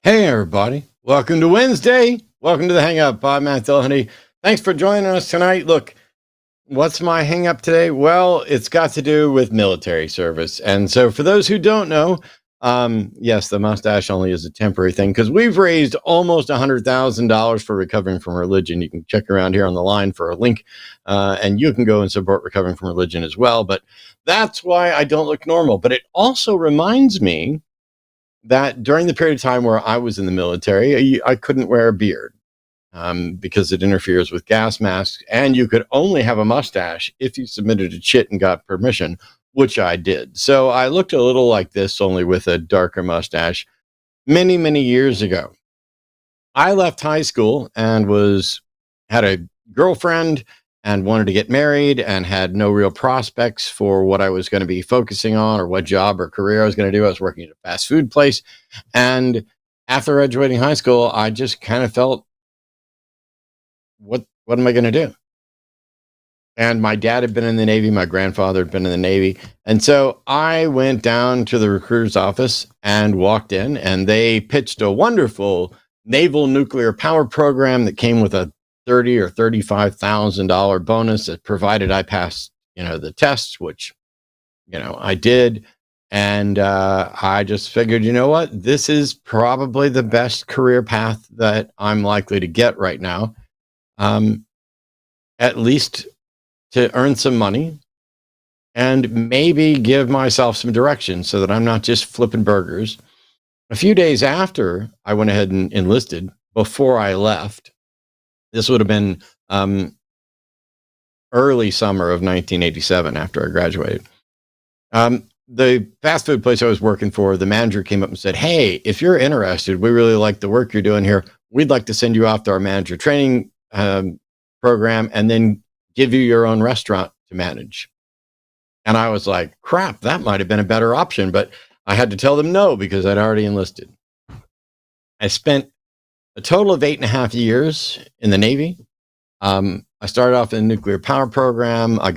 Hey, everybody. Welcome to Wednesday. Welcome to the Hang Up. I'm Matt Dillahunty. Thanks for joining us tonight. Look, what's my hang up today? Well, it's got to do with military service. And so, for those who don't know, yes, the mustache only is a temporary thing because we've raised almost $100,000 for recovering from religion. You can check around here on the line for a link, and you can go and support recovering from religion as well. But that's why I don't look normal. But it also reminds me that during the period of time where I was in the military, I couldn't wear a beard because it interferes with gas masks, and you could only have a mustache if you submitted a chit and got permission, which I did. So I looked a little like this, only with a darker mustache, many, many years ago. I left high school and had a girlfriend and wanted to get married and had no real prospects for what I was going to be focusing on or what job or career I was going to do. I was working at a fast food place. And after graduating high school, I just kind of felt, what am I going to do? And my dad had been in the Navy. My grandfather had been in the Navy. And so I went down to the recruiter's office and walked in, and they pitched a wonderful naval nuclear power program that came with a $30,000 or $35,000 bonus that provided I passed, the tests, which, I did. And I just figured, you know what? This is probably the best career path that I'm likely to get right now. At least to earn some money and maybe give myself some direction so that I'm not just flipping burgers. A few days after I went ahead and enlisted, before I left, this would have been early summer of 1987 after I graduated. The fast food place I was working for, the manager came up and said, "Hey, if you're interested, we really like the work you're doing here. We'd like to send you off to our manager training program and then give you your own restaurant to manage." And I was like, crap, that might have been a better option, but I had to tell them no because I'd already enlisted. I spent a total of 8.5 years in the Navy. I started off in the nuclear power program. I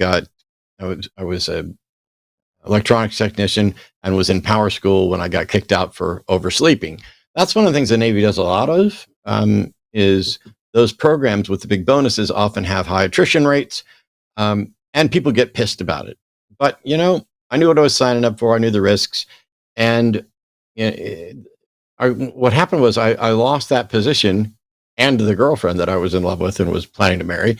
was a electronics technician and was in power school when I got kicked out for oversleeping. That's one of the things the Navy does a lot of, is those programs with the big bonuses often have high attrition rates, and people get pissed about it. But, I knew what I was signing up for. I knew the risks. And what happened was I lost that position and the girlfriend that I was in love with and was planning to marry,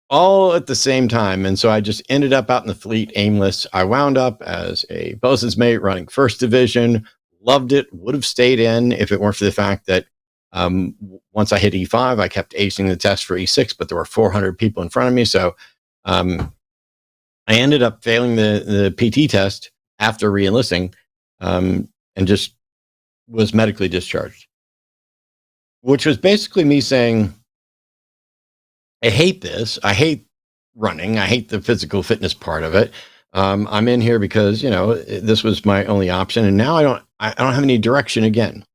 all at the same time. And so I just ended up out in the fleet, aimless. I wound up as a bosun's mate running first division, loved it, would have stayed in if it weren't for the fact that once I hit E5, I kept acing the test for E6, but there were 400 people in front of me. So I ended up failing the PT test after re-enlisting, and just was medically discharged, which was basically me saying, I hate this. I hate running. I hate the physical fitness part of it. I'm in here because, this was my only option. And now I don't have any direction again.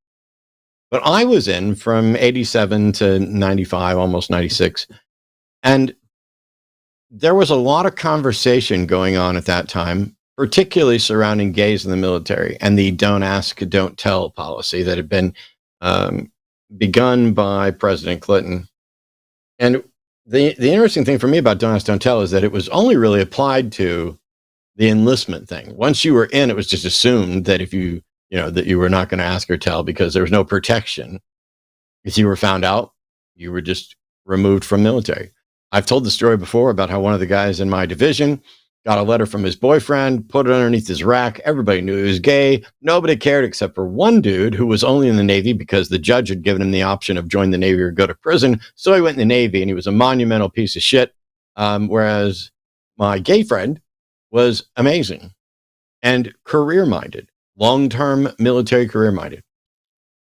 But I was in from 87 to 95, almost 96. And there was a lot of conversation going on at that time, particularly surrounding gays in the military and the don't ask, don't tell policy that had been begun by President Clinton. And the interesting thing for me about don't ask, don't tell is that it was only really applied to the enlistment thing. Once you were in, it was just assumed that if that you were not going to ask or tell because there was no protection. If you were found out, you were just removed from military. I've told the story before about how one of the guys in my division got a letter from his boyfriend, put it underneath his rack. Everybody knew he was gay. Nobody cared except for one dude who was only in the Navy because the judge had given him the option of join the Navy or go to prison. So he went in the Navy, and he was a monumental piece of shit. Whereas my gay friend was amazing and career-minded, long-term military career-minded.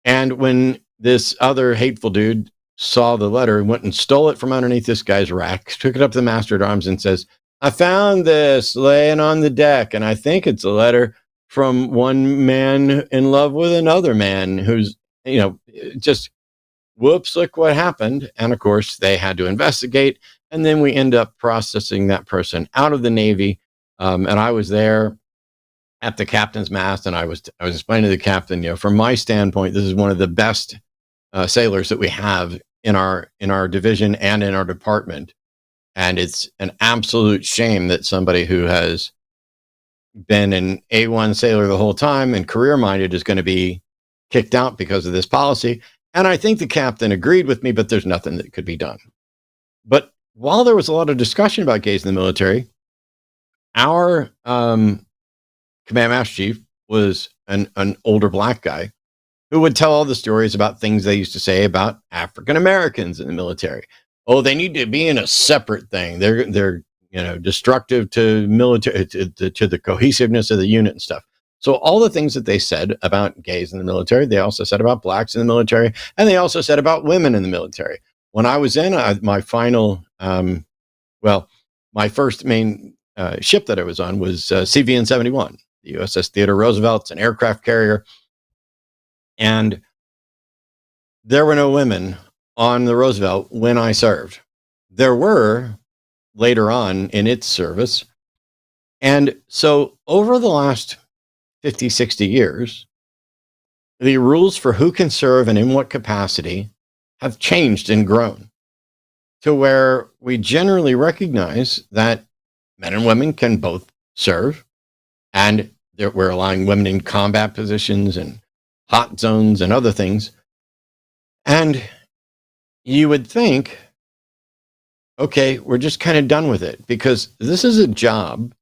And when this other hateful dude saw the letter and went and stole it from underneath this guy's rack, took it up to the master at arms and says, "I found this laying on the deck, and I think it's a letter from one man in love with another man who's, just whoops, look what happened." And of course, they had to investigate. And then we end up processing that person out of the Navy. And I was there at the captain's mast, and I was explaining to the captain, from my standpoint, this is one of the best sailors that we have in our division and in our department, and it's an absolute shame that somebody who has been an A1 sailor the whole time and career-minded is going to be kicked out because of this policy. And I think the captain agreed with me, but there's nothing that could be done. But while there was a lot of discussion about gays in the military, our command master chief was an older black guy who would tell all the stories about things they used to say about African Americans in the military. Oh, they need to be in a separate thing. They're destructive to military, to the cohesiveness of the unit and stuff. So all the things that they said about gays in the military, they also said about blacks in the military, and they also said about women in the military. When I was in my final, my first main ship that I was on was CVN 71, the USS Theodore Roosevelt. It's an aircraft carrier. And there were no women on the Roosevelt when I served. There were later on in its service. And so over the last 50, 60 years, the rules for who can serve and in what capacity have changed and grown to where we generally recognize that men and women can both serve, and we're allowing women in combat positions and hot zones and other things. And you would think, okay, we're just kind of done with it, because this is a job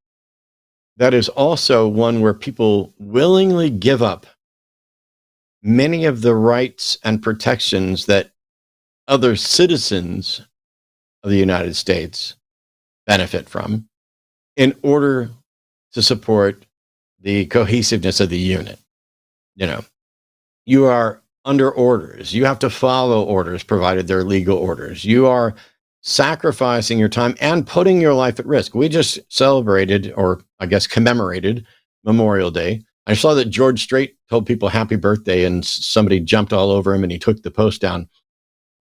that is also one where people willingly give up many of the rights and protections that other citizens of the United States benefit from in order to support the cohesiveness of the unit. You are under orders. You have to follow orders, provided they're legal orders. You are sacrificing your time and putting your life at risk. We just celebrated, or I guess commemorated, Memorial Day. I saw that George Strait told people happy birthday and somebody jumped all over him and he took the post down.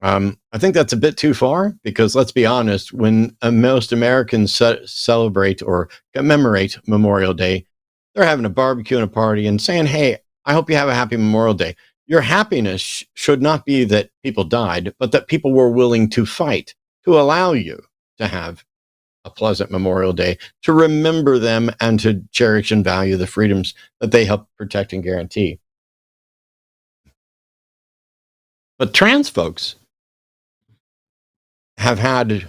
I think that's a bit too far, because let's be honest, when most Americans celebrate or commemorate Memorial Day, they're having a barbecue and a party and saying, hey, I hope you have a happy Memorial Day. Your happiness should not be that people died, but that people were willing to fight to allow you to have a pleasant Memorial Day, to remember them and to cherish and value the freedoms that they help protect and guarantee. But trans folks have had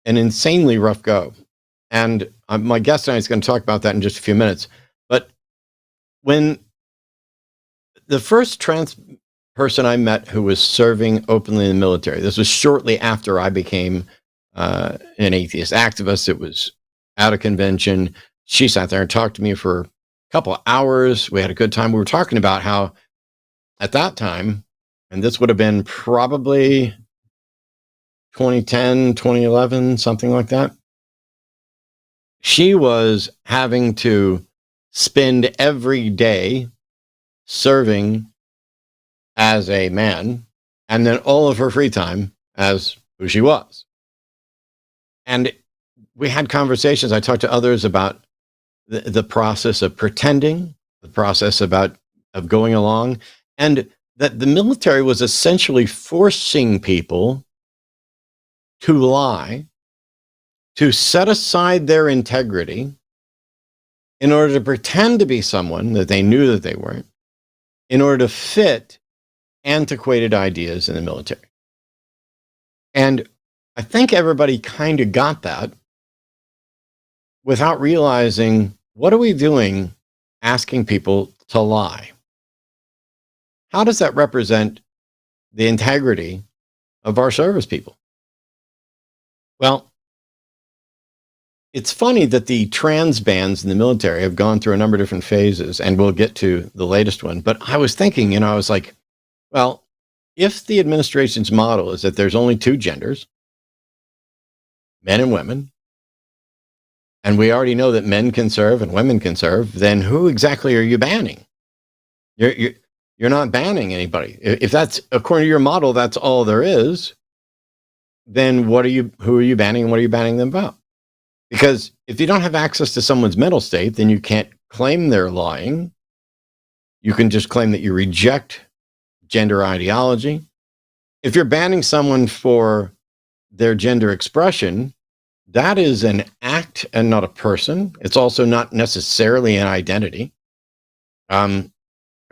an insanely rough go. And my guest tonight is going to talk about that in just a few minutes. But when the first trans person I met who was serving openly in the military, this was shortly after I became an atheist activist. It was at a convention. She sat there and talked to me for a couple of hours. We had a good time. We were talking about how at that time, and this would have been probably 2010, 2011, something like that, she was having to spend every day serving as a man, and then all of her free time as who she was. And we had conversations. I talked to others about the process of pretending, the process of going along, and that the military was essentially forcing people to lie, to set aside their integrity in order to pretend to be someone that they knew that they weren't, in order to fit antiquated ideas in the military. And I think everybody kind of got that without realizing, what are we doing asking people to lie? How does that represent the integrity of our service people? Well, it's funny that the trans bans in the military have gone through a number of different phases, and we'll get to the latest one. But I was thinking, I was like, well, if the administration's model is that there's only two genders, men and women, and we already know that men can serve and women can serve, then who exactly are you banning? You're not banning anybody. If that's, according to your model, that's all there is, then who are you banning and what are you banning them about? Because if you don't have access to someone's mental state, then you can't claim they're lying. You can just claim that you reject gender ideology. If you're banning someone for their gender expression, that is an act and not a person. It's also not necessarily an identity. Are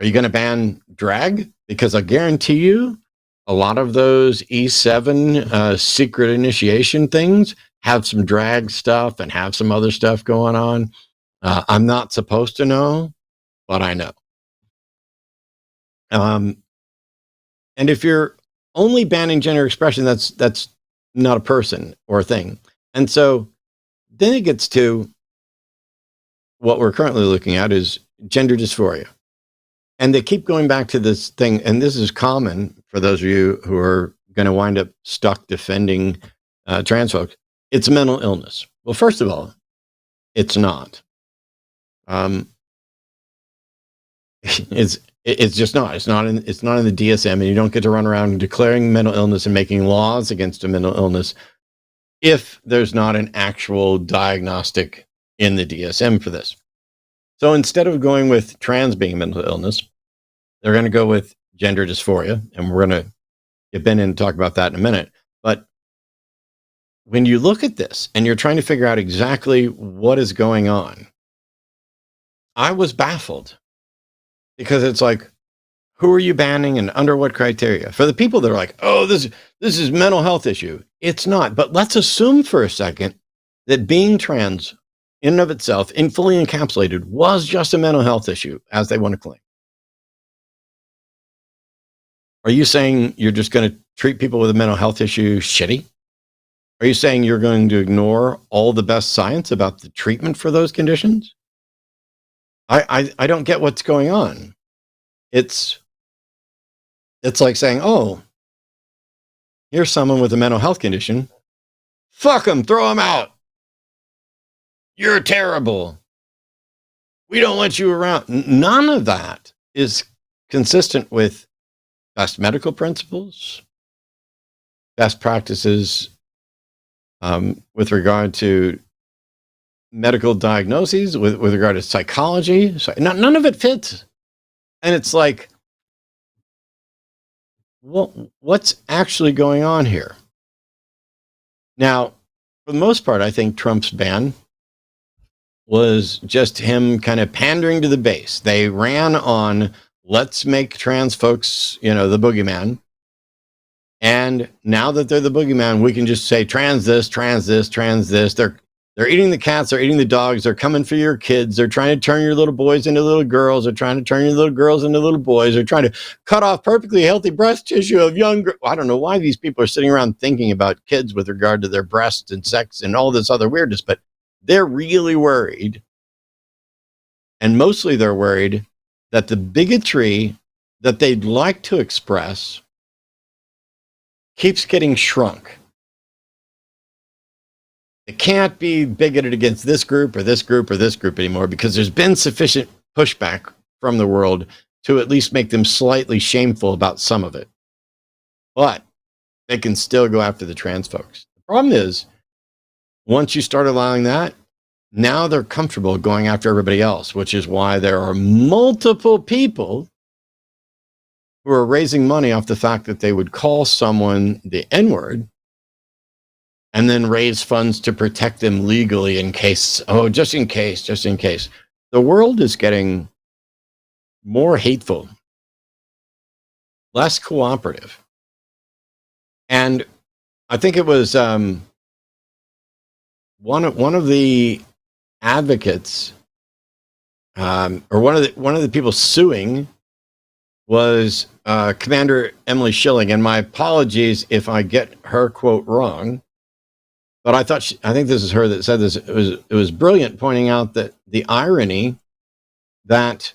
you going to ban drag? Because I guarantee you, a lot of those E7 secret initiation things have some drag stuff and have some other stuff going on. I'm not supposed to know, but I know. And if you're only banning gender expression, that's not a person or a thing. And so then it gets to what we're currently looking at is gender dysphoria. And they keep going back to this thing, and this is common for those of you who are going to wind up stuck defending trans folks. It's a mental illness. Well, first of all, it's not. It's just not. It's not in the DSM, and you don't get to run around declaring mental illness and making laws against a mental illness if there's not an actual diagnostic in the DSM for this. So instead of going with trans being a mental illness, they're going to go with gender dysphoria, and we're going to get Ben in and talk about that in a minute. But when you look at this and you're trying to figure out exactly what is going on, I was baffled because it's like, who are you banning and under what criteria? For the people that are like, oh, this is mental health issue. It's not. But let's assume for a second that being trans in and of itself, in fully encapsulated, was just a mental health issue, as they want to claim. Are you saying you're just going to treat people with a mental health issue shitty? Are you saying you're going to ignore all the best science about the treatment for those conditions? I don't get what's going on. It's like saying, oh, here's someone with a mental health condition. Fuck them, throw them out. You're terrible. We don't want you around. None of that is consistent with best medical principles, best practices with regard to medical diagnoses, with regard to psychology. So none of it fits. And it's like, what's actually going on here? Now, for the most part, I think Trump's ban was just him kind of pandering to the base. They ran on, let's make trans folks, the boogeyman. And now that they're the boogeyman, we can just say trans this, trans this, trans this. They're eating the cats, they're eating the dogs, they're coming for your kids, they're trying to turn your little boys into little girls, they're trying to turn your little girls into little boys, they're trying to cut off perfectly healthy breast tissue of young girls. I don't know why these people are sitting around thinking about kids with regard to their breasts and sex and all this other weirdness, but they're really worried. And mostly they're worried that the bigotry that they'd like to express keeps getting shrunk. It can't be bigoted against this group or this group or this group anymore because there's been sufficient pushback from the world to at least make them slightly shameful about some of it. But they can still go after the trans folks. The problem is, once you start allowing that, now they're comfortable going after everybody else, which is why there are multiple people who are raising money off the fact that they would call someone the N-word and then raise funds to protect them legally in case, just in case. The world is getting more hateful, less cooperative. And I think it was one of the advocates, or one of the people suing was Commander Emily Schilling. And my apologies if I get her quote wrong. But I think this is her that said this. It was brilliant, pointing out that the irony that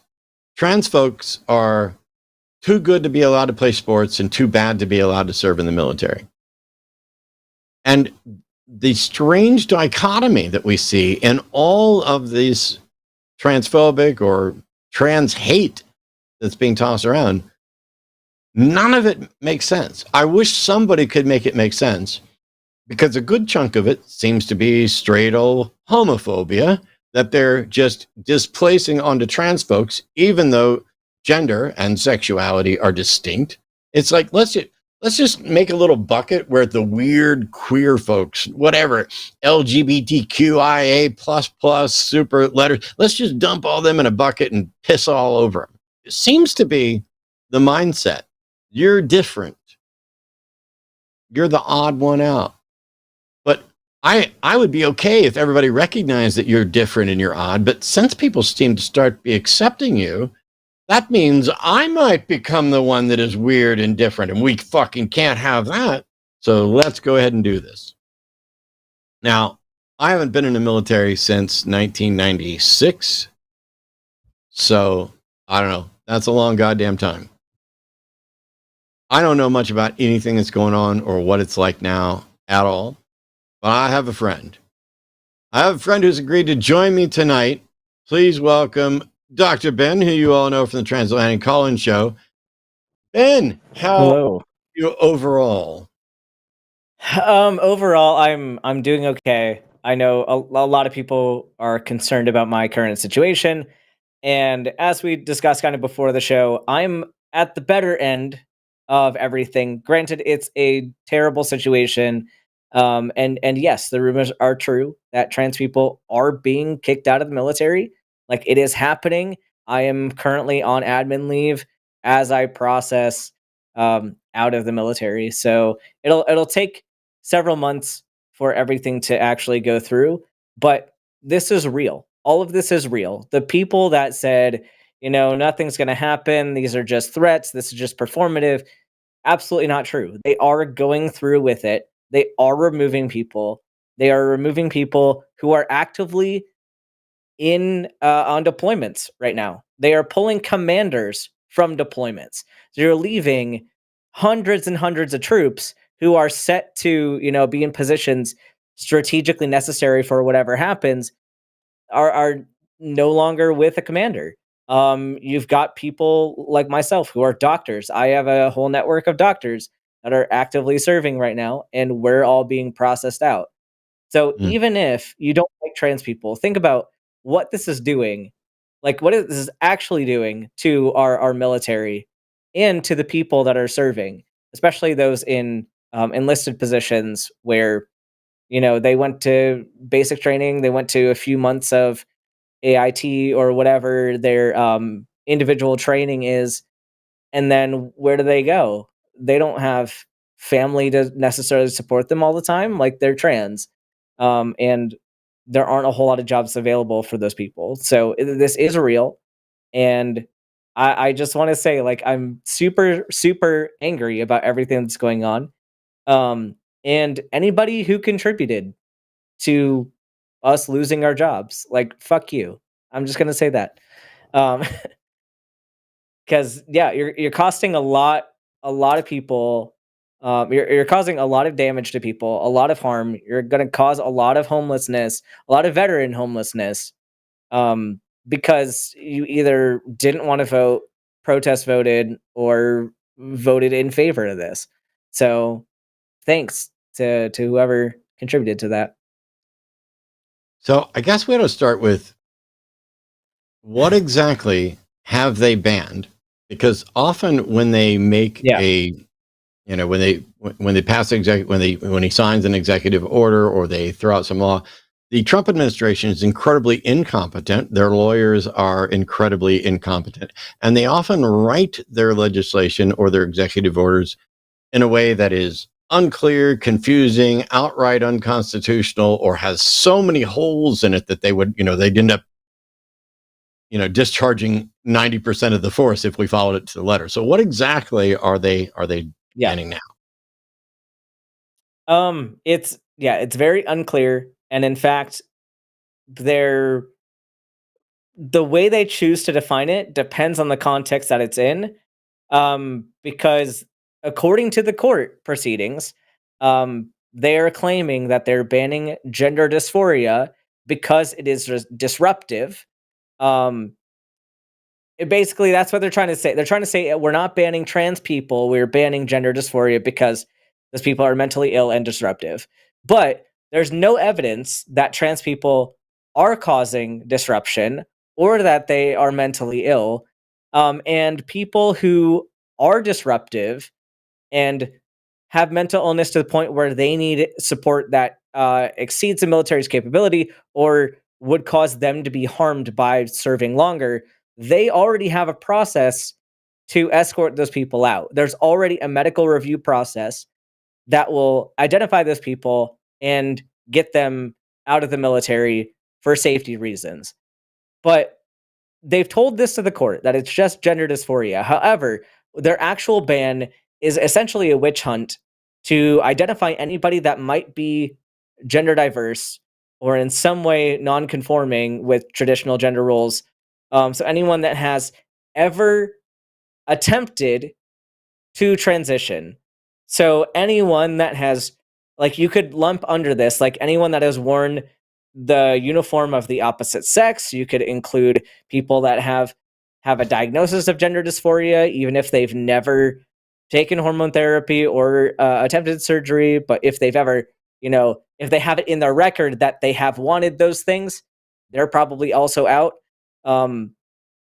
trans folks are too good to be allowed to play sports and too bad to be allowed to serve in the military. And the strange dichotomy that we see in all of these transphobic or trans hate that's being tossed around, none of it makes sense. I wish somebody could make it make sense, because a good chunk of it seems to be straight old homophobia that they're just displacing onto trans folks, even though gender and sexuality are distinct. It's like, let's just make a little bucket where the weird queer folks, whatever, LGBTQIA plus plus super letters, let's just dump all them in a bucket and piss all over them. It seems to be the mindset. You're different. You're the odd one out. But I would be okay if everybody recognized that you're different and you're odd. But since people seem to start be accepting you, that means I might become the one that is weird and different, and we fucking can't have that. So let's go ahead and do this. Now, I haven't been in the military since 1996. So I don't know. That's a long goddamn time. I don't know much about anything that's going on or what it's like now at all. But I have a friend. I have a friend who's agreed to join me tonight. Please welcome Dr. Ben, who you all know from the Transatlantic Call-In Show. Ben, how are you overall? Overall, I'm doing okay. I know a lot of people are concerned about my current situation, and as we discussed kind of before the show, I'm at the better end of everything. Granted, it's a terrible situation. And yes, the rumors are true that trans people are being kicked out of the military. Like, it is happening. I am currently on admin leave as I process out of the military. So it'll take several months for everything to actually go through, but this is real. All of this is real. The people that said, nothing's going to happen, these are just threats, this is just performative, absolutely not true. They are going through with it. They are removing people. They are removing people who are actively in on deployments right now. They are pulling commanders from deployments. So you're leaving hundreds and hundreds of troops who are set to, be in positions strategically necessary for whatever happens, are no longer with a commander. You've got people like myself who are doctors. I have a whole network of doctors that are actively serving right now, and we're all being processed out. So even if you don't like trans people, think about what this is doing, like what this is actually doing to our military and to the people that are serving, especially those in enlisted positions where, they went to basic training, they went to a few months of AIT or whatever their individual training is, and then where do they go? They don't have family to necessarily support them all the time, like they're trans, and there aren't a whole lot of jobs available for those people. So this is real, and I just want to say, like, I'm super super angry about everything that's going on, and anybody who contributed to us losing our jobs, like, fuck you. I'm just gonna say that. Um, because yeah, you're costing a lot of people. You're causing a lot of damage to people, a lot of harm. You're gonna cause a lot of homelessness, a lot of veteran homelessness, because you either didn't want to vote, protest voted, or voted in favor of this. So thanks to whoever contributed to that. So I guess we ought to start with what exactly have they banned? Because often when they make when they pass when he signs an executive order or they throw out some law, the Trump administration is incredibly incompetent. Their lawyers are incredibly incompetent, and they often write their legislation or their executive orders in a way that is unclear, confusing, outright unconstitutional, or has so many holes in it that they'd end up discharging 90% of the force if we followed it to the letter. So what exactly are they banning now? It's very unclear, and in fact, the way they choose to define it depends on the context that it's in. Because according to the court proceedings, they are claiming that they're banning gender dysphoria because it is disruptive. Basically, that's what they're trying to say. They're trying to say we're not banning trans people, we're banning gender dysphoria because those people are mentally ill and disruptive. But there's no evidence that trans people are causing disruption or that they are mentally ill. And people who are disruptive and have mental illness to the point where they need support that exceeds the military's capability or would cause them to be harmed by serving longer, they already have a process to escort those people out. There's already a medical review process that will identify those people and get them out of the military for safety reasons. But they've told this to the court that it's just gender dysphoria. However, their actual ban is essentially a witch hunt to identify anybody that might be gender diverse or in some way non-conforming with traditional gender roles. So anyone that has ever attempted to transition. So anyone that has, like, you could lump under this, like anyone that has worn the uniform of the opposite sex. You could include people that have a diagnosis of gender dysphoria, even if they've never taken hormone therapy or attempted surgery. But if they've ever, if they have it in their record that they have wanted those things, they're probably also out.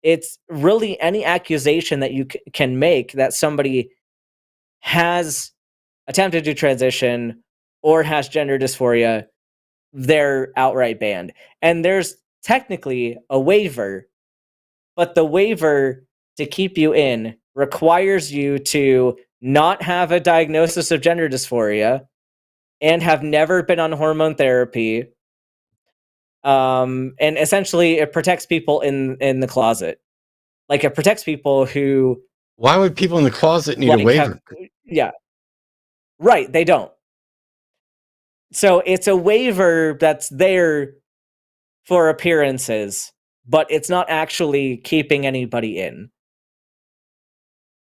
It's really any accusation that you can make that somebody has attempted to transition or has gender dysphoria, they're outright banned. And there's technically a waiver, but the waiver to keep you in requires you to not have a diagnosis of gender dysphoria and have never been on hormone therapy. And essentially it protects people in the closet. Like, it protects people who... Why would people in the closet need a waiver? Yeah. Right, they don't. So it's a waiver that's there for appearances, but it's not actually keeping anybody in.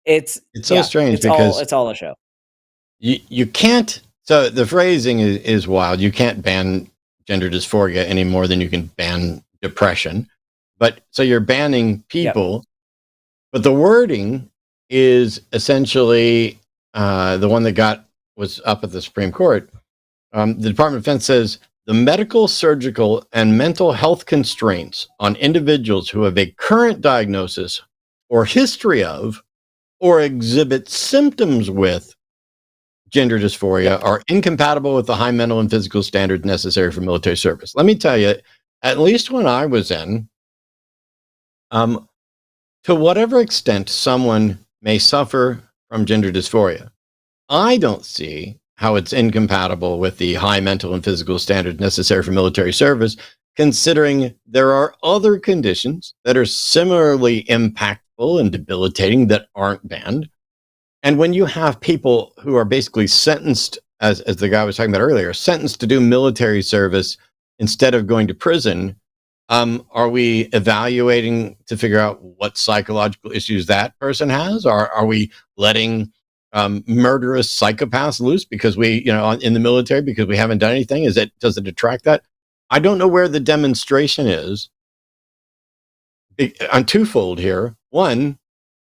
It's so strange because it's all a show. You can't. So the phrasing is wild. You can't ban gender dysphoria any more than you can ban depression. But so you're banning people, but the wording is essentially the one that was up at the Supreme Court. The Department of Defense says the medical, surgical, and mental health constraints on individuals who have a current diagnosis or history of or exhibit symptoms with gender dysphoria are incompatible with the high mental and physical standards necessary for military service. Let me tell you, at least when I was in, to whatever extent someone may suffer from gender dysphoria, I don't see how it's incompatible with the high mental and physical standards necessary for military service, considering there are other conditions that are similarly impactful and debilitating that aren't banned. And when you have people who are basically sentenced, as the guy was talking about earlier, sentenced to do military service instead of going to prison, are we evaluating to figure out what psychological issues that person has? Are we letting murderous psychopaths loose because we, in the military, because we haven't done anything? Does it attract that? I don't know where the demonstration is. I'm twofold here. One,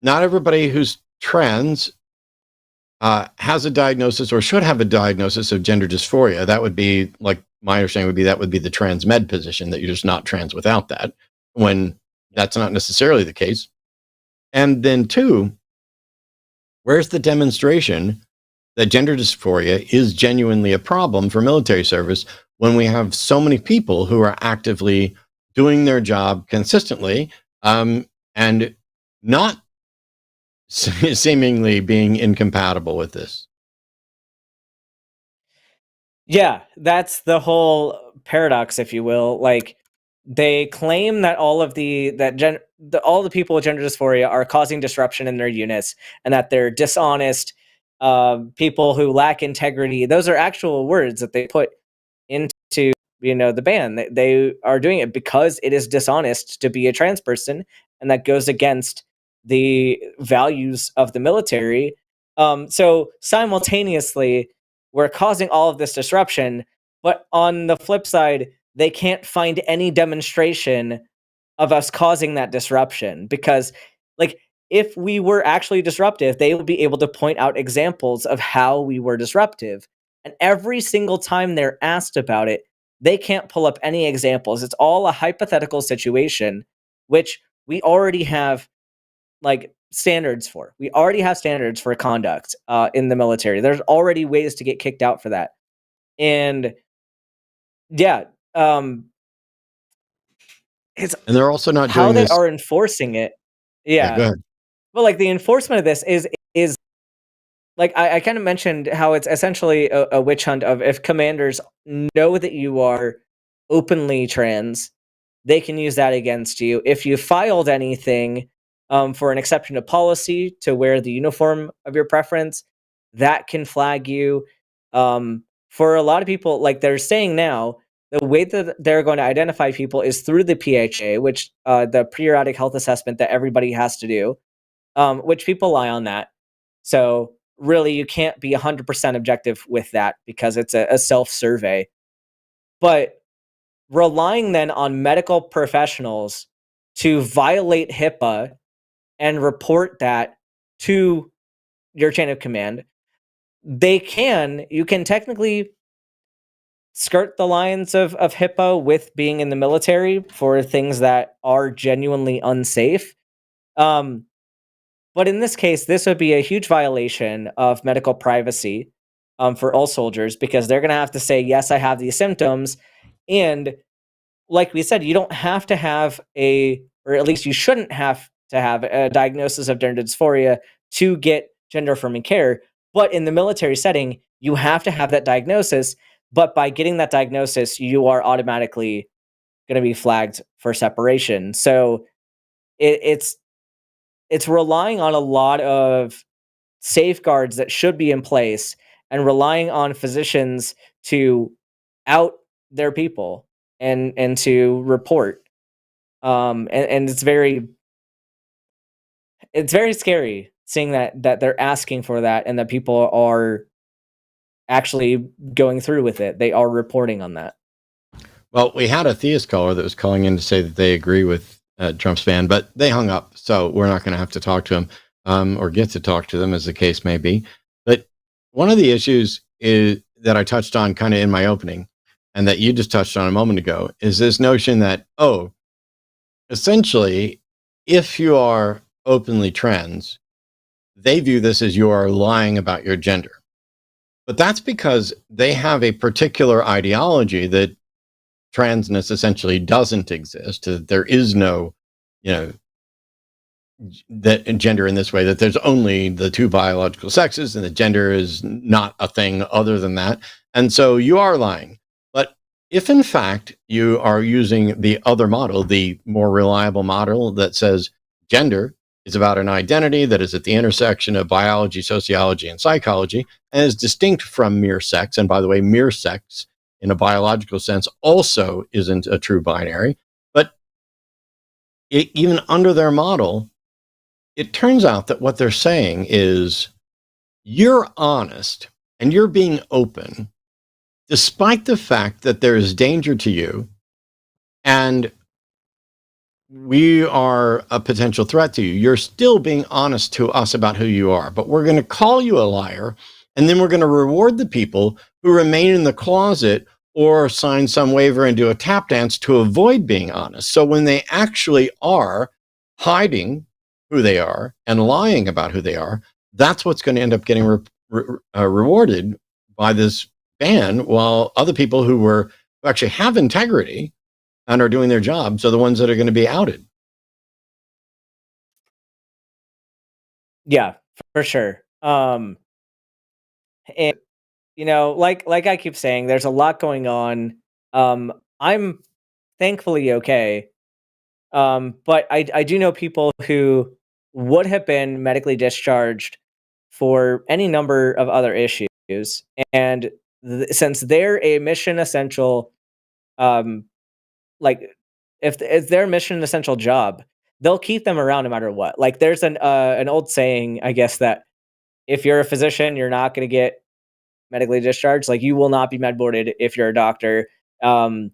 not everybody who's trans has a diagnosis or should have a diagnosis of gender dysphoria. That would be, like, my understanding would be the trans med position, that you're just not trans without that, when that's not necessarily the case. And then two, where's the demonstration that gender dysphoria is genuinely a problem for military service when we have so many people who are actively doing their job consistently and not seemingly being incompatible with this? Yeah, that's the whole paradox, if you will. Like, they claim that all the people with gender dysphoria are causing disruption in their units, and that they're dishonest, people who lack integrity. Those are actual words that they put into the ban. They are doing it because it is dishonest to be a trans person, and that goes against the values of the military. So simultaneously, we're causing all of this disruption, but on the flip side, they can't find any demonstration of us causing that disruption, because, like, if we were actually disruptive, they would be able to point out examples of how we were disruptive. And every single time they're asked about it, they can't pull up any examples. It's all a hypothetical situation, which we already have like standards for. We already have standards for conduct in the military. There's already ways to get kicked out for that. And yeah, it's And they're also not how doing they this. are enforcing it. Yeah, go Yeah. ahead. But like the enforcement of this is like I kind of mentioned how it's essentially a witch hunt of if commanders know that you are openly trans, they can use that against you. If you filed anything for an exception to policy to wear the uniform of your preference, that can flag you. For a lot of people, like they're saying now, the way that they're going to identify people is through the PHA, which the periodic health assessment that everybody has to do, which people lie on that. So really, you can't be 100% objective with that because it's a self-survey. But relying then on medical professionals to violate HIPAA and report that to your chain of command, you can technically skirt the lines of HIPAA with being in the military for things that are genuinely unsafe. But in this case, this would be a huge violation of medical privacy for all soldiers because they're going to have to say, yes, I have these symptoms. And like we said, you don't have to have or at least you shouldn't have to have a diagnosis of gender dysphoria to get gender affirming care. But in the military setting, you have to have that diagnosis. But by getting that diagnosis, you are automatically going to be flagged for separation. So it's relying on a lot of safeguards that should be in place and relying on physicians to out their people and to report. And it's very scary seeing that they're asking for that and that people are actually going through with it. They are reporting on that. Well, we had a theist caller that was calling in to say that they agree with Trump's ban, but they hung up, so we're not going to have to talk to them or get to talk to them, as the case may be. But one of the issues that I touched on kind of in my opening, and that you just touched on a moment ago, is this notion that, essentially, if you are openly trans, they view this as you are lying about your gender. But that's because they have a particular ideology that transness essentially doesn't exist. There is no, that gender in this way, that there's only the two biological sexes and the gender is not a thing other than that. And so you are lying. But if in fact you are using the other model, the more reliable model that says gender is about an identity that is at the intersection of biology, sociology, and psychology, and is distinct from mere sex. And by the way, mere sex in a biological sense also isn't a true binary. But even under their model, it turns out that what they're saying is you're honest and you're being open, despite the fact that there is danger to you and we are a potential threat to you. You're still being honest to us about who you are, but we're going to call you a liar, and then we're going to reward the people who remain in the closet or sign some waiver and do a tap dance to avoid being honest. So when they actually are hiding who they are and lying about who they are, that's what's going to end up getting rewarded by this ban, while other people who actually have integrity and are doing their jobs are the ones that are going to be outed. Yeah, for sure. And like I keep saying, there's a lot going on. I'm thankfully okay. But I do know people who would have been medically discharged for any number of other issues, and since they're a mission essential, like if they're a mission essential job, they'll keep them around no matter what. Like there's an old saying, I guess, that if you're a physician, you're not going to get medically discharged. Like you will not be med boarded if you're a doctor. Certain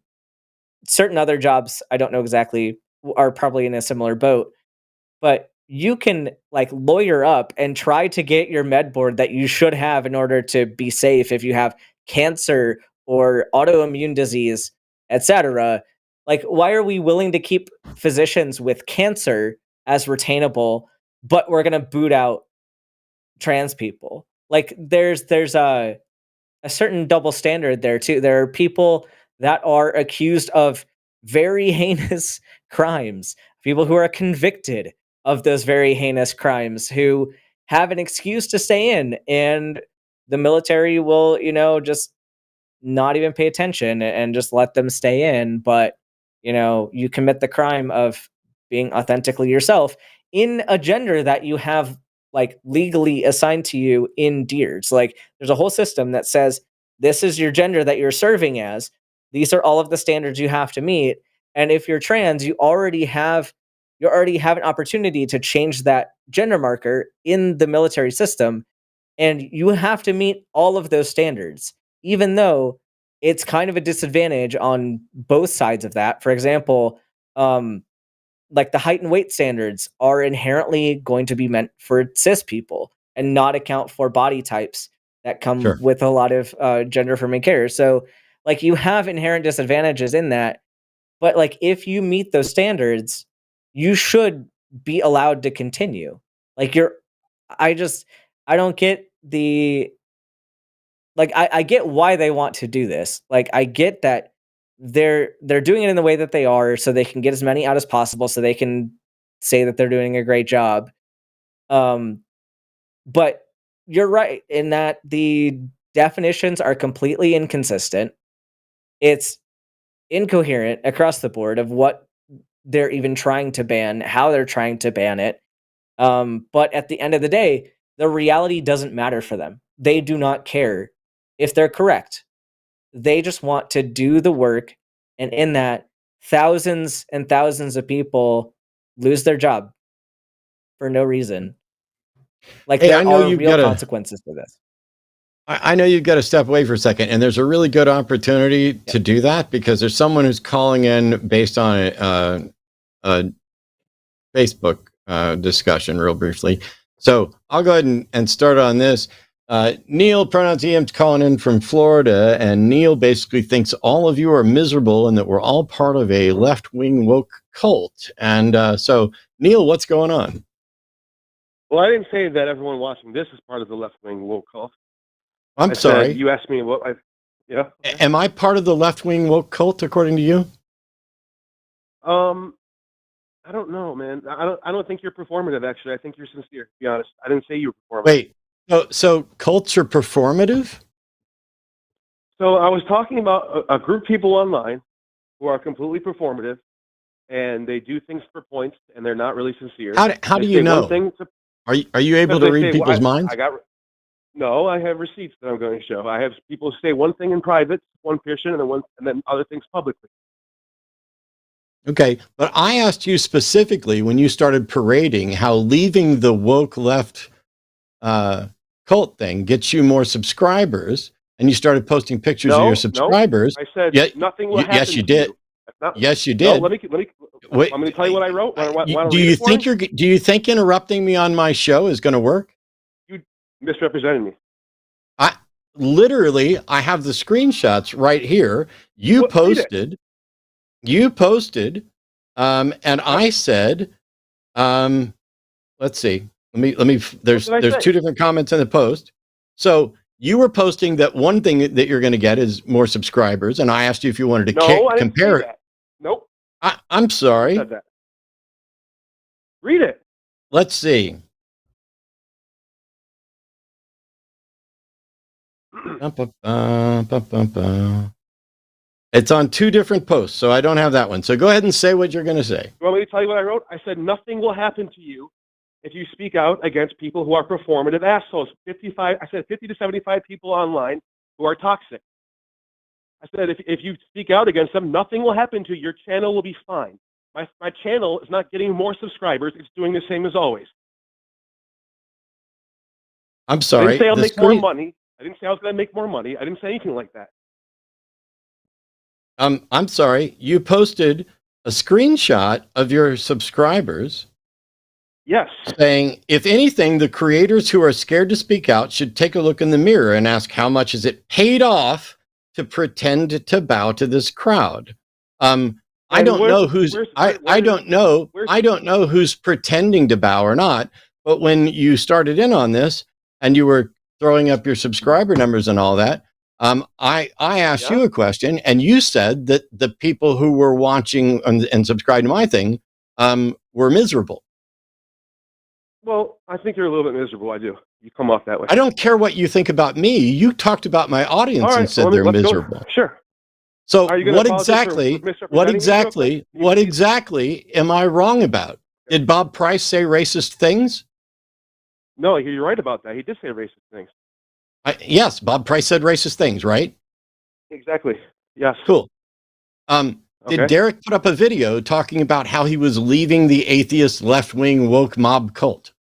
other jobs, I don't know exactly, are probably in a similar boat, but you can like lawyer up and try to get your med board that you should have in order to be safe if you have cancer or autoimmune disease etc. Like, why are we willing to keep physicians with cancer as retainable, but we're gonna boot out trans people? Like, there's a certain double standard there too. There are people that are accused of very heinous crimes, people who are convicted of those very heinous crimes who have an excuse to stay in, and the military will, just not even pay attention and just let them stay in. But, you commit the crime of being authentically yourself in a gender that you have like legally assigned to you in DEERS. Like, there's a whole system that says this is your gender that you're serving as. These are all of the standards you have to meet. And if you're trans, you already have an opportunity to change that gender marker in the military system, and you have to meet all of those standards, even though it's kind of a disadvantage on both sides of that. For example, like the height and weight standards are inherently going to be meant for cis people and not account for body types that come Sure. with a lot of gender affirming care. So, like, you have inherent disadvantages in that, but like, if you meet those standards, you should be allowed to continue. Like, I just, I don't get the, like, I get why they want to do this. Like, I get that they're doing it in the way that they are so they can get as many out as possible so they can say that they're doing a great job. Um, but you're right in that the definitions are completely inconsistent. It's incoherent across the board of what they're even trying to ban, how they're trying to ban it. But at the end of the day, the reality doesn't matter for them. They do not care if they're correct. They just want to do the work. And in that, thousands and thousands of people lose their job for no reason. Like, Hey, I there know are you've real got to. consequences to this. I know you've got to step away for a second, and there's a really good opportunity to do that because there's someone who's calling in based on a Facebook discussion, real briefly. So I'll go ahead and start on this. Neil, pronouns EM's calling in from Florida, and Neil basically thinks all of you are miserable and that we're all part of a left-wing woke cult. And so, Neil, what's going on? Well, I didn't say that everyone watching this is part of the left-wing woke cult. I'm sorry. You asked me what I... Yeah? Okay. Am I part of the left-wing woke cult, according to you? I don't know, man. I don't think you're performative, actually. I think you're sincere, to be honest. I didn't say you were performative. Wait, so cults are performative? So I was talking about a group of people online who are completely performative, and they do things for points, and they're not really sincere. How do you know? Are you able to read people's minds? No, I have receipts that I'm going to show. I have people say one thing in private, one person, and then other things publicly. Okay, but I asked you specifically when you started parading how leaving the woke left cult thing gets you more subscribers, and you started posting pictures of your subscribers. No, I said nothing will happen. Yes, you did. Yes, you did. No, let me. Wait, I'm going to tell you what I wrote. Do you think interrupting me on my show is going to work? You misrepresented me. I have the screenshots right here. You posted, and I said, let's see. Let me. There's two different comments in the post. So you were posting that one thing that you're going to get is more subscribers, and I asked you if you wanted to compare it. Nope. I'm sorry. I said that. Read it. Let's see. It's on two different posts, so I don't have that one. So go ahead and say what you're going to say. You want me to tell you what I wrote? I said nothing will happen to you if you speak out against people who are performative assholes. I said 50 to 75 people online who are toxic. I said if you speak out against them, nothing will happen to you. Your channel will be fine. My channel is not getting more subscribers. It's doing the same as always. I'm sorry. I didn't say I'll make more money. I didn't say I was going to make more money. I didn't say anything like that. I'm sorry. You posted a screenshot of your subscribers. Yes. Saying, if anything, the creators who are scared to speak out should take a look in the mirror and ask how much is it paid off to pretend to bow to this crowd. I And don't where's know the- who's where's- I, where- I don't know where's- I don't know who's pretending to bow or not. But when you started in on this and you were throwing up your subscriber numbers and all that, I asked you a question, and you said that the people who were watching and subscribing to my thing were miserable. Well, I think you're a little bit miserable. I do. You come off that way. I don't care what you think about me. You talked about my audience All right, and said well, they're let's go. miserable. Sure. So Are you gonna what apologize for exactly? misrepresenting What me real exactly? quick? What exactly am I wrong about? Did Bob Price say racist things? No, you're right about that. He did say racist things. Yes, Bob Price said racist things, right? Exactly. Yes. Cool. Okay. Did Derek put up a video talking about how he was leaving the atheist left-wing woke mob cult?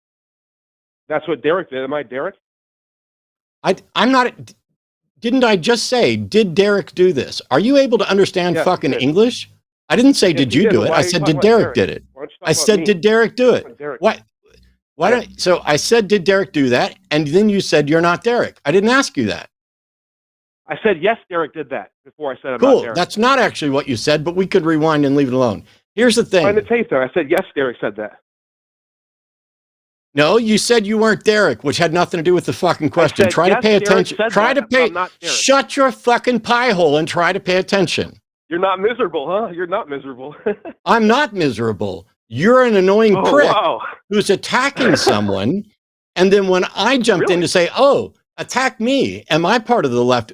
That's what Derek did. Am I Derek? I'm not. Didn't I just say, did Derek do this? Are you able to understand Yes, he fucking did. English? I didn't say, Yes, did he you did, do but it? why I are you said, talking did about Derek Derek? did it? Why don't you talk I about said, me? did Derek do it? About Derek. What? Why don't? So I said, did Derek do that? And then you said, you're not Derek. I didn't ask you that. I said yes, Derek did that before I said I'm not Cool. Derek. That's not actually what you said, but we could rewind and leave it alone. Here's the Find the thing. tape there. I said yes, Derek said that. No, you said you weren't Derek, which had nothing to do with the fucking question. said, Try to yes, pay Derek attention. said Try that, to but pay. I'm not Derek. Shut your fucking pie hole and try to pay attention. You're not miserable, huh? You're not miserable. I'm not miserable. You're an annoying Oh, prick wow. who's attacking someone. And then when I jumped in Really? to say, oh, attack me, am I part of the left?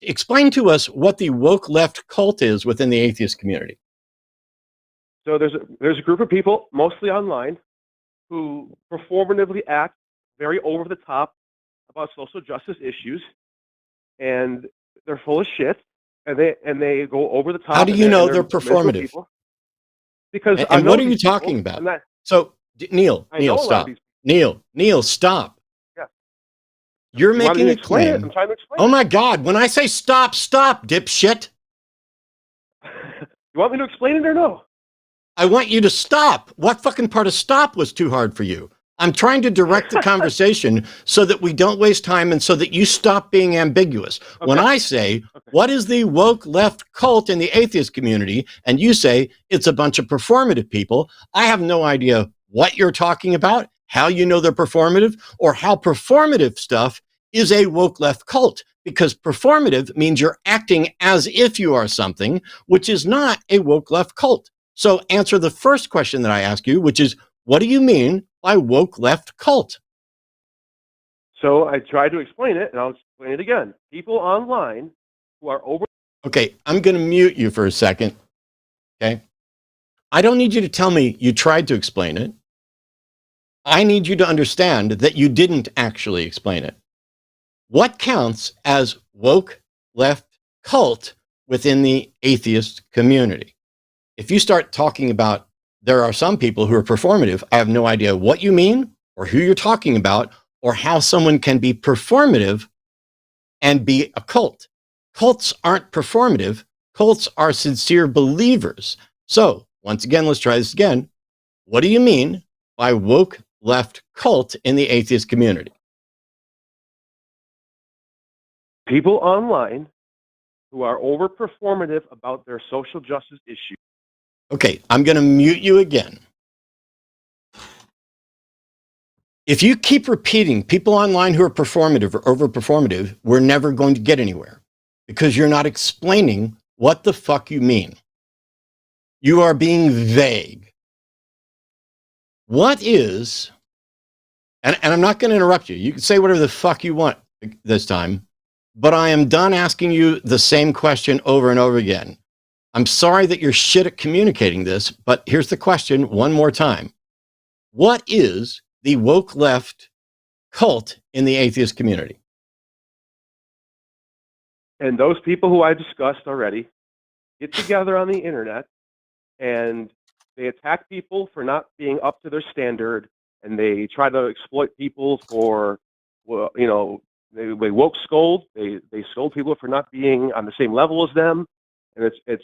Explain to us what the woke left cult is within the atheist community. So there's a group of people, mostly online, who performatively act very over the top about social justice issues, and they're full of shit, and they go over the top. How do you and know they're they're miserable performative? people. Because I And know what are you these people, talking about? and that- So, Neil, I know a lot of stop. these- Neil, stop. Yeah. You're You want me making to a explain it? claim. I'm trying to explain. Oh my God. When I say stop, dipshit. You want me to explain it or no? I want you to stop. What fucking part of stop was too hard for you? I'm trying to direct the conversation so that we don't waste time and so that you stop being ambiguous. When I say, what is the woke left cult in the atheist community? And you say, it's a bunch of performative people. I have no idea what you're talking about, how you know they're performative, or how performative stuff is a woke left cult. Because performative means you're acting as if you are something, which is not a woke left cult. So answer the first question that I ask you, which is, what do you mean by woke left cult? So I tried to explain it, and I'll explain it again. People online who are over. Okay, I'm going to mute you for a second. Okay. I don't need you to tell me you tried to explain it. I need you to understand that you didn't actually explain it. What counts as woke left cult within the atheist community? If you start talking about there are some people who are performative, I have no idea what you mean or who you're talking about or how someone can be performative and be a cult. Cults aren't performative. Cults are sincere believers. So once again, let's try this again. What do you mean by woke left cult in the atheist community? People online who are over performative about their social justice issues. Okay, I'm going to mute you again. If you keep repeating people online who are performative or over performative, we're never going to get anywhere because you're not explaining what the fuck you mean. You are being vague. What is, and I'm not going to interrupt you. You can say whatever the fuck you want this time, but I am done asking you the same question over and over again. I'm sorry that you're shit at communicating this, but here's the question one more time. What is the woke left cult in the atheist community? And those people who I discussed already get together on the internet and they attack people for not being up to their standard, and they try to exploit people for, well, you know, they woke scold. They scold people for not being on the same level as them. And it's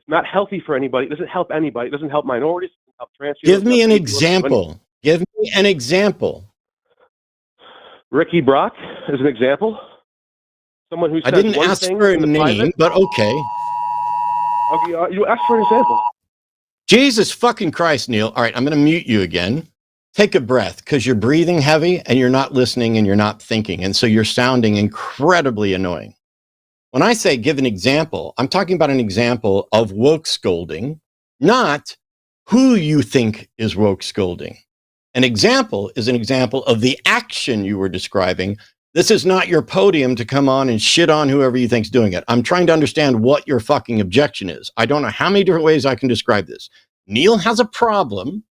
not healthy for anybody. It doesn't help anybody. It doesn't help minorities. It doesn't help trans people. Give me an example. Give me an example. Ricky Brock is an example. Someone who I says didn't one ask thing for a in the name, private. but okay. Okay, you asked for an example. Jesus fucking Christ, Neil. All right, I'm going to mute you again. Take a breath because you're breathing heavy and you're not listening and you're not thinking. And so you're sounding incredibly annoying. When I say give an example, I'm talking about an example of woke scolding, not who you think is woke scolding. An example is an example of the action you were describing. This is not your podium to come on and shit on whoever you think's doing it. I'm trying to understand what your fucking objection is. I don't know how many different ways I can describe this. Neil has a problem.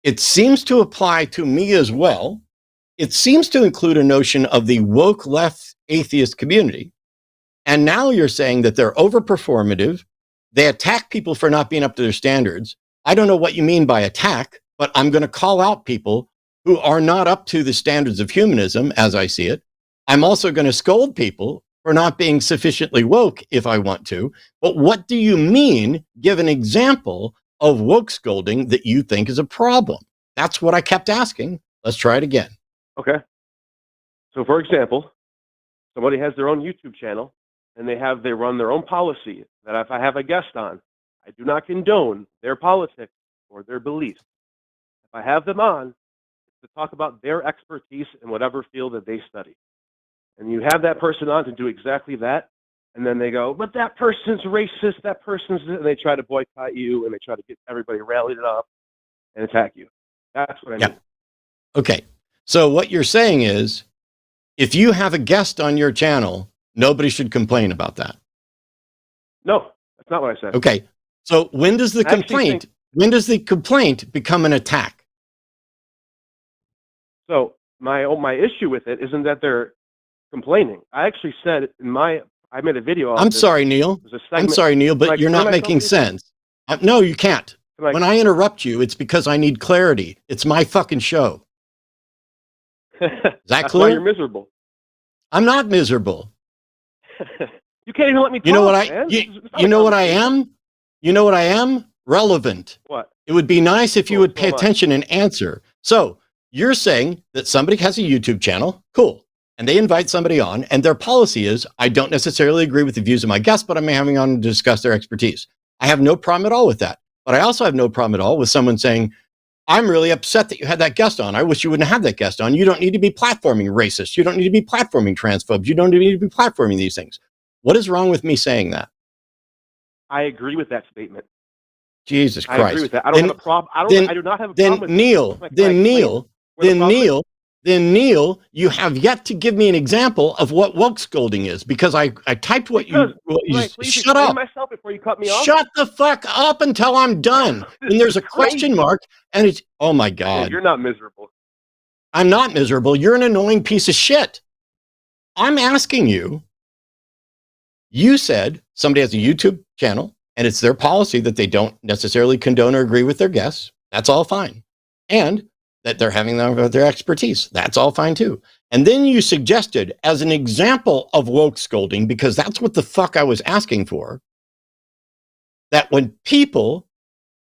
It seems to apply to me as well. It seems to include a notion of the woke left atheist community. And now you're saying that they're overperformative. They attack people for not being up to their standards. I don't know what you mean by attack, but I'm going to call out people who are not up to the standards of humanism as I see it. I'm also going to scold people for not being sufficiently woke if I want to. But what do you mean? Give an example of woke scolding that you think is a problem. That's what I kept asking. Let's try it again. Okay. So, for example, somebody has their own YouTube channel, and they run their own policy that if I have a guest on, I do not condone their politics or their beliefs. If I have them on, it's to talk about their expertise in whatever field that they study. And you have that person on to do exactly that, and then they go, but that person's racist, and they try to boycott you, and they try to get everybody rallied up and attack you. That's what I mean. Okay. So what you're saying is, if you have a guest on your channel, nobody should complain about that. No, that's not what I said. Okay. So when does the complaint become an attack? So my issue with it isn't that they're complaining. I actually said I made a video. I'm sorry, Neil. But you're not making sense. No, you can't. When I interrupt you, it's because I need clarity. It's my fucking show. Is that That's clear? why you're miserable. I'm not miserable. You can't even let me talk. You know what I am? You know what I am? Relevant. What? It would be nice if you would pay attention and answer. So you're saying that somebody has a YouTube channel. Cool. And they invite somebody on, and their policy is, I don't necessarily agree with the views of my guests, but I'm having on to discuss their expertise. I have no problem at all with that. But I also have no problem at all with someone saying, I'm really upset that you had that guest on. I wish you wouldn't have that guest on. You don't need to be platforming racists. You don't need to be platforming transphobes. You don't need to be platforming these things. What is wrong with me saying that? I agree with that statement. Jesus Christ. I agree with that. I don't have a problem. I do not have a problem with Neil, you have yet to give me an example of what woke scolding is, because I typed shut up. Myself before you cut me off? Shut the fuck up until I'm done. And there's a question mark, and it's, oh my God. You're not miserable. I'm not miserable. You're an annoying piece of shit. I'm asking you, you said somebody has a YouTube channel, and it's their policy that they don't necessarily condone or agree with their guests. That's all fine. And that they're having their expertise. That's all fine too. And then you suggested, as an example of woke scolding, because that's what the fuck I was asking for, that when people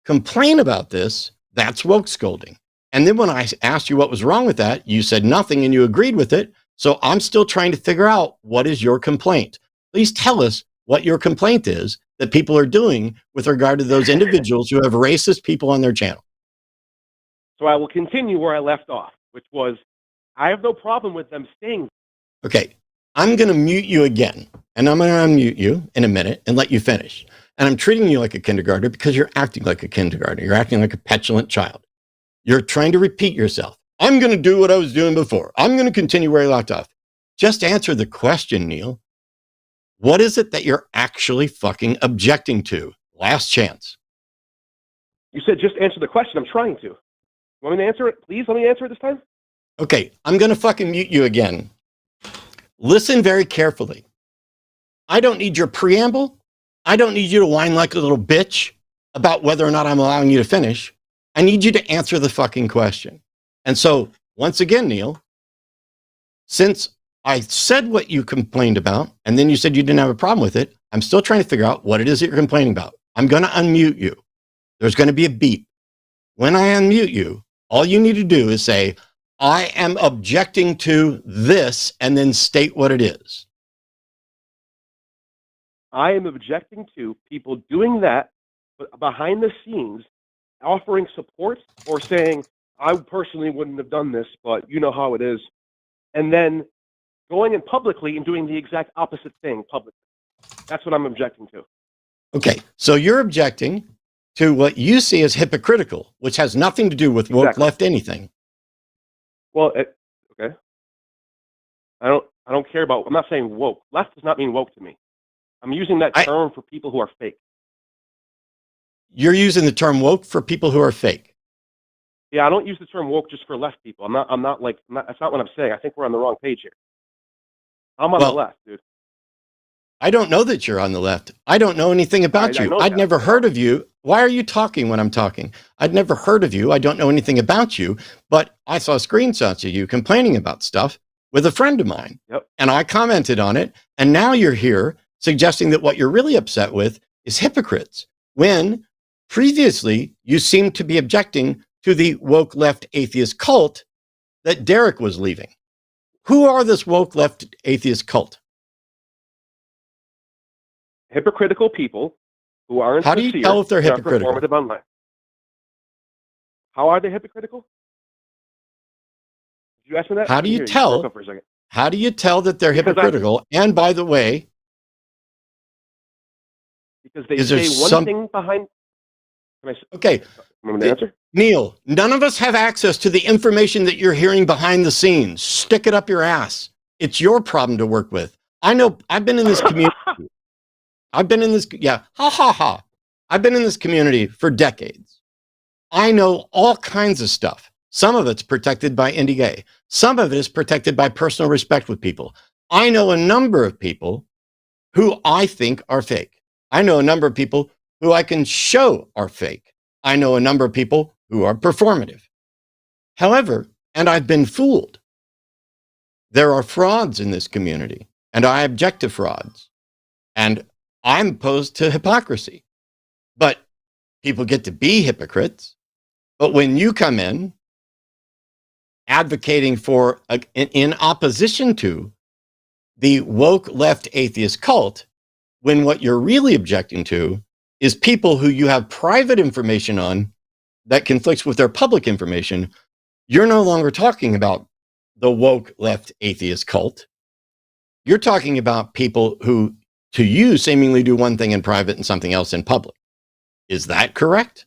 complain about this, that's woke scolding. And then when I asked you what was wrong with that, you said nothing and you agreed with it. So I'm still trying to figure out, what is your complaint? Please tell us what your complaint is that people are doing with regard to those individuals who have racist people on their channel. So I will continue where I left off, which was, I have no problem with them staying. Okay, I'm going to mute you again, and I'm going to unmute you in a minute and let you finish. And I'm treating you like a kindergartner because you're acting like a kindergartner. You're acting like a petulant child. You're trying to repeat yourself. I'm going to do what I was doing before. I'm going to continue where I left off. Just answer the question, Neil. What is it that you're actually fucking objecting to? Last chance. You said just answer the question. I'm trying to. Want me to answer it? Please let me answer it this time. Okay, I'm going to fucking mute you again. Listen very carefully. I don't need your preamble. I don't need you to whine like a little bitch about whether or not I'm allowing you to finish. I need you to answer the fucking question. And so, once again, Neil, since I said what you complained about, and then you said you didn't have a problem with it, I'm still trying to figure out what it is that you're complaining about. I'm going to unmute you. There's going to be a beep. When I unmute you, all you need to do is say, I am objecting to this, and then state what it is. I am objecting to people doing that behind the scenes, offering support or saying, I personally wouldn't have done this, but you know how it is. And then going in publicly and doing the exact opposite thing publicly. That's what I'm objecting to. Okay, so you're objecting to what you see as hypocritical, which has nothing to do with woke left anything. Well, okay. I don't care about. I'm not saying woke. Left does not mean woke to me. I'm using that term for people who are fake. You're using the term woke for people who are fake. Yeah, I don't use the term woke just for left people. That's not what I'm saying. I think we're on the wrong page here. I'm on the left, dude. I don't know that you're on the left. I don't know anything about you. I'd never heard of you. Why are you talking when I'm talking? I'd never heard of you. I don't know anything about you, but I saw screenshots of you complaining about stuff with a friend of mine. Yep. And I commented on it. And now you're here suggesting that what you're really upset with is hypocrites, when previously you seemed to be objecting to the woke left atheist cult that Derek was leaving. Who are this woke left atheist cult? Hypocritical people who aren't How do you tell if they're hypocritical? Performative online. How are they hypocritical? Did you ask me that? How do you tell? How do you tell that they're hypocritical? And by the way, because they say one thing behind. Okay, Neil, none of us have access to the information that you're hearing behind the scenes. Stick it up your ass. It's your problem to work with. I know. I've been in this community. I've been in this, I've been in this community for decades. I know all kinds of stuff. Some of it's protected by NDA. Some of it is protected by personal respect with people. I know a number of people who I think are fake. I know a number of people who I can show are fake. I know a number of people who are performative. However, and I've been fooled, there are frauds in this community, and I object to frauds. And I'm opposed to hypocrisy, but people get to be hypocrites. But when you come in advocating for, in opposition to the woke left atheist cult, when what you're really objecting to is people who you have private information on that conflicts with their public information, you're no longer talking about the woke left atheist cult. You're talking about people who, to you, seemingly do one thing in private and something else in public. Is that correct?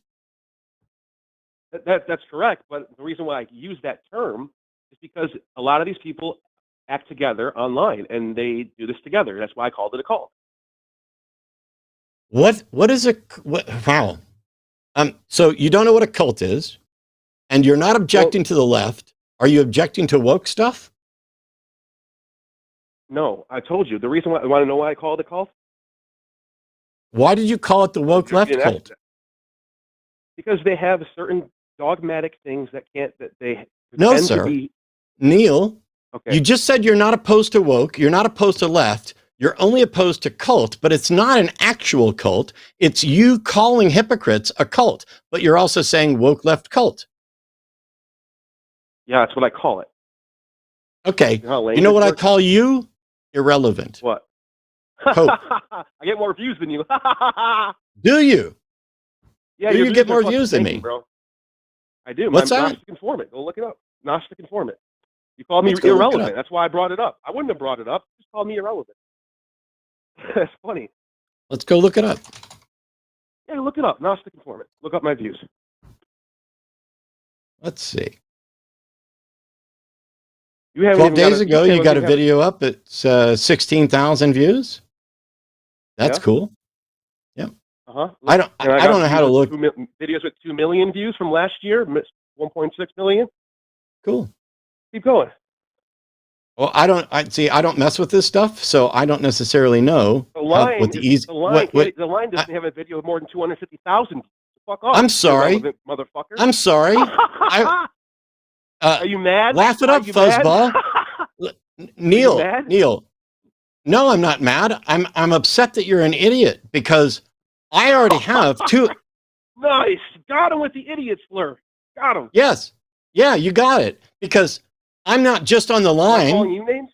That's correct. But the reason why I use that term is because a lot of these people act together online and they do this together. That's why I called it a cult. What is a wow? So you don't know what a cult is, and you're not objecting to the left. Are you objecting to woke stuff? No, I told you. The reason why, you want to know why I call it a cult? Why did you call it the woke left cult? Because they have certain dogmatic things that they no, sir. Neil, okay. You just said you're not opposed to woke. You're not opposed to left. You're only opposed to cult, but it's not an actual cult. It's you calling hypocrites a cult, but you're also saying woke left cult. Yeah, that's what I call it. Okay. You know what I call you? Irrelevant. What? I get more views than you. Do you? Yeah, do you get more views than me, bro? I do. What's that? Gnostic informant. Go look it up. Gnostic informant. You called me irrelevant. That's why I brought it up. I wouldn't have brought it up. Just call me irrelevant. That's funny. Let's go look it up. Yeah, look it up. Gnostic informant. Look up my views. Let's see. 12 days ago, you got a video up. It's 16,000 views. That's cool. Yeah. I don't know how to look. Videos with 2 million views from last year. 1.6 million. Cool. Keep going. Well, I don't mess with this stuff, so I don't necessarily know the line doesn't have a video of more than 250,000. Fuck off. I'm sorry, motherfucker. I'm sorry. Are you mad? Laugh it up, fuzzball. Neil. No, I'm not mad. I'm upset that you're an idiot because I already have two. Nice. Got him with the idiot slur. Got him. Yes. Yeah, you got it. Because I'm not just on the line. Am I calling you names?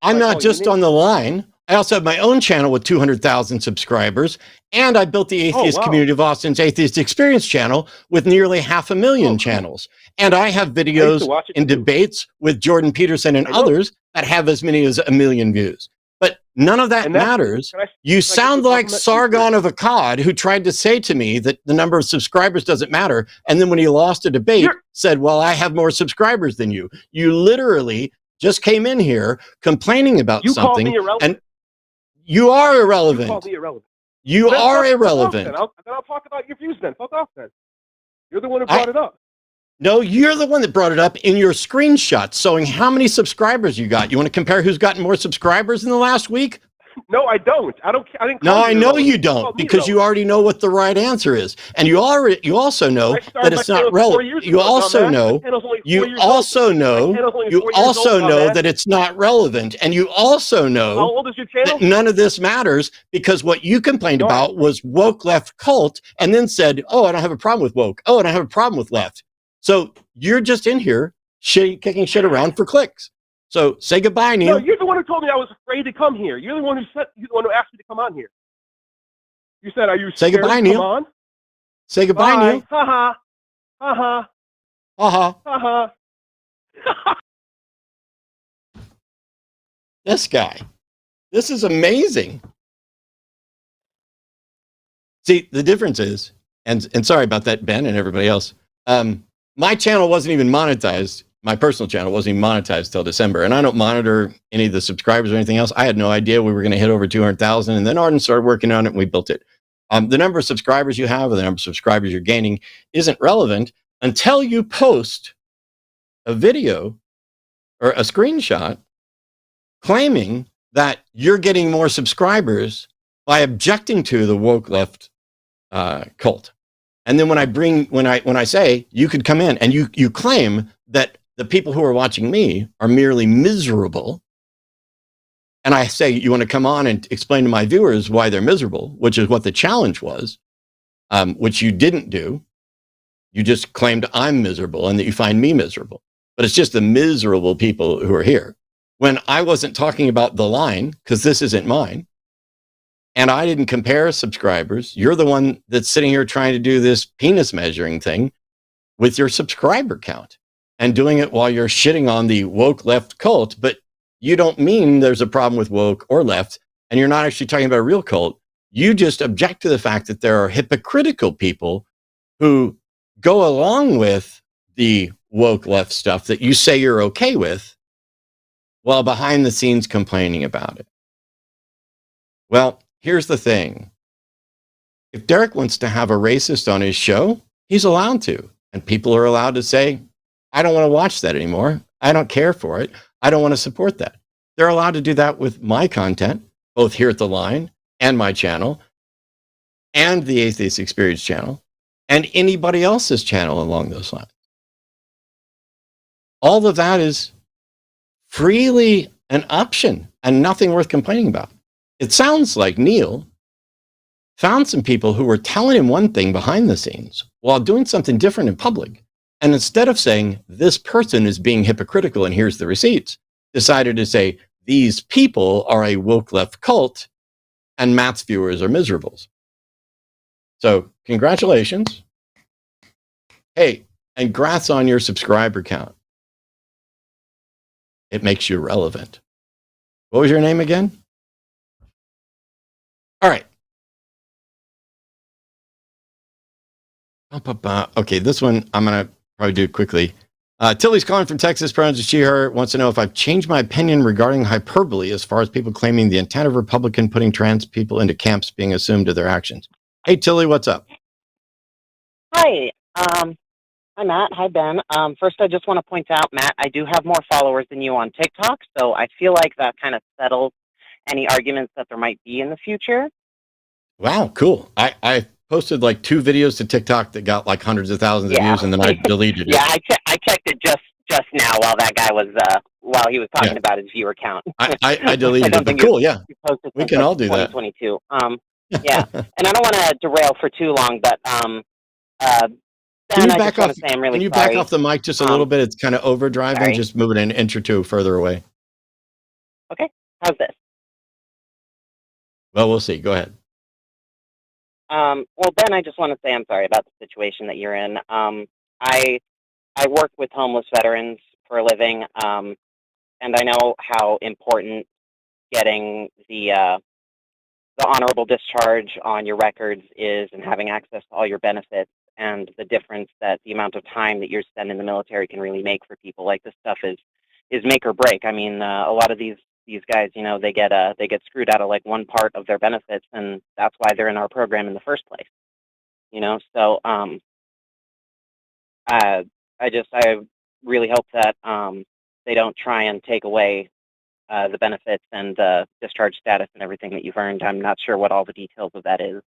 I'm not just on the line. I also have my own channel with 200,000 subscribers, and I built the Atheist Community of Austin's Atheist Experience channel with nearly 500,000 channels. And I have videos and debates with Jordan Peterson and others that have as many as 1 million views. But none of that matters. You sound like Sargon of Akkad, who tried to say to me that the number of subscribers doesn't matter. And then when he lost a debate, said, well, I have more subscribers than you. You literally just came in here complaining about something. Called me irrelevant. And you are irrelevant. You called me irrelevant. You are irrelevant. Then I'll talk about your views then. Fuck off then. You're the one who brought it up. No, you're the one that brought it up in your screenshot showing how many subscribers you got. You want to compare who's gotten more subscribers in the last week? No, I don't. I didn't. No, I know you don't, because you already know what the right answer is, and you also know that it's not relevant. You also know. You also know. You also know that it's not relevant, and you also know how old is your channel? That none of this matters, because what you complained about was woke left cult, and then said, "Oh, I don't have a problem with woke. Oh, I don't have a problem with left." So you're just in here kicking shit around for clicks. So say goodbye, Neil. No, you're the one who told me I was afraid to come here. You're the one who asked me to come on here. You said, "Are you scared say goodbye, to Neil. Come on?" Say goodbye, Bye. Neil. Ha ha. Ha ha. Ha ha. Ha ha. This guy. This is amazing. See, the difference is, and sorry about that, Ben and everybody else. My channel wasn't even monetized. My personal channel wasn't even monetized till December, and I don't monitor any of the subscribers or anything else. I had no idea we were going to hit over 200,000, and then Arden started working on it, and we built it. The number of subscribers you have or the number of subscribers you're gaining isn't relevant until you post a video or a screenshot claiming that you're getting more subscribers by objecting to the woke left cult. And then when I say you could come in and you claim that the people who are watching me are merely miserable, and I say you want to come on and explain to my viewers why they're miserable, which is what the challenge was, which you didn't do. You just claimed I'm miserable and that you find me miserable. But it's just the miserable people who are here. When I wasn't talking about the line, because this isn't mine, and I didn't compare subscribers, you're the one that's sitting here trying to do this penis measuring thing with your subscriber count and doing it while you're shitting on the woke left cult. But you don't mean there's a problem with woke or left, and you're not actually talking about a real cult. You just object to the fact that there are hypocritical people who go along with the woke left stuff that you say you're okay with, while behind the scenes complaining about it. Well, here's the thing. If Derek wants to have a racist on his show, he's allowed to. And people are allowed to say, I don't want to watch that anymore. I don't care for it. I don't want to support that. They're allowed to do that with my content, both here at The Line and my channel and the Atheist Experience channel and anybody else's channel along those lines. All of that is freely an option and nothing worth complaining about. It sounds like Neil found some people who were telling him one thing behind the scenes while doing something different in public. And instead of saying, this person is being hypocritical and here's the receipts, decided to say, these people are a woke left cult and Matt's viewers are miserables. So congratulations. Hey, and congrats on your subscriber count. It makes you relevant. What was your name again? All right. Okay, this one I'm going to probably do quickly. Tilly's calling from Texas, pronouns she, her, wants to know if I've changed my opinion regarding hyperbole as far as people claiming the intent of Republican putting trans people into camps being assumed to their actions. Hey, Tilly, what's up? Hi. Hi, Matt. Hi, Ben. First, I just want to point out, Matt, I do have more followers than you on TikTok, so I feel like that kind of settles any arguments that there might be in the future. Wow, cool. I posted like 2 videos to TikTok that got like hundreds of thousands of views, and then I deleted it. Yeah, I checked it just now while that guy was while he was talking about his viewer count. I deleted it, but cool, yeah. We can all do that. 2022. Yeah, and I don't want to derail for too long, but Can Ben, you back off? I'm really can you sorry. back off the mic just a little bit? It's kind of overdriving. Sorry. Just move it an inch or two further away. Okay, how's this? Well, we'll see. Go ahead. Well, Ben, I just want to say I'm sorry about the situation that you're in. I work with homeless veterans for a living, and I know how important getting the honorable discharge on your records is, and having access to all your benefits, and the difference that the amount of time that you're spending in the military can really make for people. Like, this stuff is make or break. I mean, a lot of these guys, they get screwed out of like one part of their benefits, and that's why they're in our program in the first place. So I really hope that they don't try and take away the benefits and the discharge status and everything that you've earned. I'm not sure what all the details of that is.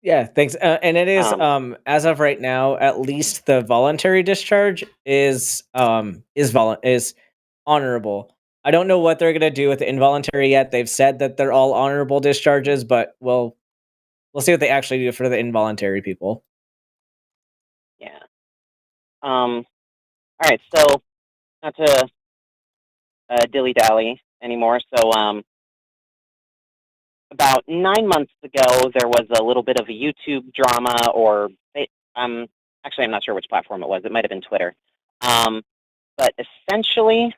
Yeah, thanks. And it is as of right now, at least the voluntary discharge is honorable. I don't know what they're gonna do with the involuntary yet. They've said that they're all honorable discharges, but we'll see what they actually do for the involuntary people. Yeah. All right. So not to dilly dally anymore. So about 9 months ago, there was a little bit of a YouTube drama, or actually, I'm not sure which platform it was. It might have been Twitter. But essentially,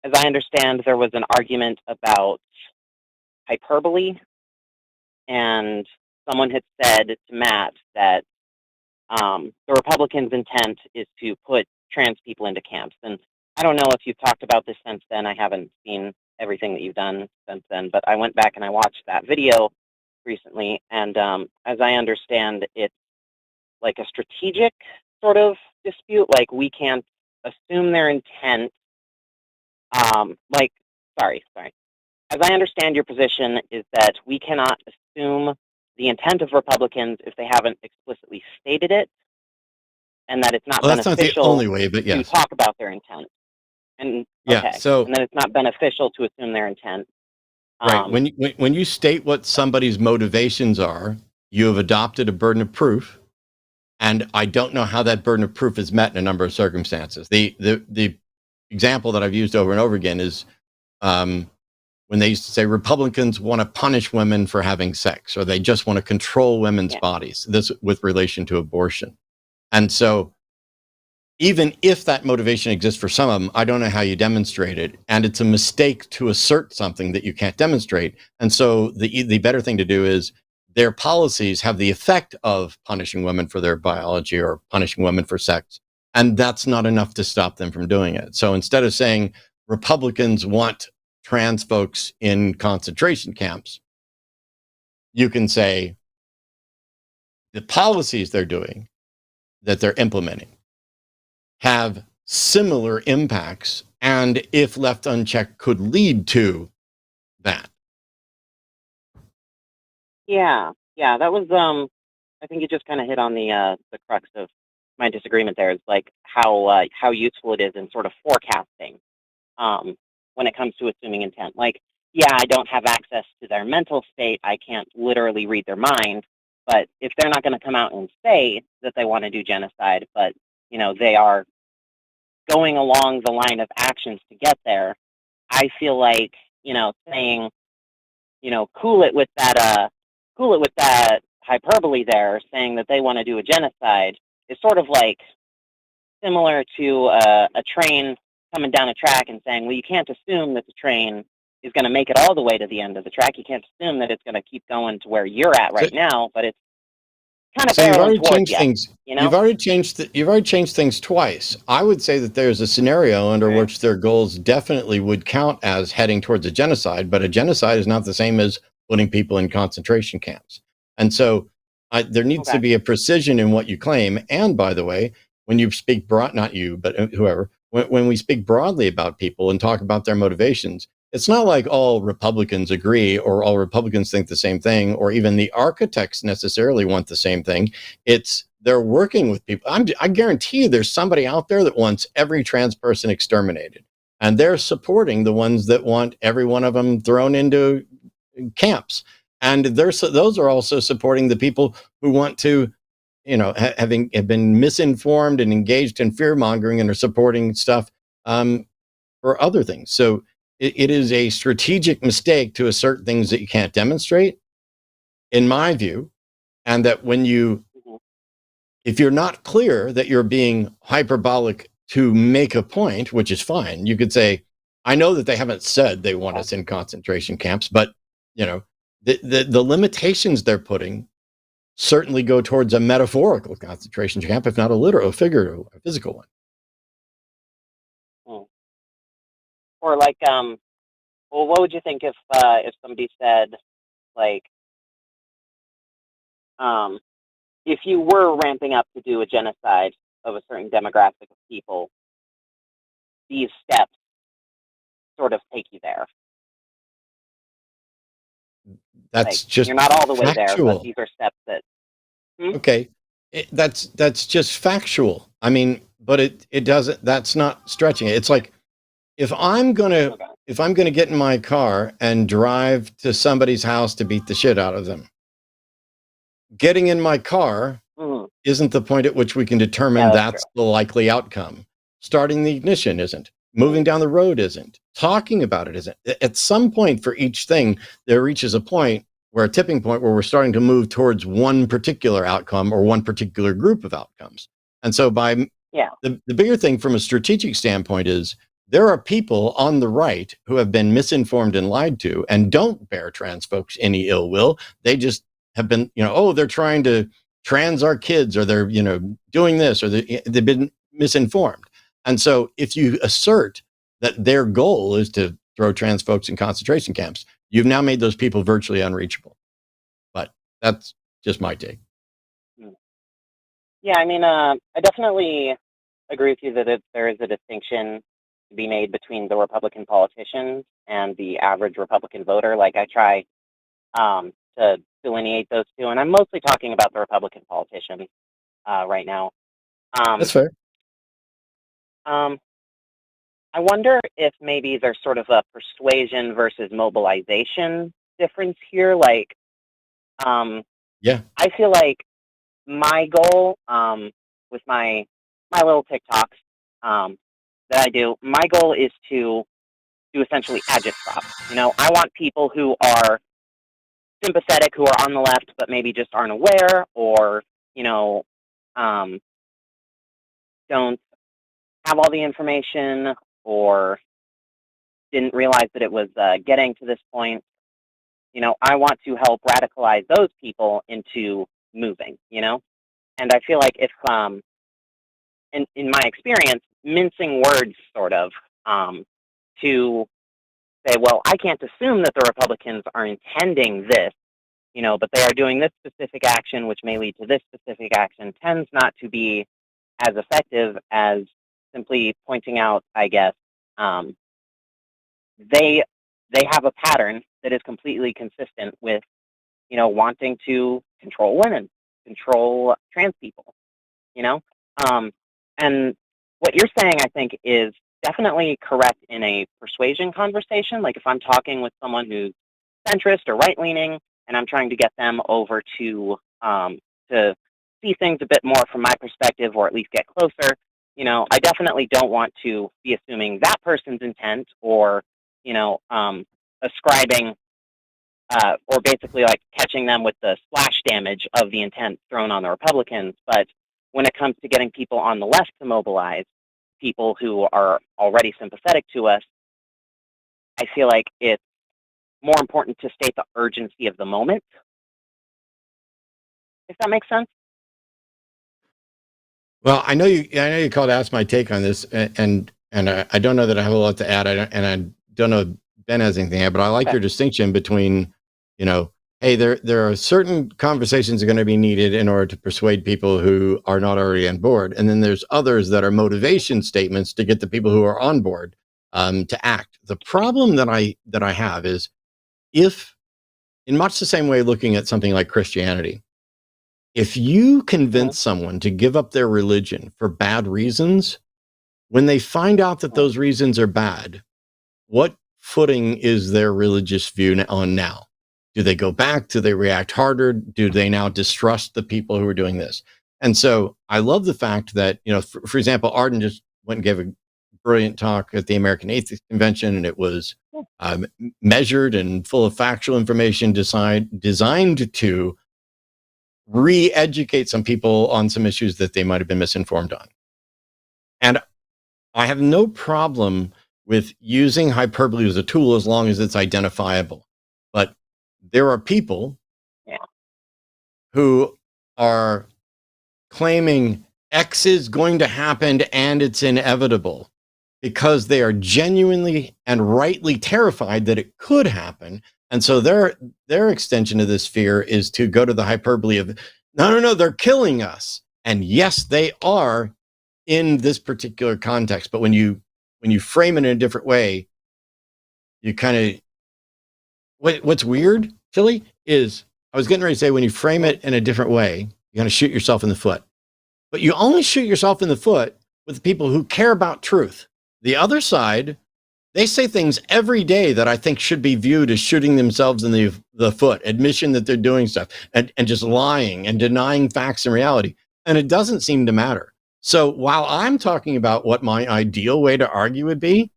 as I understand, there was an argument about hyperbole, and someone had said to Matt that the Republicans' intent is to put trans people into camps. And I don't know if you've talked about this since then. I haven't seen everything that you've done since then, but I went back and I watched that video recently, and as I understand, it's like a strategic sort of dispute. Like, we can't assume their intent. Sorry. As I understand, your position is that we cannot assume the intent of Republicans if they haven't explicitly stated it, and that it's not Well, that's not the beneficial only way, but to yes. talk about their intent. And Yeah. okay, So and that it's not beneficial to assume their intent. right. When you state what somebody's motivations are, you have adopted a burden of proof. And I don't know how that burden of proof is met in a number of circumstances. The example that I've used over and over again is when they used to say Republicans want to punish women for having sex, or they just want to control women's bodies. This with relation to abortion. And so even if that motivation exists for some of them, I don't know how you demonstrate it. And it's a mistake to assert something that you can't demonstrate. And so the better thing to do is their policies have the effect of punishing women for their biology or punishing women for sex. And that's not enough to stop them from doing it. So instead of saying Republicans want trans folks in concentration camps, you can say the policies they're doing, that they're implementing, have similar impacts, and if left unchecked, could lead to that. Yeah, that was I think you just kind of hit on the crux of my disagreement there. Is like how useful it is in sort of forecasting when it comes to assuming intent. Like, yeah, I don't have access to their mental state. I can't literally read their mind. But if they're not going to come out and say that they want to do genocide, but they are going along the line of actions to get there, I feel like saying cool it with that hyperbole there, saying that they want to do a genocide, is sort of like similar to a train coming down a track and saying, well, you can't assume that the train is going to make it all the way to the end of the track. You can't assume that it's going to keep going to where you're at right now, but it's kind of barreling towards you. Things. You've already changed things twice. I would say that there's a scenario under which their goals definitely would count as heading towards a genocide, but a genocide is not the same as putting people in concentration camps. And so there needs to be a precision in what you claim. And by the way, when you speak not you, but whoever, when we speak broadly about people and talk about their motivations, it's not like all Republicans agree or all Republicans think the same thing, or even the architects necessarily want the same thing. It's they're working with people. I guarantee you there's somebody out there that wants every trans person exterminated, and they're supporting the ones that want every one of them thrown into camps. And those are also supporting the people who want to, have been misinformed and engaged in fear mongering and are supporting stuff for other things. So it is a strategic mistake to assert things that you can't demonstrate, in my view, and that if you're not clear that you're being hyperbolic to make a point, which is fine, you could say, I know that they haven't said they want us in concentration camps, but the limitations they're putting certainly go towards a metaphorical concentration camp, if not a literal, figurative, a physical one. Or like, well, what would you think if somebody said, like, if you were ramping up to do a genocide of a certain demographic of people, these steps sort of take you there. That's just you're not all the way factual. there, but these are steps that. Okay, that's just factual. I mean, but it doesn't. That's not stretching it. It's like if I'm gonna get in my car and drive to somebody's house to beat the shit out of them, getting in my car isn't the point at which we can determine that's the likely outcome. Starting the ignition isn't. Moving down the road isn't. Talking about it isn't. At some point for each thing, there reaches a point where a tipping point where we're starting to move towards one particular outcome or one particular group of outcomes. And so the bigger thing from a strategic standpoint is there are people on the right who have been misinformed and lied to and don't bear trans folks any ill will. They just have been, they're trying to trans our kids, or they're, doing this, or they've been misinformed. And so if you assert that their goal is to throw trans folks in concentration camps, you've now made those people virtually unreachable. But that's just my take. Yeah, I mean, I definitely agree with you that there is a distinction to be made between the Republican politicians and the average Republican voter. Like, I try to delineate those two, and I'm mostly talking about the Republican politicians right now. That's fair. I wonder if maybe there's sort of a persuasion versus mobilization difference here. Like, I feel like my goal with my little TikToks that I do, my goal is to essentially agitprop. I want people who are sympathetic, who are on the left, but maybe just aren't aware, or don't have all the information, or didn't realize that it was getting to this point. I want to help radicalize those people into moving, and I feel like if, in my experience, mincing words sort of, to say, well, I can't assume that the Republicans are intending this, but they are doing this specific action, which may lead to this specific action, tends not to be as effective as simply pointing out, I guess, they have a pattern that is completely consistent with, wanting to control women, control trans people, and what you're saying, I think, is definitely correct in a persuasion conversation. Like, if I'm talking with someone who's centrist or right-leaning, and I'm trying to get them over to see things a bit more from my perspective, or at least get closer, I definitely don't want to be assuming that person's intent, or, ascribing or basically like catching them with the splash damage of the intent thrown on the Republicans. But when it comes to getting people on the left to mobilize, people who are already sympathetic to us, I feel like it's more important to state the urgency of the moment, if that makes sense. Well, I know you called to ask my take on this, and I don't know that I have a lot to add. I don't know if Ben has anything to add, but I like your distinction between, hey, there are certain conversations that are going to be needed in order to persuade people who are not already on board, and then there's others that are motivation statements to get the people who are on board to act. The problem that I have is, if, in much the same way looking at something like Christianity, if you convince someone to give up their religion for bad reasons, when they find out that those reasons are bad, what footing is their religious view on now? Do they go back? Do they react harder? Do they now distrust the people who are doing this? And so I love the fact that, for example, Arden just went and gave a brilliant talk at the American Atheist Convention, and it was measured and full of factual information, designed to re-educate some people on some issues that they might have been misinformed on. And I have no problem with using hyperbole as a tool as long as it's identifiable. But there are people who are claiming X is going to happen and it's inevitable because they are genuinely and rightly terrified that it could happen. And so their extension of this fear is to go to the hyperbole of, no, they're killing us. And yes, they are in this particular context. But when you frame it in a different way, you kind of, what's weird, Chili, is I was getting ready to say, when you frame it in a different way, you're going to shoot yourself in the foot. But you only shoot yourself in the foot with people who care about truth. The other side, they say things every day that I think should be viewed as shooting themselves in the foot, admission that they're doing stuff, and just lying and denying facts and reality. And it doesn't seem to matter. So while I'm talking about what my ideal way to argue would be,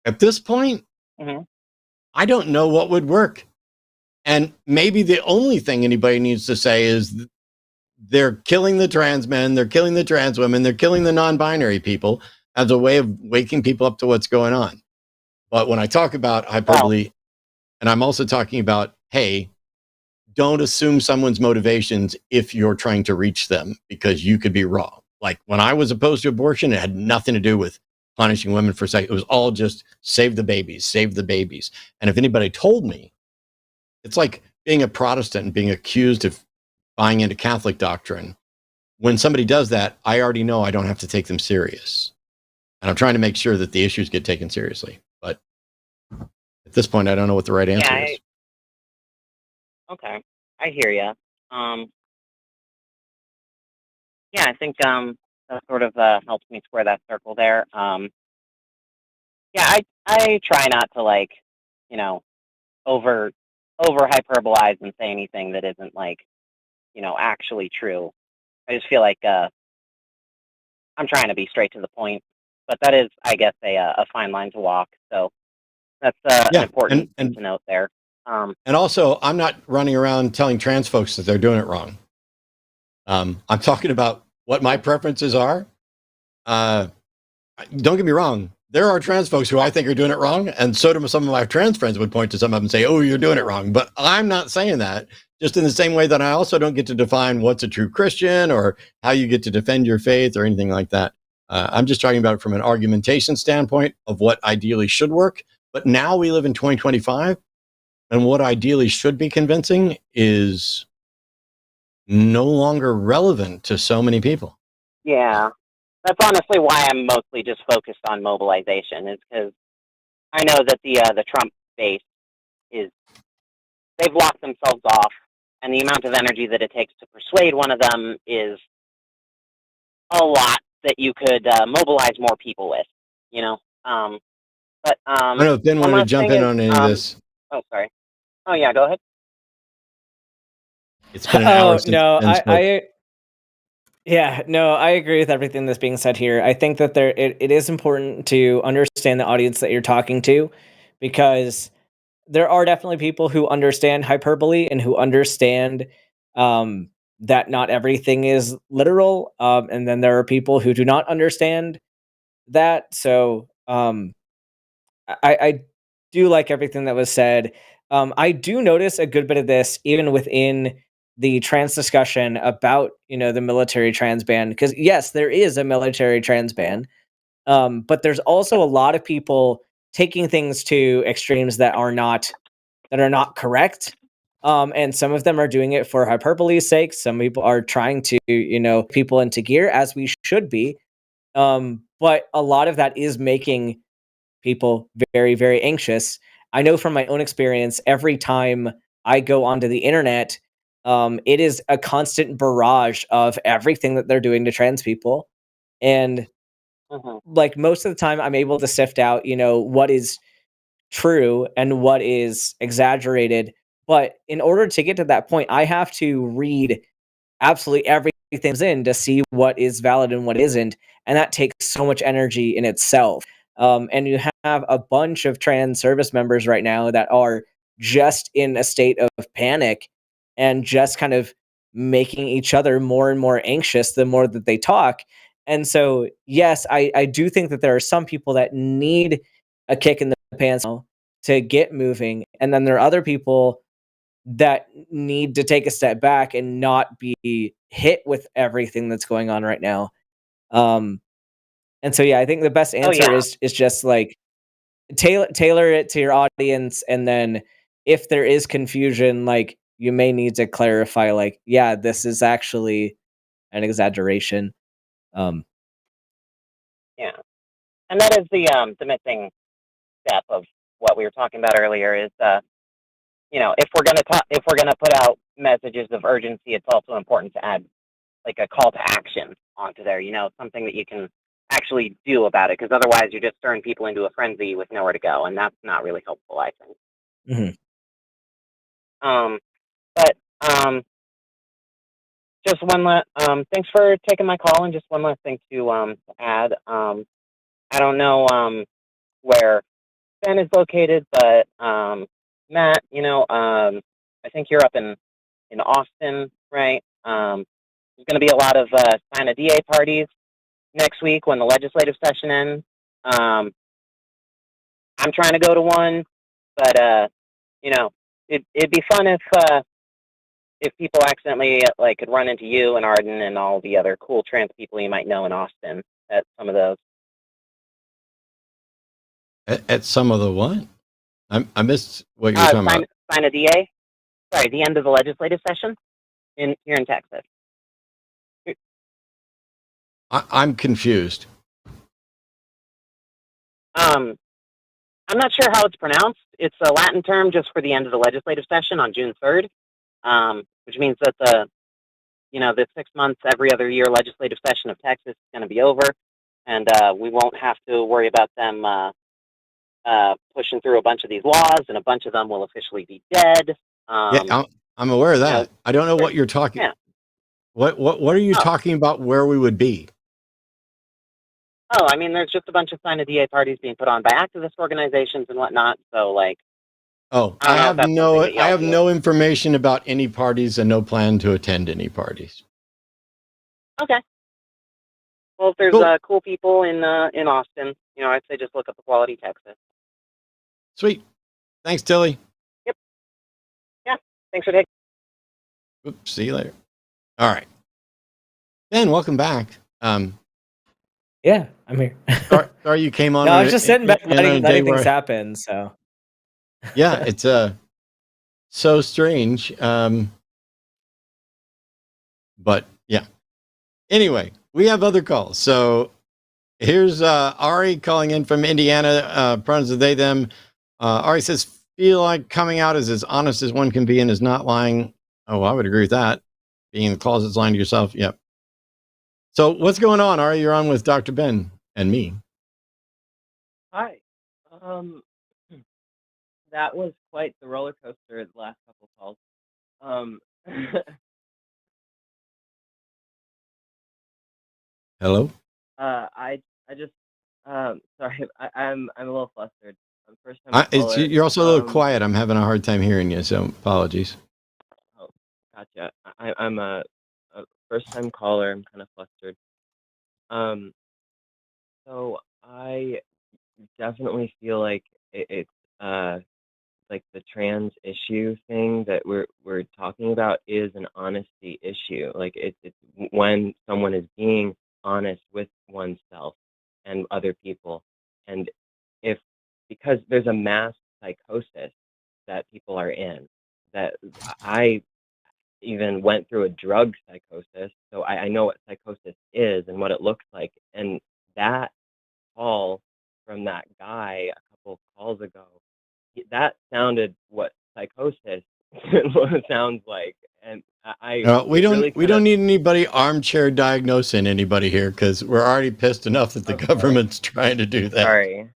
at this point, I don't know what would work. And maybe the only thing anybody needs to say is they're killing the trans men, they're killing the trans women, they're killing the non-binary people as a way of waking people up to what's going on. But when I talk about hyperbole, and I'm also talking about, hey, don't assume someone's motivations if you're trying to reach them, because you could be wrong. Like when I was opposed to abortion, it had nothing to do with punishing women for sex. It was all just save the babies, save the babies. And if anybody told me, it's like being a Protestant and being accused of buying into Catholic doctrine. When somebody does that, I already know I don't have to take them serious. And I'm trying to make sure that the issues get taken seriously. But at this point, I don't know what the right answer is. Okay, I hear you. I think that sort of helps me square that circle there. I try not to over hyperbolize and say anything that isn't actually true. I just feel like I'm trying to be straight to the point, but that is, I guess, a fine line to walk. So that's an important thing to note there. And also, I'm not running around telling trans folks that they're doing it wrong. I'm talking about what my preferences are. Don't get me wrong. There are trans folks who I think are doing it wrong. And so do some of my trans friends would point to some of them and say, oh, you're doing it wrong. But I'm not saying that, just in the same way that I also don't get to define what's a true Christian or how you get to defend your faith or anything like that. I'm just talking about it from an argumentation standpoint of what ideally should work. But now we live in 2025, and what ideally should be convincing is no longer relevant to so many people. Yeah, that's honestly why I'm mostly just focused on mobilization, is because I know that the Trump base they've locked themselves off, and the amount of energy that it takes to persuade one of them is a lot that you could mobilize more people with, But I don't know if Ben wanted to jump in on any of this. Oh, sorry. Oh, yeah, go ahead. It's been an hour since I agree with everything that's being said here. I think that it is important to understand the audience that you're talking to, because there are definitely people who understand hyperbole and who understand that not everything is literal. And then there are people who do not understand that. So I do like everything that was said. I do notice a good bit of this even within the trans discussion about, the military trans ban, because yes, there is a military trans ban. But there's also a lot of people taking things to extremes that are not correct. And some of them are doing it for hyperbole's sake. Some people are trying to, people into gear, as we should be. But a lot of that is making people very, very anxious. I know from my own experience, every time I go onto the internet, it is a constant barrage of everything that they're doing to trans people. And most of the time I'm able to sift out, what is true and what is exaggerated. But in order to get to that point, I have to read absolutely everything in to see what is valid and what isn't. And that takes so much energy in itself. And you have a bunch of trans service members right now that are just in a state of panic and just kind of making each other more and more anxious the more that they talk. And so, yes, I do think that there are some people that need a kick in the pants to get moving. And then there are other people that need to take a step back and not be hit with everything that's going on right now. And so, yeah, I think the best Oh answer yeah, is just like tailor it to your audience, and then if there is confusion, like you may need to clarify, like, yeah, this is actually an exaggeration. Um, yeah, and that is the missing step of what we were talking about earlier. Is if we're gonna put out messages of urgency, it's also important to add like a call to action onto there. Something that you can actually do about it, because otherwise you're just stirring people into a frenzy with nowhere to go, and that's not really helpful, I think. mhm. Um, but just one last thanks for taking my call, and just one last thing to add. I don't know where Ben is located, but Matt, I think you're up in Austin, right? There's going to be a lot of sign a DA parties next week when the legislative session ends. I'm trying to go to one, but it'd be fun if people accidentally like could run into you and Arden and all the other cool trans people you might know in Austin at some of those. At some of the what? I missed what you were talking about. Sign a DA. Sorry, the end of the legislative session here in Texas. I'm confused. I'm not sure how it's pronounced. It's a Latin term just for the end of the legislative session on June 3rd, which means that the 6 months every other year legislative session of Texas is going to be over, and we won't have to worry about them pushing through a bunch of these laws, and a bunch of them will officially be dead. Yeah, I'm aware of that. I don't know what you're talking. Yeah. What are you talking about? Where we would be? Oh, I mean, there's just a bunch of sign a DA parties being put on by activist organizations and whatnot. So, like, Oh, I don't know if that's something that y'all I have do. no information about any parties and no plan to attend any parties. Okay. Well, if there's Cool. cool people in Austin, I'd say just look up Equality Texas. Sweet. Thanks, Tilly. Yep. Yeah. Thanks for taking. Oops, see you later. All right. Ben, welcome back. Yeah, I'm here. Sorry you came on. No, I was just sitting back on a day letting things where, happen. So yeah, it's so strange. But yeah. Anyway, we have other calls. So here's Ari calling in from Indiana. Pronouns of they, them. Ari says, feel like coming out is as honest as one can be and is not lying. Oh, I would agree with that. Being in the closet's lying to yourself. Yep. So what's going on, Ari? You're on with Dr. Ben and me. Hi. That was quite the roller coaster the last couple calls. Hello? I just sorry, I'm a little flustered. I'm first time caller. You're also a little quiet. I'm having a hard time hearing you, so apologies. Oh, gotcha. I'm a first time caller. I'm kind of flustered. So I definitely feel like it's like the trans issue thing that we're talking about is an honesty issue. Like it's when someone is being honest with oneself and other people, and if because there's a mass psychosis that people are in, that I even went through a drug psychosis, so I know what psychosis is and what it looks like, and that call from that guy a couple calls ago, that sounded what psychosis sounds like, and We really don't need anybody armchair diagnosing anybody here because we're already pissed enough that the Okay. government's trying to do that. Sorry.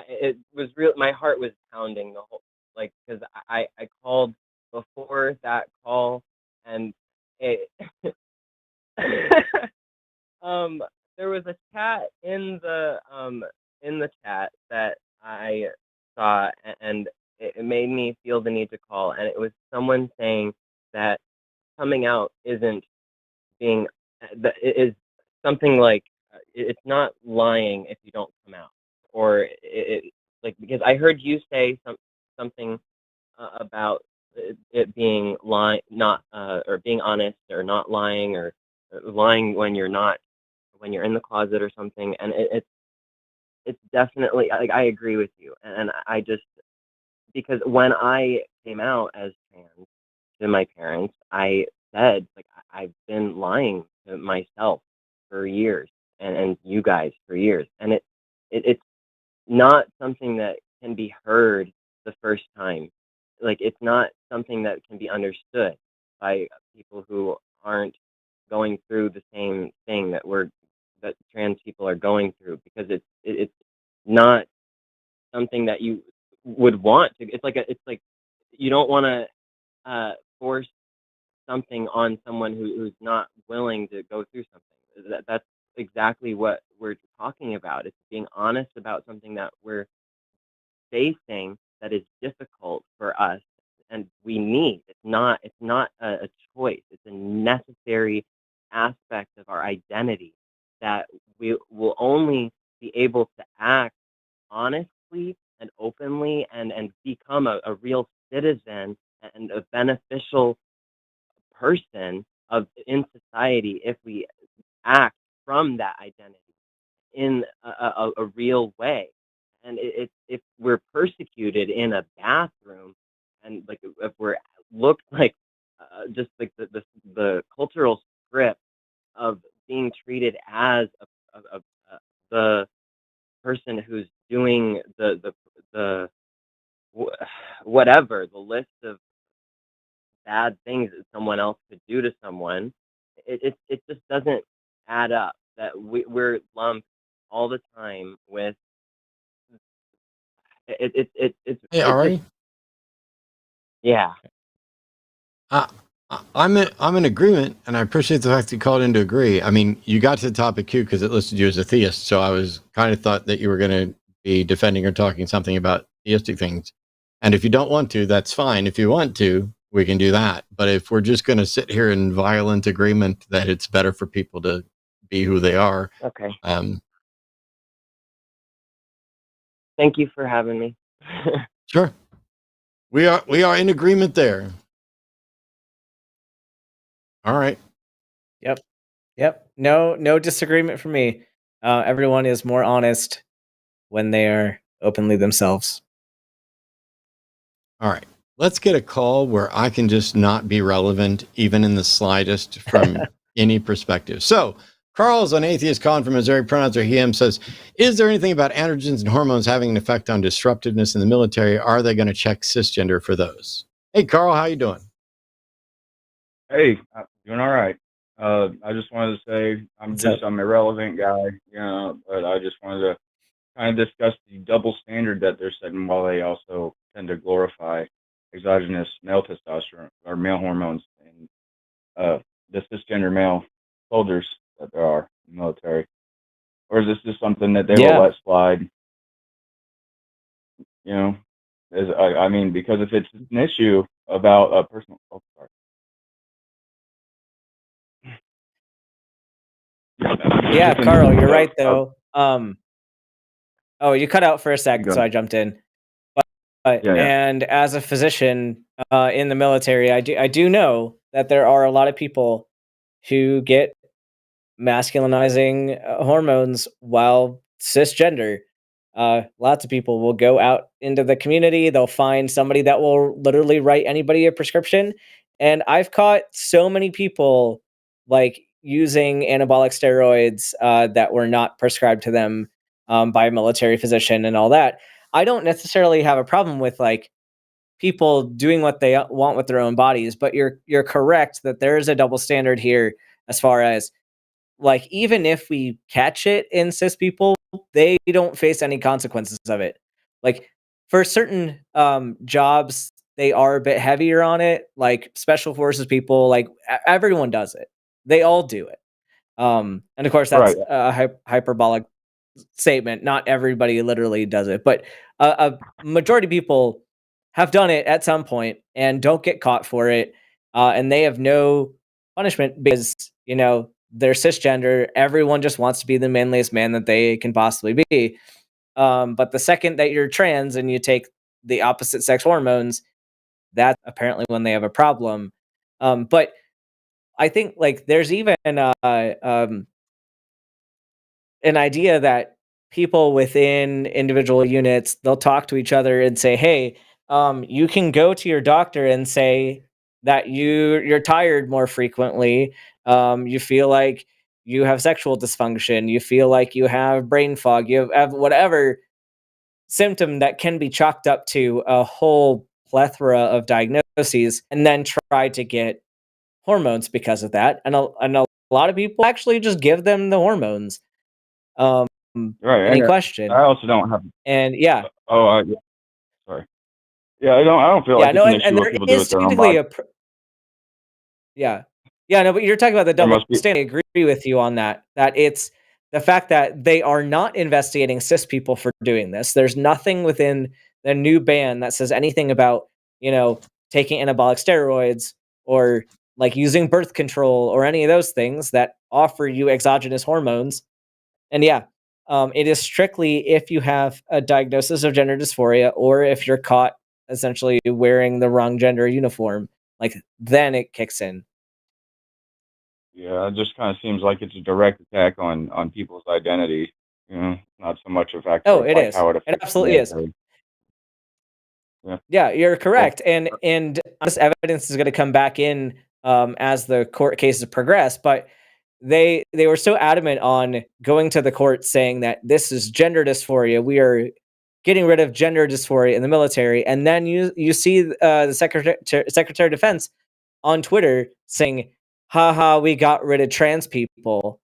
It was real. My heart was pounding the whole because I called before that call, and it there was a chat in the chat that I saw, and it made me feel the need to call, and it was someone saying that coming out isn't being that it is something like it's not lying if you don't come out, or like, because I heard you say something about it being lying, not or being honest, or not lying, or lying when you're not, when you're in the closet or something, and it's definitely, like, I agree with you, and I just, because when I came out as trans to my parents, I said, like, I've been lying to myself for years, and you guys for years, and it's not something that can be heard the first time. Like, it's not something that can be understood by people who aren't going through the same thing that trans people are going through, because it's not something that you would want to. It's like you don't want to force something on someone who's not willing to go through something. That's exactly what we're talking about. It's being honest about something that we're facing that is difficult for us, and we need. It's not a choice. It's a necessary aspect of our identity that we will only be able to act honestly and openly, and become a real citizen and a beneficial person in society if we act from that identity in a real way. And if we're persecuted in a bathroom, and, like, if we're looked like just like the cultural script of being treated as the person who's doing the whatever, the list of bad things that someone else could do to someone, it just doesn't add up. That we're lumped all the time with Hey, it just, Ari, yeah. I, I'm in agreement, and I appreciate the fact that you called in to agree. I mean, you got to the topic Q because it listed you as a theist, so I was kind of thought that you were going to be defending or talking something about theistic things. And if you don't want to, that's fine. If you want to, we can do that. But if we're just going to sit here in violent agreement that it's better for people to be who they are, Okay. um, Thank you for having me. sure, we are in agreement there. All right. Yep. No disagreement for me. Everyone is more honest when they are openly themselves. All right. Let's get a call where I can just not be relevant, even in the slightest, from any perspective. So, Carl's on Atheist Con from Missouri, pronouns are he, him, says, is there anything about androgens and hormones having an effect on disruptiveness in the military? Are they going to check cisgender for those? Hey, Carl, how you doing? Hey, doing all right. I just wanted to say I'm an irrelevant guy, but I just wanted to kind of discuss the double standard that they're setting, while they also tend to glorify exogenous male testosterone or male hormones and the cisgender male soldiers that there are in the military. Or is this just something that they will let slide? I mean, because if it's an issue about a personal, sorry. Yeah, Carl, you're right though. Oh, you cut out for a sec, so I jumped in. But Yeah. And as a physician in the military, I do know that there are a lot of people who get masculinizing hormones while cisgender. Lots of people will go out into the community. They'll find somebody that will literally write anybody a prescription. And I've caught so many people like using anabolic steroids that were not prescribed to them by a military physician and all that. I don't necessarily have a problem with like people doing what they want with their own bodies, but you're correct that there is a double standard here as far as like, even if we catch it in cis people, they don't face any consequences of it. Like for certain jobs, they are a bit heavier on it. Like special forces people, like everyone does it. They all do it. And of course, that's a hyperbolic statement. Not everybody literally does it, but a majority of people have done it at some point and don't get caught for it. And they have no punishment because, they're cisgender. Everyone just wants to be the manliest man that they can possibly be. But the second that you're trans and you take the opposite sex hormones, that's apparently when they have a problem. But I think there's even an idea that people within individual units, they'll talk to each other and say, hey, you can go to your doctor and say that you're tired more frequently. You feel like you have sexual dysfunction. You feel like you have brain fog. You have whatever symptom that can be chalked up to a whole plethora of diagnoses, and then try to get hormones because of that. And a lot of people actually just give them the hormones. Any question? I also don't have. And yeah. Sorry. Yeah, I don't feel like it's an issue what people do with their own body. No, but you're talking about the double standard. I agree with you on that. That it's the fact that they are not investigating cis people for doing this. There's nothing within the new ban that says anything about, taking anabolic steroids or using birth control or any of those things that offer you exogenous hormones. And it is strictly if you have a diagnosis of gender dysphoria or if you're caught essentially wearing the wrong gender uniform, then it kicks in. Yeah, it just kind of seems like it's a direct attack on people's identity. Not so much a factor. Oh, it is. How it absolutely is. Yeah, you're correct. And this evidence is going to come back in as the court cases progress, but they were so adamant on going to the court saying that this is gender dysphoria. We are getting rid of gender dysphoria in the military. And then you see the Secretary of Defense on Twitter saying, haha, we got rid of trans people.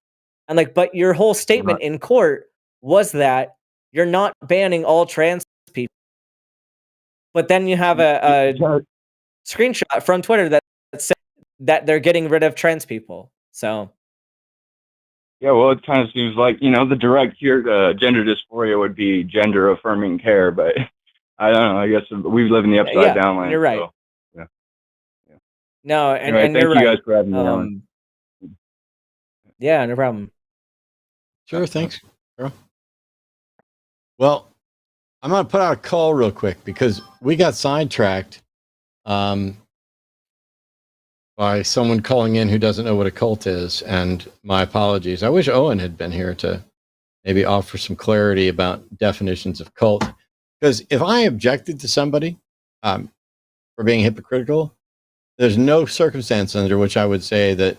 And but your whole statement in court was that you're not banning all trans people. But then you have a screenshot from Twitter that said that they're getting rid of trans people. So. Yeah, well, it kind of seems like, the direct cure to gender dysphoria would be gender affirming care, but I don't know. I guess we live in the upside down land. You're right. So, yeah. No, and thank you're you right. guys for having me on. Yeah, no problem. Sure, thanks, bro. Well, I'm going to put out a call real quick because we got sidetracked by someone calling in who doesn't know what a cult is, and my apologies. I wish Owen had been here to maybe offer some clarity about definitions of cult, because if I objected to somebody for being hypocritical, there's no circumstance under which I would say that,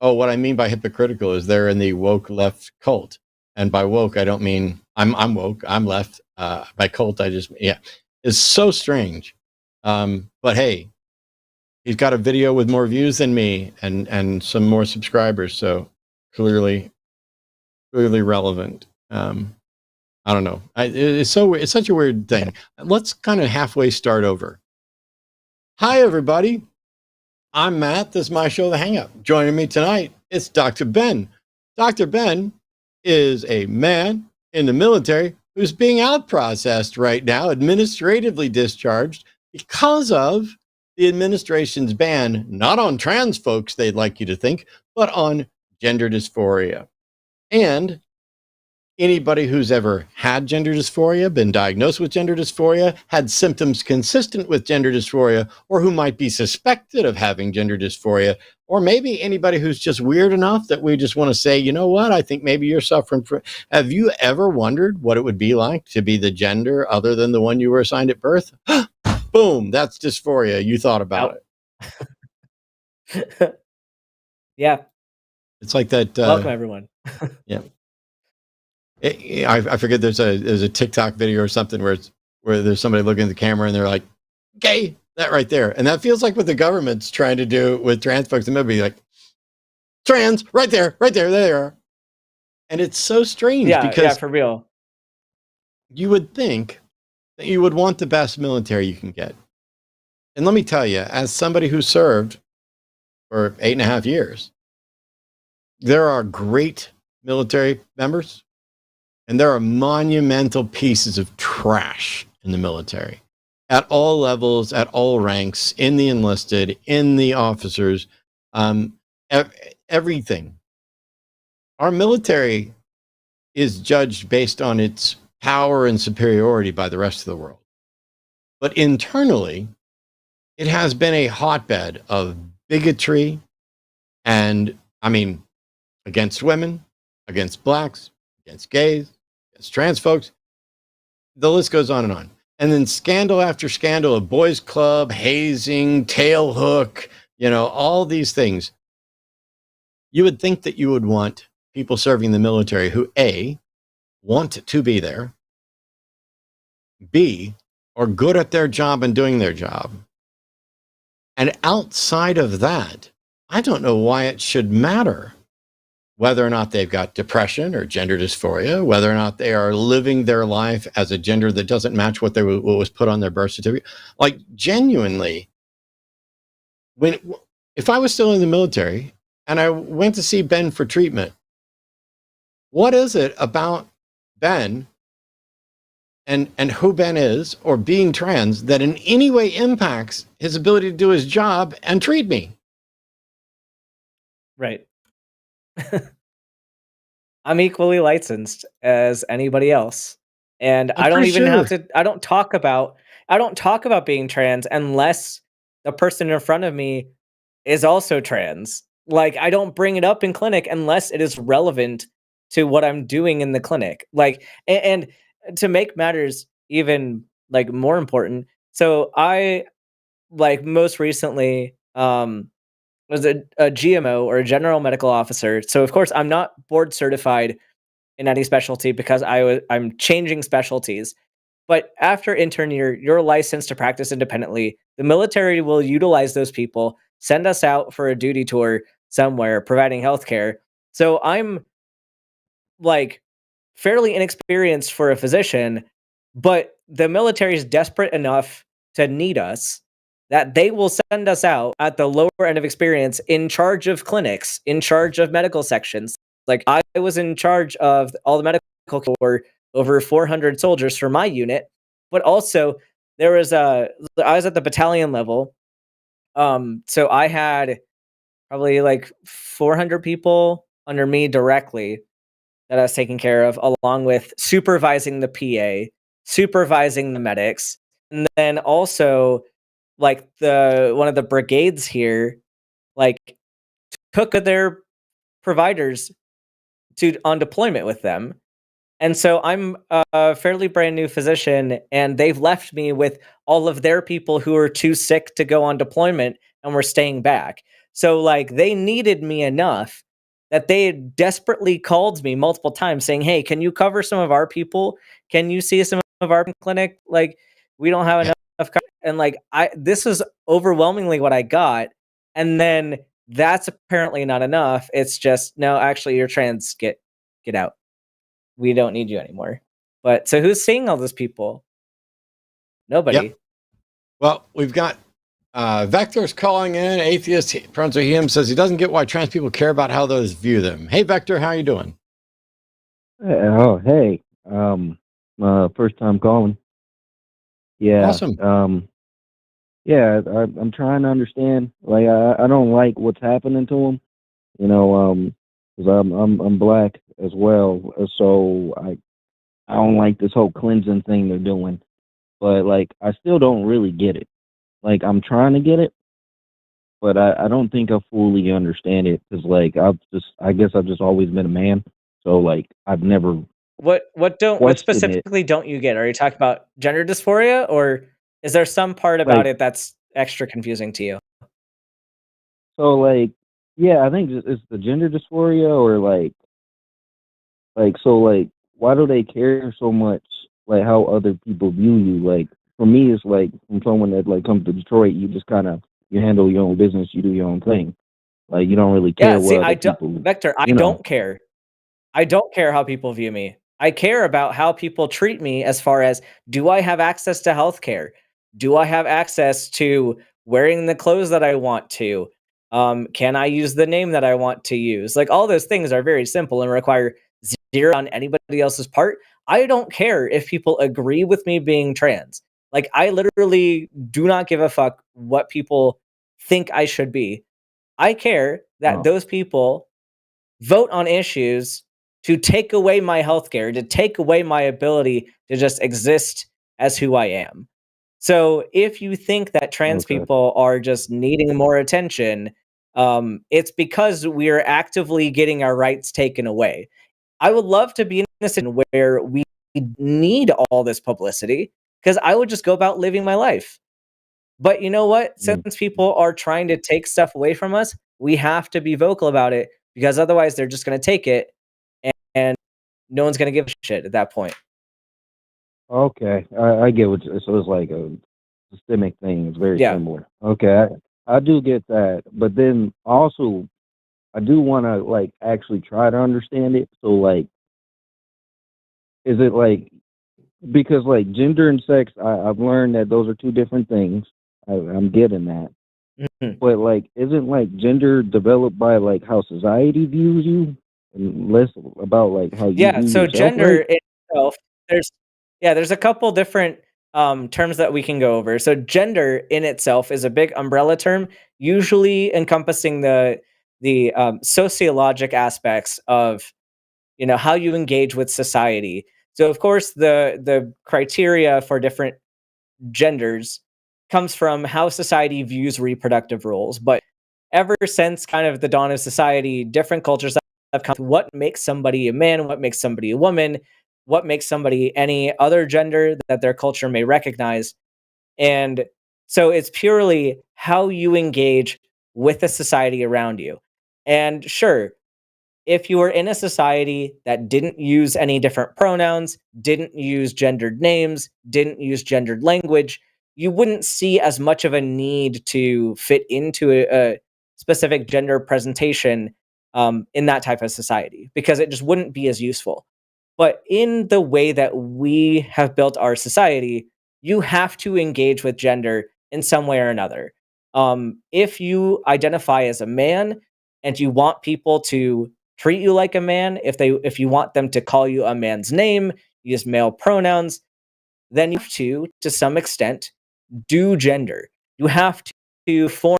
oh, what I mean by hypocritical is they're in the woke left cult. And by woke, I don't mean I'm woke, I'm left. By cult, I just, it's so strange. But hey, he's got a video with more views than me and some more subscribers. So clearly relevant. I don't know. It's such a weird thing. Let's kind of halfway start over. Hi, everybody. I'm Matt. This is my show, The Hang Up. Joining me tonight, it's Dr. Ben. Dr. Ben is a man in the military who's being out-processed right now, administratively discharged because of the administration's ban, not on trans folks, they'd like you to think, but on gender dysphoria. And anybody who's ever had gender dysphoria, been diagnosed with gender dysphoria, had symptoms consistent with gender dysphoria, or who might be suspected of having gender dysphoria, or maybe anybody who's just weird enough that we just want to say, you know what, I think maybe you're suffering from. Have you ever wondered what it would be like to be the gender other than the one you were assigned at birth? Boom, that's dysphoria. You thought about it. Yeah. It's like that. Welcome, everyone. Yeah. I forget there's a TikTok video or something where there's somebody looking at the camera and they're like, gay, that right there. And that feels like what the government's trying to do with trans folks. And they'll be like, trans, right there, there they are. And it's so strange because for real. You would think that you would want the best military you can get. And let me tell you, as somebody who served for 8.5 years, there are great military members, and there are monumental pieces of trash in the military at all levels, at all ranks, in the enlisted, in the officers, everything. Our military is judged based on its power and superiority by the rest of the world. But internally, it has been a hotbed of bigotry and, against women, against blacks, against gays, against trans folks. The list goes on. And then scandal after scandal of boys club, hazing, tail hook, all these things. You would think that you would want people serving the military who, A, want to be there, B, are good at their job and doing their job. And outside of that, I don't know why it should matter whether or not they've got depression or gender dysphoria, whether or not they are living their life as a gender that doesn't match what was put on their birth certificate. Like, genuinely, if I was still in the military and I went to see Ben for treatment, what is it about Ben and who Ben is, or being trans, that in any way impacts his ability to do his job and treat me? Right. I'm equally licensed as anybody else. And I don't even have to, I don't talk about being trans unless the person in front of me is also trans. Like, I don't bring it up in clinic unless it is relevant to what I'm doing in the clinic. Like, and to make matters even like more important, so I, like, most recently was a GMO, or a general medical officer. So of course I'm not board certified in any specialty because I'm changing specialties. But after intern year, you're licensed to practice independently. The military will utilize those people, send us out for a duty tour somewhere, providing healthcare. So I'm, like, fairly inexperienced for a physician, but the military is desperate enough to need us that they will send us out at the lower end of experience, in charge of clinics, in charge of medical sections. Like, I was in charge of all the medical for over 400 soldiers for my unit, but also I was at the battalion level. So I had probably like 400 people under me directly that I was taking care of, along with supervising the PA, supervising the medics, and then also, like, one of the brigades here, like, took their providers on deployment with them. And so I'm a fairly brand new physician, and they've left me with all of their people who are too sick to go on deployment and were staying back. So, like, they needed me enough that they desperately called me multiple times saying, "Hey, can you cover some of our people? Can you see some of our clinic? Like, we don't have enough." And, like, this is overwhelmingly what I got. And then that's apparently not enough. It's just, no, actually, you're trans. Get out. We don't need you anymore. But so who's seeing all those people? Nobody. Yep. Well, we've got Vector's calling in. Atheist Pronto Him says he doesn't get why trans people care about how those view them. Hey, Vector, how you doing? Hey. First time calling. Yeah. Awesome. Yeah, I'm trying to understand. Like, I don't like what's happening to them. Because I'm black as well, so I don't like this whole cleansing thing they're doing. But, like, I still don't really get it. Like, I'm trying to get it, but I don't think I fully understand it, because, like, I guess I've just always been a man, so, like, I've never. What specifically don't you get? Are you talking about gender dysphoria, or is there some part about it that's extra confusing to you? So, like, yeah, I think it's the gender dysphoria, or so, like, why do they care so much, like, how other people view you? Like, for me, it's like, from someone that, like, comes to Detroit, you just kind of, you handle your own business, you do your own thing. Like, you don't really care what other people. Vector, I don't care. I don't care how people view me. I care about how people treat me, as far as, do I have access to healthcare? Do I have access to wearing the clothes that I want to? Can I use the name that I want to use? Like, all those things are very simple and require zero on anybody else's part. I don't care if people agree with me being trans. Like, I literally do not give a fuck what people think I should be. I care that Oh, those people vote on issues to take away my healthcare, to take away my ability to just exist as who I am. So if you think that trans okay. people are just needing more attention, it's because we are actively getting our rights taken away. I would love to be in a situation where we need all this publicity because I would just go about living my life. But you know what? Mm. Since people are trying to take stuff away from us, we have to be vocal about it because otherwise they're just going to take it and no one's going to give a shit at that point. Okay, I get what so it's like a systemic thing. It's very Yeah. similar. Okay, I do get that, but then also I do want to like actually try to understand it. So like, is it like because like gender and sex, I've learned that those are two different things. I'm getting that, Mhm. but like, isn't like gender developed by like how society views you, and less about like how you Yeah, view so yourself, gender right? itself, there's a couple different terms that we can go over. So gender in itself is a big umbrella term, usually encompassing the sociologic aspects of how you engage with society. So of course the criteria for different genders comes from how society views reproductive roles. But ever since kind of the dawn of society, different cultures have come to what makes somebody a man, what makes somebody a woman, what makes somebody any other gender that their culture may recognize. And so it's purely how you engage with the society around you. And sure, if you were in a society that didn't use any different pronouns, didn't use gendered names, didn't use gendered language, you wouldn't see as much of a need to fit into a specific gender presentation in that type of society because it just wouldn't be as useful. But in the way that we have built our society, you have to engage with gender in some way or another. If you identify as a man and you want people to treat you like a man, if you want them to call you a man's name, use male pronouns, then you have to some extent, do gender. You have to form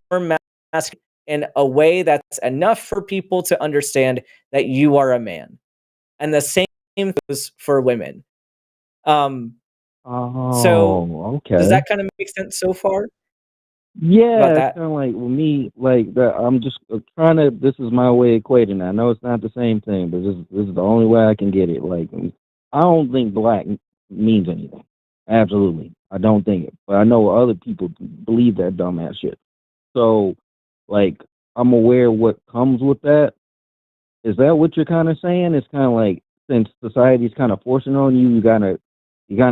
mask in a way that's enough for people to understand that you are a man. And the same goes for women. Um, so Oh, does okay. that kind of make sense so far about Yeah, it's that? kind of like with me, like that. I'm just trying to. This is my way of equating. I know it's not the same thing, but this is the only way I can get it. Like, I don't think black means anything. Absolutely, I don't think it. But I know other people believe that dumbass shit. So, like, I'm aware of what comes with that. Is that what you're kind of saying? It's kind of like since society's kind of forcing on you, you gotta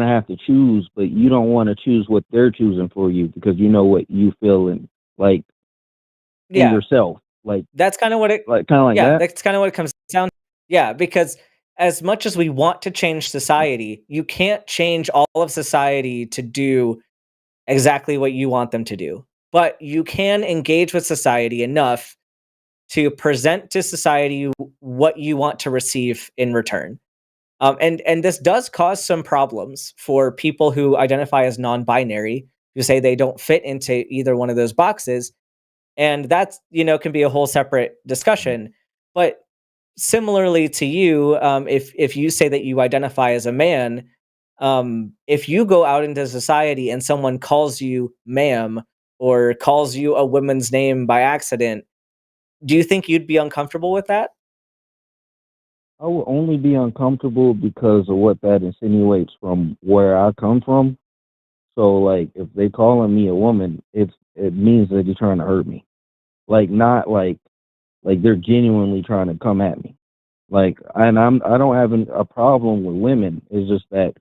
have to choose, but you don't want to choose what they're choosing for you because you know what you feel and like in Yeah. yourself, That's kind of what it kind of like yeah, that. that's kind of what it comes down to. Yeah, because as much as we want to change society, you can't change all of society to do exactly what you want them to do. But you can engage with society enough to present to society what you want to receive in return. And this does cause some problems for people who identify as non-binary, who say they don't fit into either one of those boxes, and that's can be a whole separate discussion. But similarly to you, if you say that you identify as a man, if you go out into society and someone calls you ma'am or calls you a woman's name by accident, do you think you'd be uncomfortable with that? I would only be uncomfortable because of what that insinuates from where I come from. So like if they calling me a woman, it means that they're trying to hurt me. Like not like they're genuinely trying to come at me. Like and I don't have a problem with women. It's just that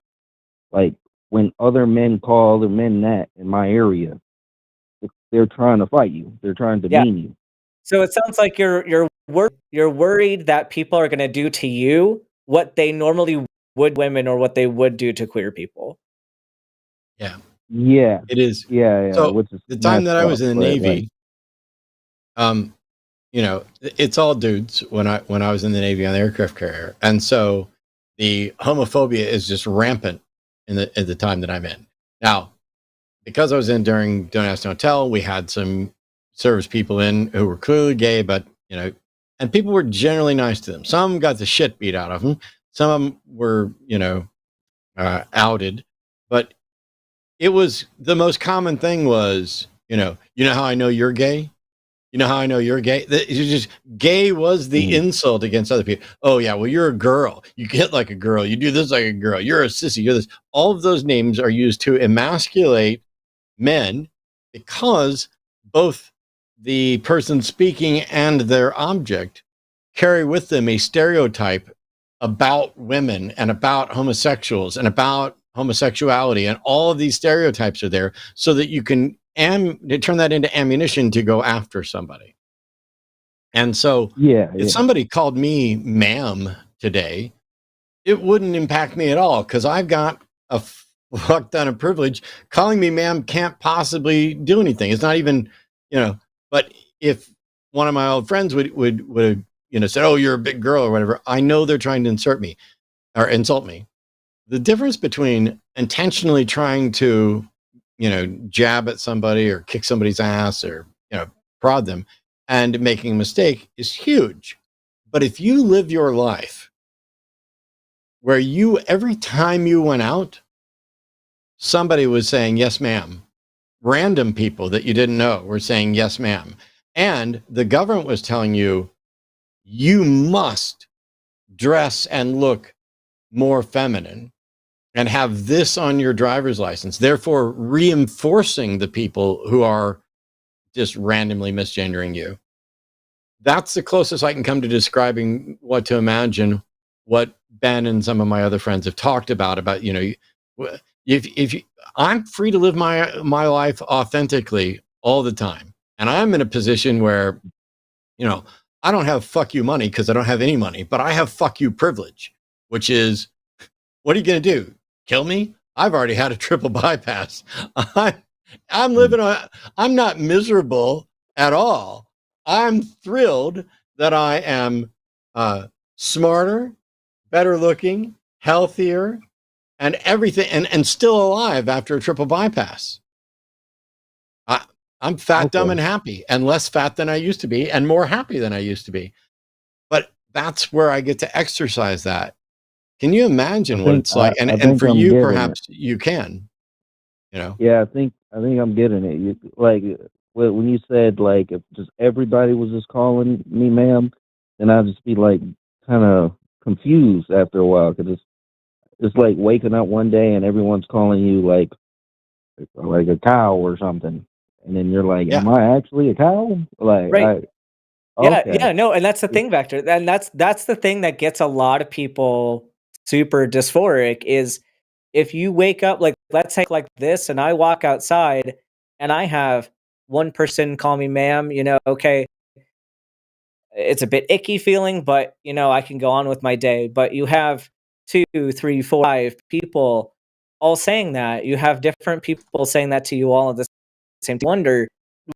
like when other men call other men that in my area, they're trying to fight you. They're trying to Yeah. demean you. So it sounds like you're worried that people are going to do to you what they normally would women or what they would do to queer people. Yeah, Yeah, it is. yeah, So which is the time messed that I was up. in the But like, Navy, You know, it's all dudes when I was in the Navy on the aircraft carrier, and so the homophobia is just rampant at the time that I'm in. Now, because I was in during Don't Ask, Don't Tell, we had some service people in who were clearly gay, but you know, and people were generally nice to them. Some got the shit beat out of them. Some of them were, you know, outed, but it was the most common thing was, you know how I know you're gay. You know how I know you're gay? It's just gay was the insult against other people. Oh yeah, well you're a girl. You get like a girl. You do this like a girl. You're a sissy. You're this. All of those names are used to emasculate men because both the person speaking and their object carry with them a stereotype about women and about homosexuals and about homosexuality, and all of these stereotypes are there so that you can turn that into ammunition to go after somebody. And so if somebody called me ma'am today, it wouldn't impact me at all because I've got a fuck ton of privilege. Calling me ma'am can't possibly do anything. It's not even, you know, but if one of my old friends would you know, said, oh, you're a big girl or whatever, I know they're trying to insult me. The difference between intentionally trying to, you know, jab at somebody or kick somebody's ass or, you know, prod them and making a mistake is huge. But if you live your life where every time you went out, somebody was saying, yes, ma'am. Random people that you didn't know were saying, yes, ma'am. And the government was telling you, you must dress and look more feminine and have this on your driver's license, therefore reinforcing the people who are just randomly misgendering you. That's the closest I can come to describing what to imagine what Ben and some of my other friends have talked about, you know, if I'm free to live my life authentically all the time. And I'm in a position where, you know, I don't have fuck you money because I don't have any money, but I have fuck you privilege, which is, what are you going to do? Kill me? I've already had a triple bypass. I'm living on, I'm not miserable at all. I'm thrilled that I am smarter, better looking, healthier, and everything, and still alive after a triple bypass. I'm fat, dumb, and happy, and less fat than I used to be, and more happy than I used to be. But that's where I get to exercise that. Can you imagine what it's like? And for you, perhaps you can. You know? Yeah, I think I'm getting it. Like when you said like if just everybody was just calling me ma'am, then I'd just be like kind of confused after a while because it's like waking up one day and everyone's calling you like a cow or something, and then you're like, am I actually a cow? Like, right. Yeah, no, and that's the thing, Vector, and that's the thing that gets a lot of people super dysphoric is if you wake up, like, let's take like this, and I walk outside and I have one person call me ma'am, you know, okay, it's a bit icky feeling, but you know, I can go on with my day. But you have 2, 3, 4, 5 people all saying that. You have different people saying that to you all at the same time. Wonder,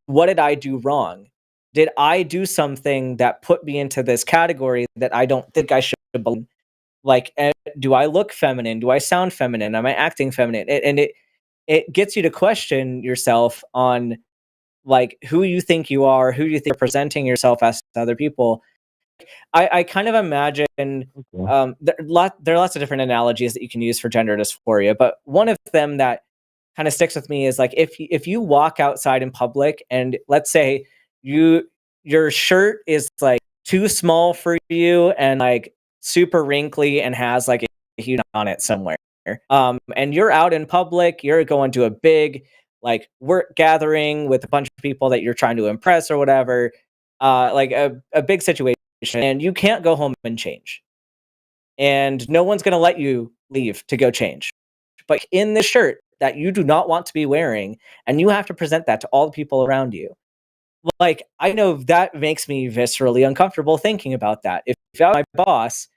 what did I do wrong? Did I do something that put me into this category that I don't think I should belong? Like, do I look feminine? Do I sound feminine? Am I acting feminine? And it gets you to question yourself on like who you think you are, who you think you're presenting yourself as to other people. I kind of imagine there are lots of different analogies that you can use for gender dysphoria, but one of them that kind of sticks with me is like if you walk outside in public and let's say your shirt is like too small for you and like super wrinkly and has like a huge on it somewhere, and you're out in public, you're going to a big like work gathering with a bunch of people that you're trying to impress or whatever, like a big situation, and you can't go home and change, and no one's going to let you leave to go change, but in this shirt that you do not want to be wearing, and you have to present that to all the people around you. Like, I know that makes me viscerally uncomfortable thinking about that. If I was my boss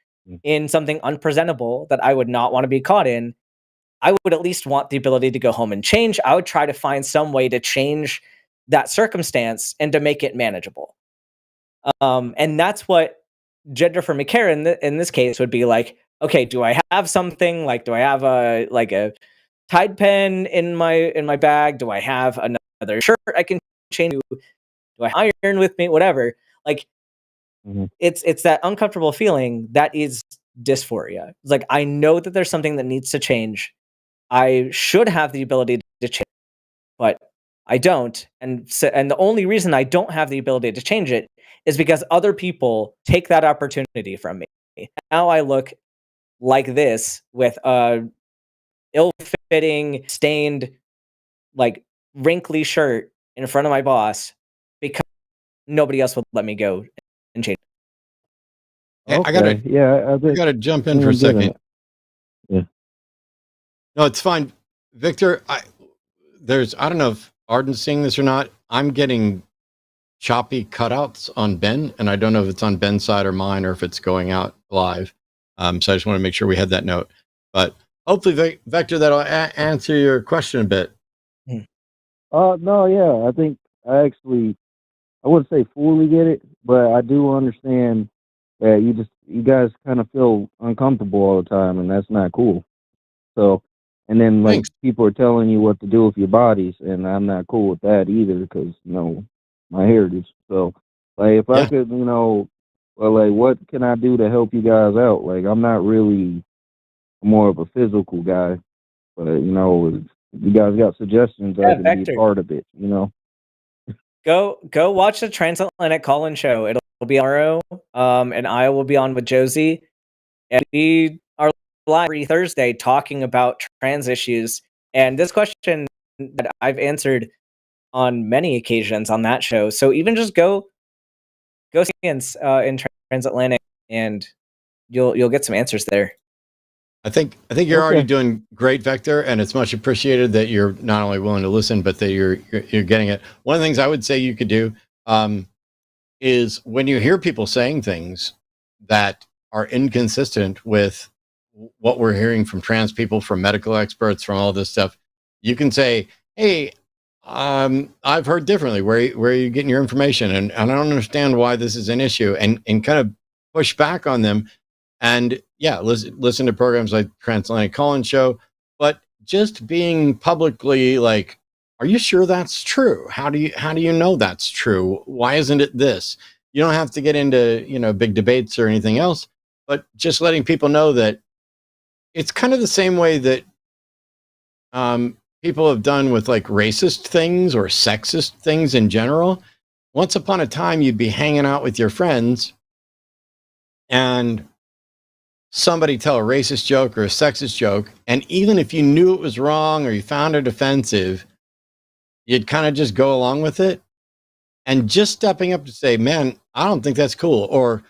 in something unpresentable that I would not want to be caught in, I would at least want the ability to go home and change. I would try to find some way to change that circumstance and to make it manageable. And that's what gender for McCarran in this case would be like, okay, do I have something like, do I have a Tide pen in my bag? Do I have another shirt I can change? Do I iron with me? Whatever. Like, it's that uncomfortable feeling that is dysphoria. It's like, I know that there's something that needs to change. I should have the ability to change, but I don't. And the only reason I don't have the ability to change it is because other people take that opportunity from me. Now I look like this with a ill-fitting, stained, like wrinkly shirt in front of my boss because nobody else would let me go and change. Hey, Okay. I gotta jump in for a second. Yeah. No, it's fine, Victor. I don't know if Arden's seeing this or not. I'm getting choppy cutouts on Ben, and I don't know if it's on Ben's side or mine, or if it's going out live. So I just want to make sure we had that note. But hopefully, Victor, that'll answer your question a bit. No, yeah, I think I wouldn't say fully get it, but I do understand that you guys kind of feel uncomfortable all the time, and that's not cool. So, and then like Thanks. people are telling you what to do with your bodies, and I'm not cool with that either because my heritage. So, like if I could, well, like what can I do to help you guys out? Like I'm not really more of a physical guy, but if you guys got suggestions, I can Vector, be a part of it. Go watch the Transatlantic Call-In show. It'll be tomorrow, and I will be on with Josie, and we are live every Thursday talking about trans issues. And this question that I've answered on many occasions on that show. So even just go see in Transatlantic, and you'll get some answers there. I think you're already doing great, Vector, and it's much appreciated that you're not only willing to listen, but that you're getting it. One of the things I would say you could do is when you hear people saying things that are inconsistent with what we're hearing from trans people, from medical experts, from all this stuff, you can say, "Hey, I've heard differently. Where are you getting your information? And I don't understand why this is an issue," and kind of push back on them. And yeah, listen to programs like Transatlantic Call-In Show, but just being publicly like, are you sure that's true? How do you know that's true? Why isn't it this? You don't have to get into, big debates or anything else, but just letting people know that it's kind of the same way that people have done with like racist things or sexist things in general. Once upon a time, you'd be hanging out with your friends and somebody tell a racist joke or a sexist joke, and even if you knew it was wrong or you found it offensive, you'd kind of just go along with it. And just stepping up to say, "Man, I don't think that's cool," or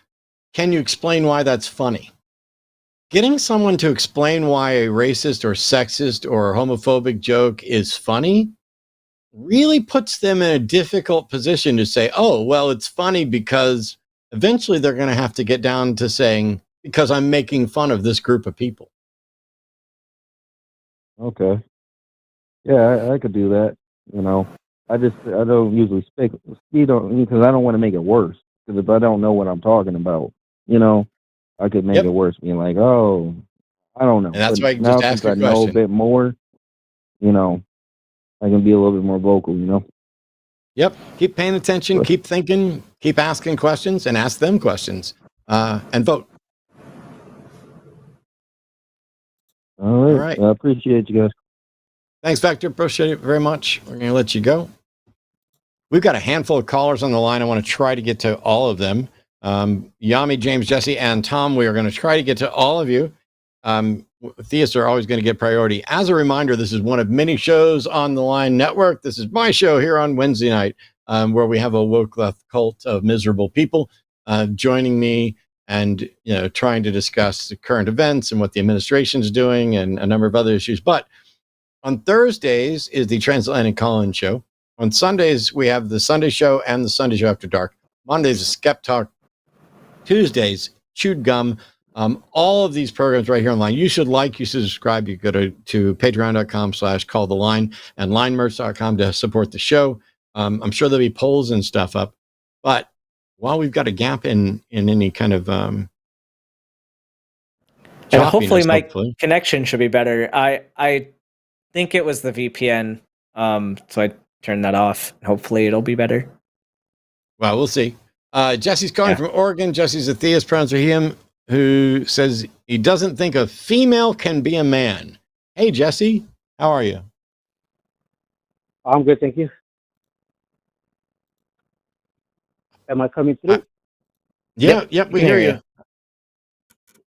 "Can you explain why that's funny?" Getting someone to explain why a racist or sexist or homophobic joke is funny really puts them in a difficult position to say, "Oh, well, it's funny," because eventually they're going to have to get down to saying, "Because I'm making fun of this group of people." Okay. Yeah, I could do that. I don't usually speed on because I don't want to make it worse. Because if I don't know what I'm talking about, I could make it worse, being like, "Oh, I don't know." And that's but why you can now just ask since I a know a question. bit more, I can be a little bit more vocal. Yep. Keep paying attention, keep thinking, keep asking questions, and ask them questions, and vote. All right. I appreciate you guys. Thanks, Vector. Appreciate it very much. We're going to let you go. We've got a handful of callers on the line. I want to try to get to all of them. Yami, James, Jesse, and Tom, we are going to try to get to all of you. Theists are always going to get priority. As a reminder, this is one of many shows on the Line Network. This is my show here on Wednesday night, where we have a woke left cult of miserable people joining me and trying to discuss the current events and what the administration is doing and a number of other issues. But on Thursdays is the Transatlantic Call-In Show. On Sundays, we have the Sunday Show and the Sunday Show After Dark. Mondays is Skeptalk. Tuesdays, Chewed Gum. All of these programs right here online. You should subscribe. You go to patreon.com/calltheline and linemerch.com to support the show. I'm sure there'll be polls and stuff up. But while we've got a gap in any kind of and hopefully choppiness, my connection should be better. I think it was the VPN, so I turned that off. Hopefully it'll be better. Well, we'll see. Jesse's calling from Oregon. Jesse's a theist, pronouns are him, who says he doesn't think a female can be a man. Hey, Jesse, how are you? I'm good, thank you. Am I coming through? Yep, we hear you.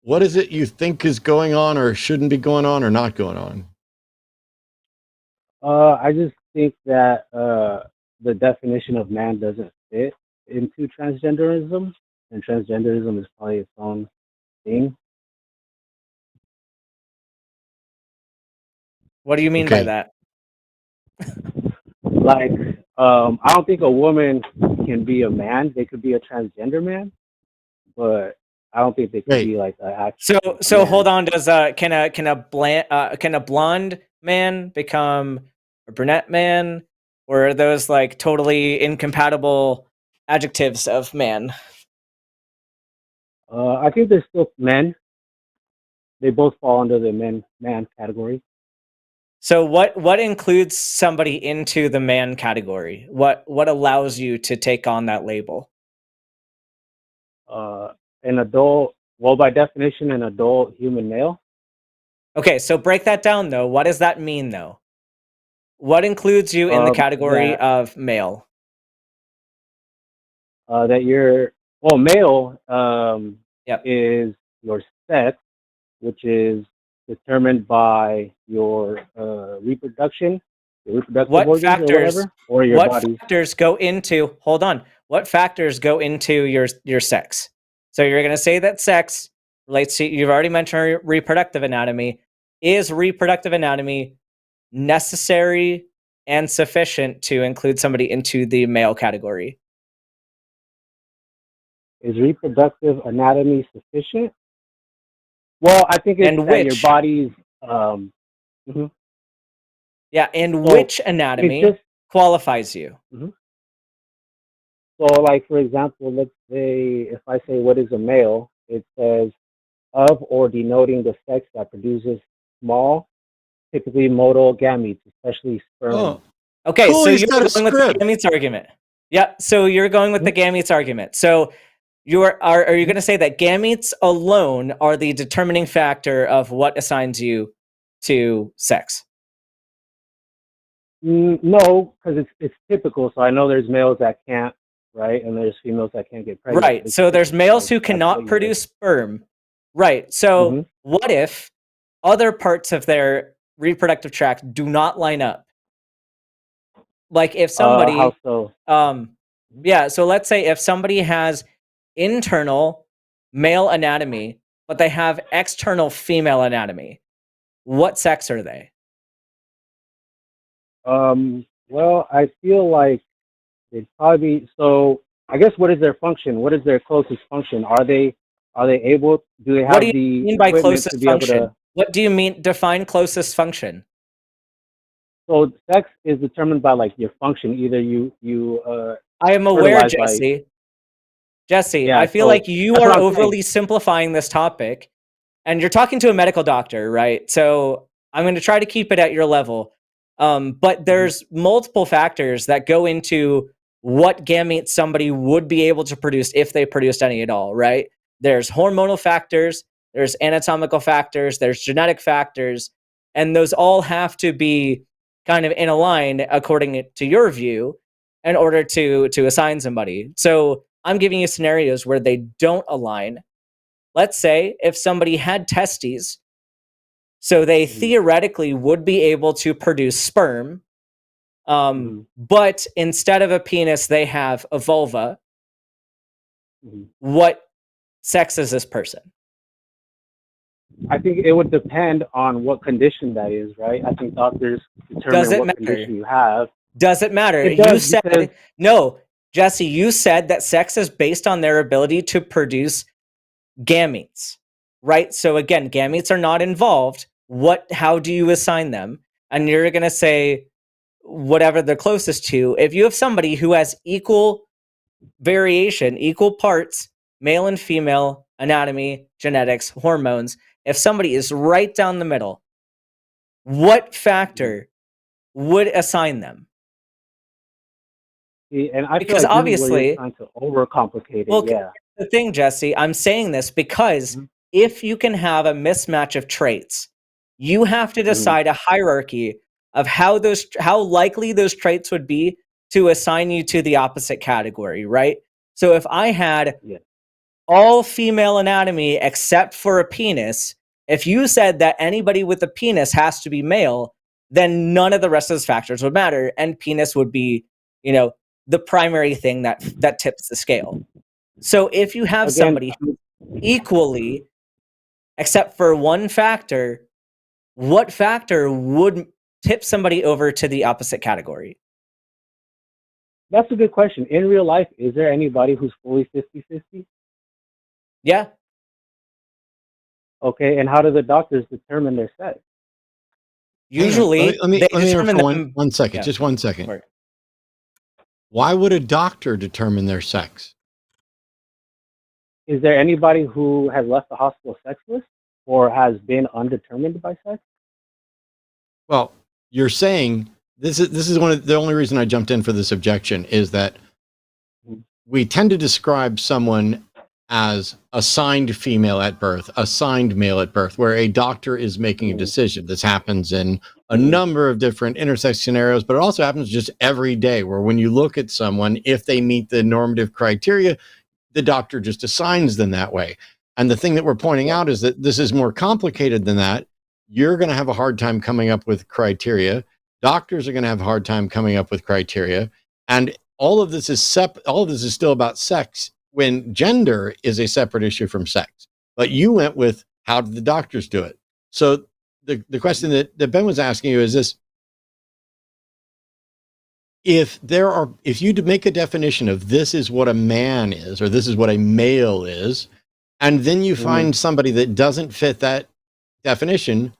What is it you think is going on or shouldn't be going on or not going on? I just think that the definition of man doesn't fit into transgenderism, and transgenderism is probably its own thing. What do you mean by that? Like, I don't think a woman can be a man. They could be a transgender man, but I don't think they could be like an actual. So man. hold on. Does can a blonde man become a brunette man, or are those like totally incompatible adjectives of man? I think they're still men. They both fall under the man category. So what includes somebody into the man category? What allows you to take on that label? An adult, well, by definition, an adult human male. Okay, so break that down though. What does that mean though? What includes you in the category of male? That you're, well, male is your sex, which is determined by your reproduction, your reproductive organs or whatever, or your body. What factors go into, hold on, what factors go into your sex? So you're going to say that sex relates to, you've already mentioned reproductive anatomy. Is reproductive anatomy necessary and sufficient to include somebody into the male category? Is reproductive anatomy sufficient? Well, I think it's that your body's. Yeah, and which anatomy qualifies you? So, like, for example, let's say if I say what is a male, it says of or denoting the sex that produces small, typically motile gametes, especially sperm. Oh. Okay, cool, so you're going with the gametes argument. Yeah, so you're going with the gametes argument. So are you going to say that gametes alone are the determining factor of what assigns you to sex? No, because it's typical. So I know there's males that can't, right? And there's females that can't get pregnant. Right. So there's males who cannot produce sperm. Right. So what if other parts of their reproductive tract do not line up? Like if somebody, how so? Yeah. So let's say if somebody has internal male anatomy, but they have external female anatomy, what sex are they? Well, I feel like they'd probably be, so I guess what is their function? What is their closest function? Are they able, do they have what do you mean by closest function? What do you mean, define closest function? So sex is determined by like your function. Either you I am aware, Jesse. Jesse, yeah, I feel like you are overly simplifying this topic, and you're talking to a medical doctor, right? So I'm going to try to keep it at your level. But there's multiple factors that go into what gametes somebody would be able to produce if they produced any at all, right? There's hormonal factors, there's anatomical factors, there's genetic factors, and those all have to be kind of in a line according to your view in order to assign somebody. So I'm giving you scenarios where they don't align. Let's say if somebody had testes, so they theoretically would be able to produce sperm, but instead of a penis, they have a vulva. What sex is this person? I think it would depend on what condition that is, right? I think doctors determine what condition you have. Does it matter? You said, no, Jesse, you said that sex is based on their ability to produce gametes, right? So again, gametes are not involved. How do you assign them? And you're going to say, whatever they're closest to, if you have somebody who has equal variation, equal parts, male and female, anatomy, genetics, hormones, if somebody is right down the middle, what factor would assign them? And I Because feel like this is where obviously, you're trying to overcomplicate it. well, Yeah. the thing, Jesse, I'm saying this because if you can have a mismatch of traits, you have to decide a hierarchy of how likely those traits would be to assign you to the opposite category, right? So if I had all female anatomy except for a penis, if you said that anybody with a penis has to be male, then none of the rest of those factors would matter, and penis would be, the primary thing that tips the scale. So if you have somebody who equally, except for one factor, what factor would tip somebody over to the opposite category? That's a good question. In real life, is there anybody who's fully 50-50? Yeah. Okay, and how do the doctors determine their sex? Usually, let me determine for one second, just 1 second. Right. Why would a doctor determine their sex? Is there anybody who has left the hospital sexless or has been undetermined by sex? Well, you're saying this is one of the only reason I jumped in for this objection is that we tend to describe someone as assigned female at birth, assigned male at birth, where a doctor is making a decision. This happens in a number of different intersex scenarios, but it also happens just every day, where when you look at someone, if they meet the normative criteria, the doctor just assigns them that way. And the thing that we're pointing out is that this is more complicated than that. You're going to have a hard time coming up with criteria. Doctors are going to have a hard time coming up with criteria. And all of this is still about sex, when gender is a separate issue from sex. But you went with, how did the doctors do it? So the question that Ben was asking you is this: if you make a definition of this is what a man is, or this is what a male is, and then you find somebody that doesn't fit that definition,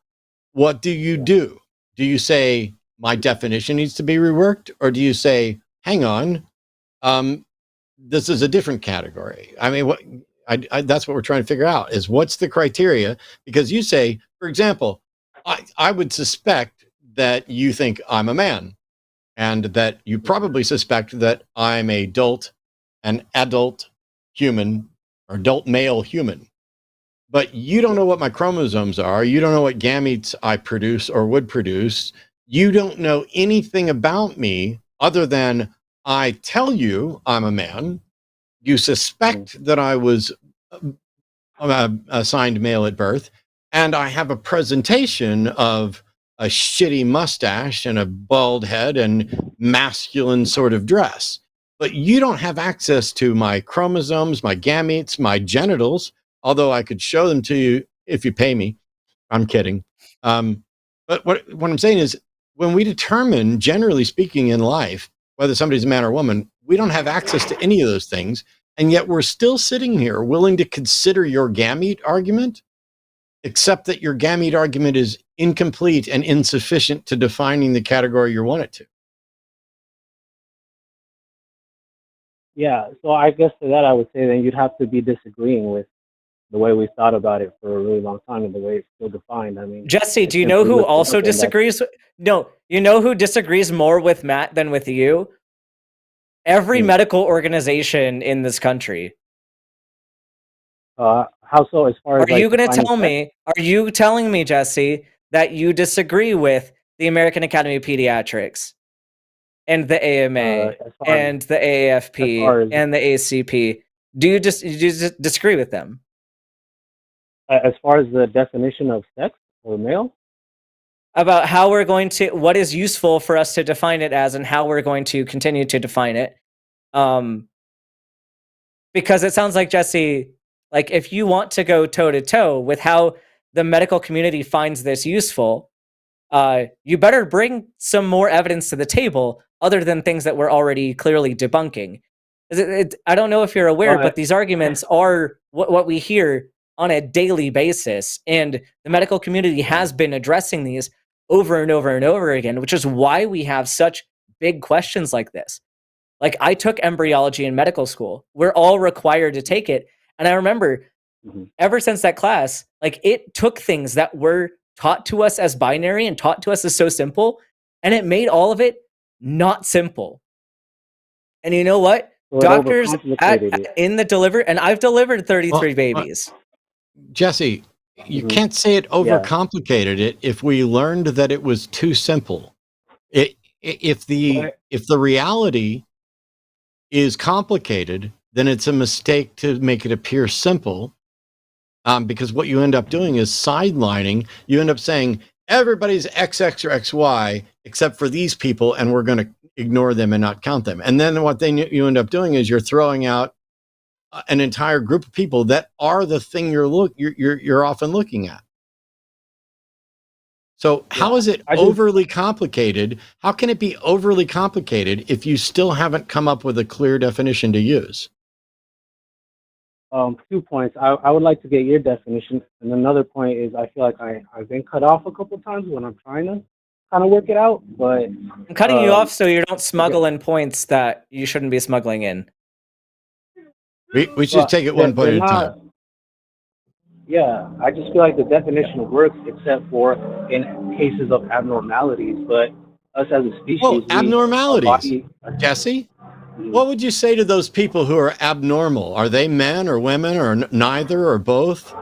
what do you do? Do you say, my definition needs to be reworked? Or do you say, hang on, this is a different category? I mean, that's what we're trying to figure out, is what's the criteria? Because you say, for example, I would suspect that you think I'm a man, and that you probably suspect that I'm an adult human, or adult male human. But you don't know what my chromosomes are. You don't know what gametes I produce or would produce. You don't know anything about me other than I tell you I'm a man. You suspect that I was assigned male at birth, and I have a presentation of a shitty mustache and a bald head and masculine sort of dress. But you don't have access to my chromosomes, my gametes, my genitals, although I could show them to you if you pay me. I'm kidding. But what I'm saying is, when we determine, generally speaking in life, whether somebody's a man or a woman, we don't have access to any of those things. And yet we're still sitting here willing to consider your gamete argument, except that your gamete argument is incomplete and insufficient to defining the category you want it to. Yeah, so I guess to that I would say then you'd have to be disagreeing with the way we thought about it for a really long time and the way it's still defined. I mean, Jesse, do you know who also disagrees? No, you know who disagrees more with Matt than with you? Every medical organization in this country. How so? As far as are you going to tell me? Are you telling me, Jesse, that you disagree with the American Academy of Pediatrics and the AMA and the AAFP and the ACP? Do you just disagree with them? As far as the definition of sex or male? About how we're going to, what is useful for us to define it as, and how we're going to continue to define it. Because it sounds like, Jesse, like if you want to go toe to toe with how the medical community finds this useful, you better bring some more evidence to the table other than things that we're already clearly debunking. I don't know if you're aware, but these arguments are what we hear on a daily basis, and the medical community has been addressing these over and over and over again, which is why we have such big questions like this. Like, I took embryology in medical school. We're all required to take it. And I remember ever since that class, like, it took things that were taught to us as binary and taught to us as so simple, and it made all of it not simple. And you know what? So it Doctors overcomplicated it. in the deliver, and I've delivered 33 babies. Jesse, you can't say it overcomplicated it if we learned that it was too simple. If the reality is complicated, then it's a mistake to make it appear simple. Because what you end up doing is sidelining. You end up saying everybody's XX or XY except for these people, and we're going to ignore them and not count them. And then what you end up doing is you're throwing out an entire group of people that are the thing you're often looking at. So how is it overly complicated? How can it be overly complicated if you still haven't come up with a clear definition to use? 2 points. I would like to get your definition. And another point is I feel like I've been cut off a couple times when I'm trying to kind of work it out. But I'm cutting you off so you don't smuggle in points that you shouldn't be smuggling in. We should take it one point at a time. Yeah, I just feel like the definition works except for in cases of abnormalities. But us as a species, abnormalities, Jesse? What would you say to those people who are abnormal? Are they men or women or neither or both?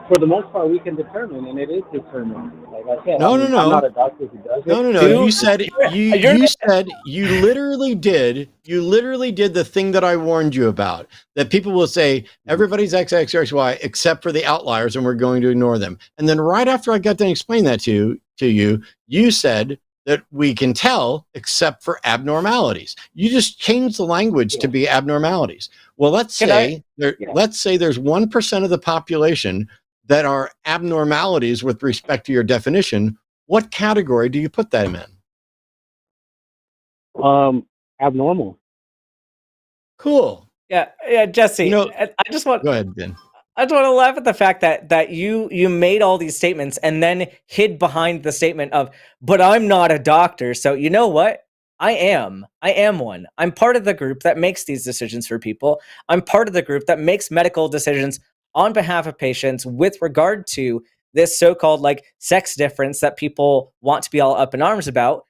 For the most part, we can determine, and it is determined. Like I said, No. I'm not a doctor who does it. No. You said you literally did the thing that I warned you about. That people will say everybody's XX or XY except for the outliers, and we're going to ignore them. And then right after I got done explaining that to you, you said that we can tell except for abnormalities. You just changed the language to be abnormalities. Well, let's say there's 1% of the population that are abnormalities with respect to your definition. What category do you put them in? Abnormal. Cool. Yeah, Jesse. I just want. Go ahead, Ben. I just want to laugh at the fact that you made all these statements and then hid behind the statement of, but I'm not a doctor. So you know what? I am one. I'm part of the group that makes these decisions for people. I'm part of the group that makes medical decisions on behalf of patients with regard to this so-called like sex difference that people want to be all up in arms about.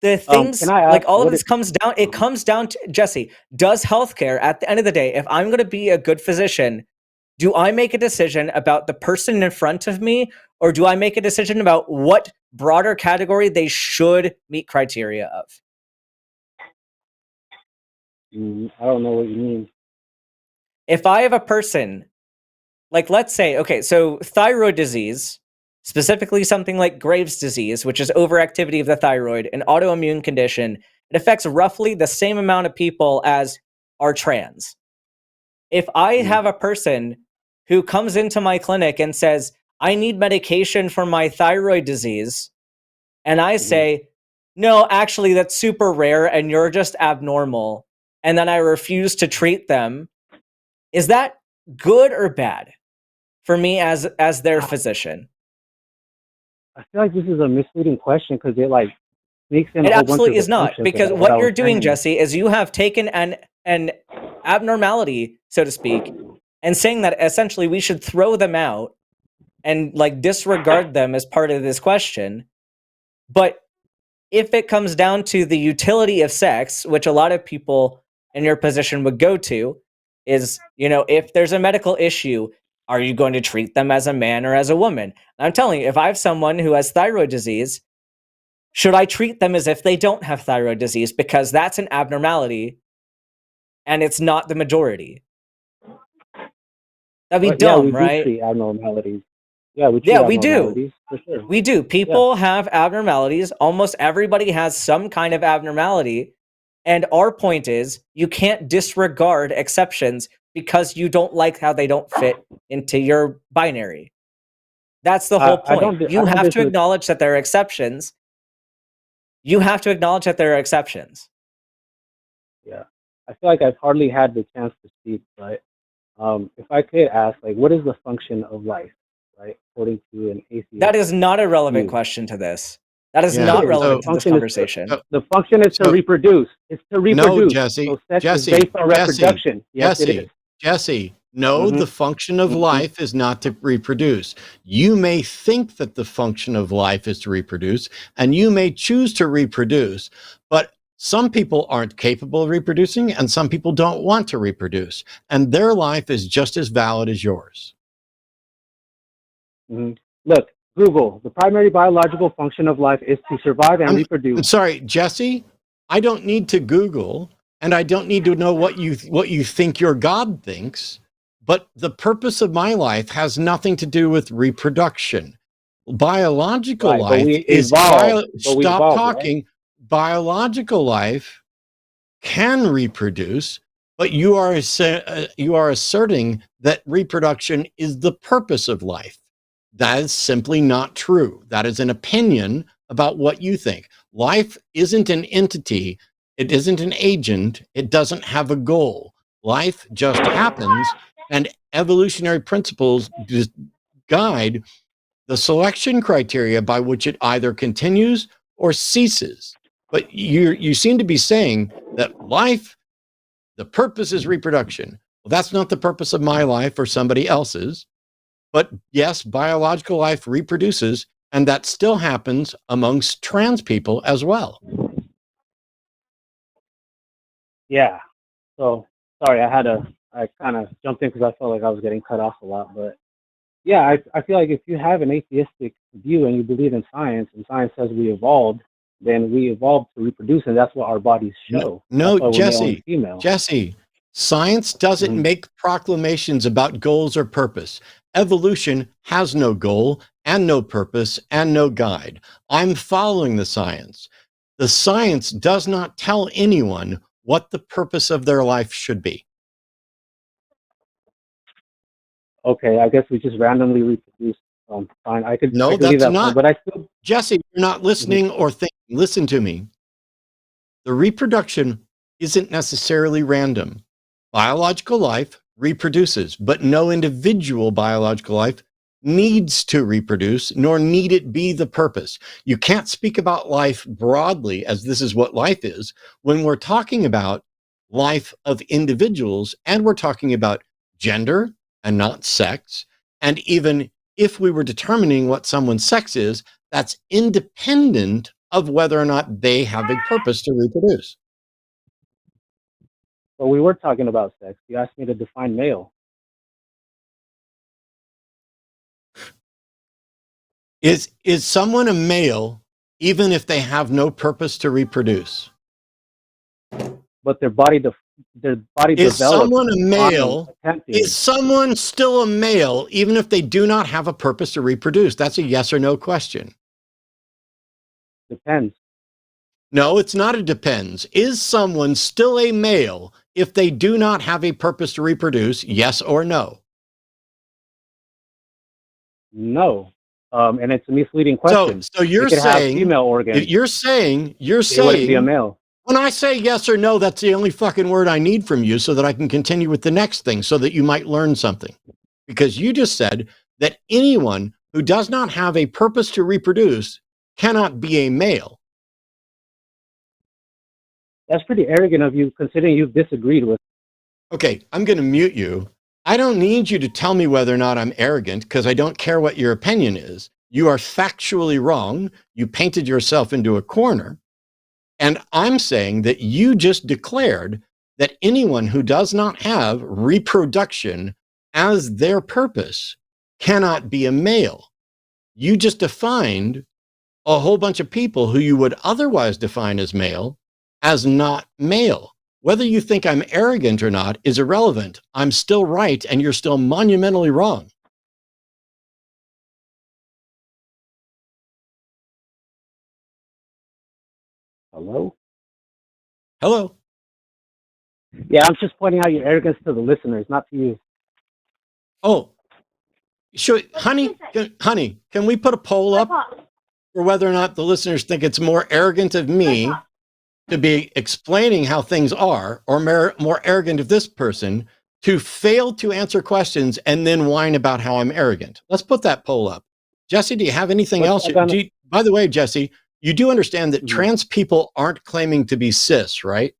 The things like all of this comes down to, Jesse, does healthcare at the end of the day, if I'm going to be a good physician, do I make a decision about the person in front of me, or do I make a decision about what broader category they should meet criteria of? I don't know what you mean. If I have a person, like let's say, okay, so thyroid disease, specifically something like Graves' disease, which is overactivity of the thyroid, an autoimmune condition, it affects roughly the same amount of people as are trans. If I have a person who comes into my clinic and says, I need medication for my thyroid disease, and I say, no, actually, that's super rare and you're just abnormal, and then I refuse to treat them, is that good or bad for me as their physician? I feel like this is a misleading question because it like makes them. It absolutely is not, because what you're doing, Jesse, is you have taken an abnormality, so to speak, and saying that essentially we should throw them out and like disregard them as part of this question. But if it comes down to the utility of sex, which a lot of people in your position would go to, is, if there's a medical issue, are you going to treat them as a man or as a woman? And I'm telling you, if I have someone who has thyroid disease, should I treat them as if they don't have thyroid disease? Because that's an abnormality and it's not the majority. That'd be dumb, right? We treat abnormalities. We do. For sure. We do. People have abnormalities. Almost everybody has some kind of abnormality. And our point is, you can't disregard exceptions because you don't like how they don't fit into your binary. That's the whole point. You have to acknowledge that there are exceptions. You have to acknowledge that there are exceptions. Yeah. I feel like I've hardly had the chance to speak, but if I could ask, like, what is the function of life? right? According to an atheist. That is not a relevant view. question to this. That is Yeah, not relevant so to this function is conversation. The function is to reproduce. It's to reproduce. No, Jesse. So sex Jesse. is based on Jesse. reproduction. Yes, it Jesse. is. Jesse. No, Mhm. the function of Mhm. life is not to reproduce. You may think that the function of life is to reproduce, and you may choose to reproduce, but some people aren't capable of reproducing, and some people don't want to reproduce, and their life is just as valid as yours. Mhm. Look, Google. The primary biological function of life is to survive and reproduce. I'm sorry, Jesse. I don't need to Google, and I don't need to know what you think your God thinks. But the purpose of my life has nothing to do with reproduction. Biological Right, but life we is evolved. But we stop evolved, talking. Right? Biological life can reproduce, but you are asserting that reproduction is the purpose of life. That is simply not true. That is an opinion about what you think. Life isn't an entity. It isn't an agent. It doesn't have a goal. Life just happens, and evolutionary principles guide the selection criteria by which it either continues or ceases. But you seem to be saying that life, the purpose is reproduction. Well, that's not the purpose of my life or somebody else's. But yes, biological life reproduces, and that still happens amongst trans people as well. Yeah. So sorry, I kind of jumped in because I felt like I was getting cut off a lot. But yeah, I feel like if you have an atheistic view and you believe in science, and science says we evolved, then we evolved to reproduce, and that's what our bodies show. No, Jesse, science doesn't make proclamations about goals or purpose. Evolution has no goal and no purpose and no guide. I'm following the science. The science does not tell anyone what the purpose of their life should be. Okay, I guess we just randomly reproduce. Fine, I could. No, I could leave that's that not. point, but I still, Jesse, you're not listening or thinking. Listen to me. The reproduction isn't necessarily random. Biological life reproduces, but no individual biological life needs to reproduce, nor need it be the purpose. You can't speak about life broadly as this is what life is when we're talking about life of individuals, and we're talking about gender and not sex. And even if we were determining what someone's sex is, that's independent of whether or not they have a purpose to reproduce. but we were talking about sex. You asked me to define male. Is someone a male even if they have no purpose to reproduce? But their body is develops. Someone a male? Is someone still a male even if they do not have a purpose to reproduce? That's a yes or no question. Depends. No, it's not a depends. Is someone still a male if they do not have a purpose to reproduce? Yes or no? No. And it's a misleading question. So you're saying female organs. You're saying be a male. When I say yes or no, that's the only fucking word I need from you so that I can continue with the next thing so that you might learn something. Because you just said that anyone who does not have a purpose to reproduce cannot be a male. That's pretty arrogant of you, considering you've disagreed with. Okay, I'm going to mute you. I don't need you to tell me whether or not I'm arrogant because I don't care what your opinion is. You are factually wrong. You painted yourself into a corner. And I'm saying that you just declared that anyone who does not have reproduction as their purpose cannot be a male. You just defined a whole bunch of people who you would otherwise define as male as not male. Whether you think I'm arrogant or not is irrelevant. I'm still right, and you're still monumentally wrong. Hello? Hello? Yeah, I'm just pointing out your arrogance to the listeners, not to you. Oh, sure. Honey, can we put a poll up for whether or not the listeners think it's more arrogant of me to be explaining how things are, or more arrogant of this person to fail to answer questions and then whine about how I'm arrogant. Let's put that poll up. Jesse, do you have anything else? By the way, Jesse, you do understand that trans people aren't claiming to be cis, right?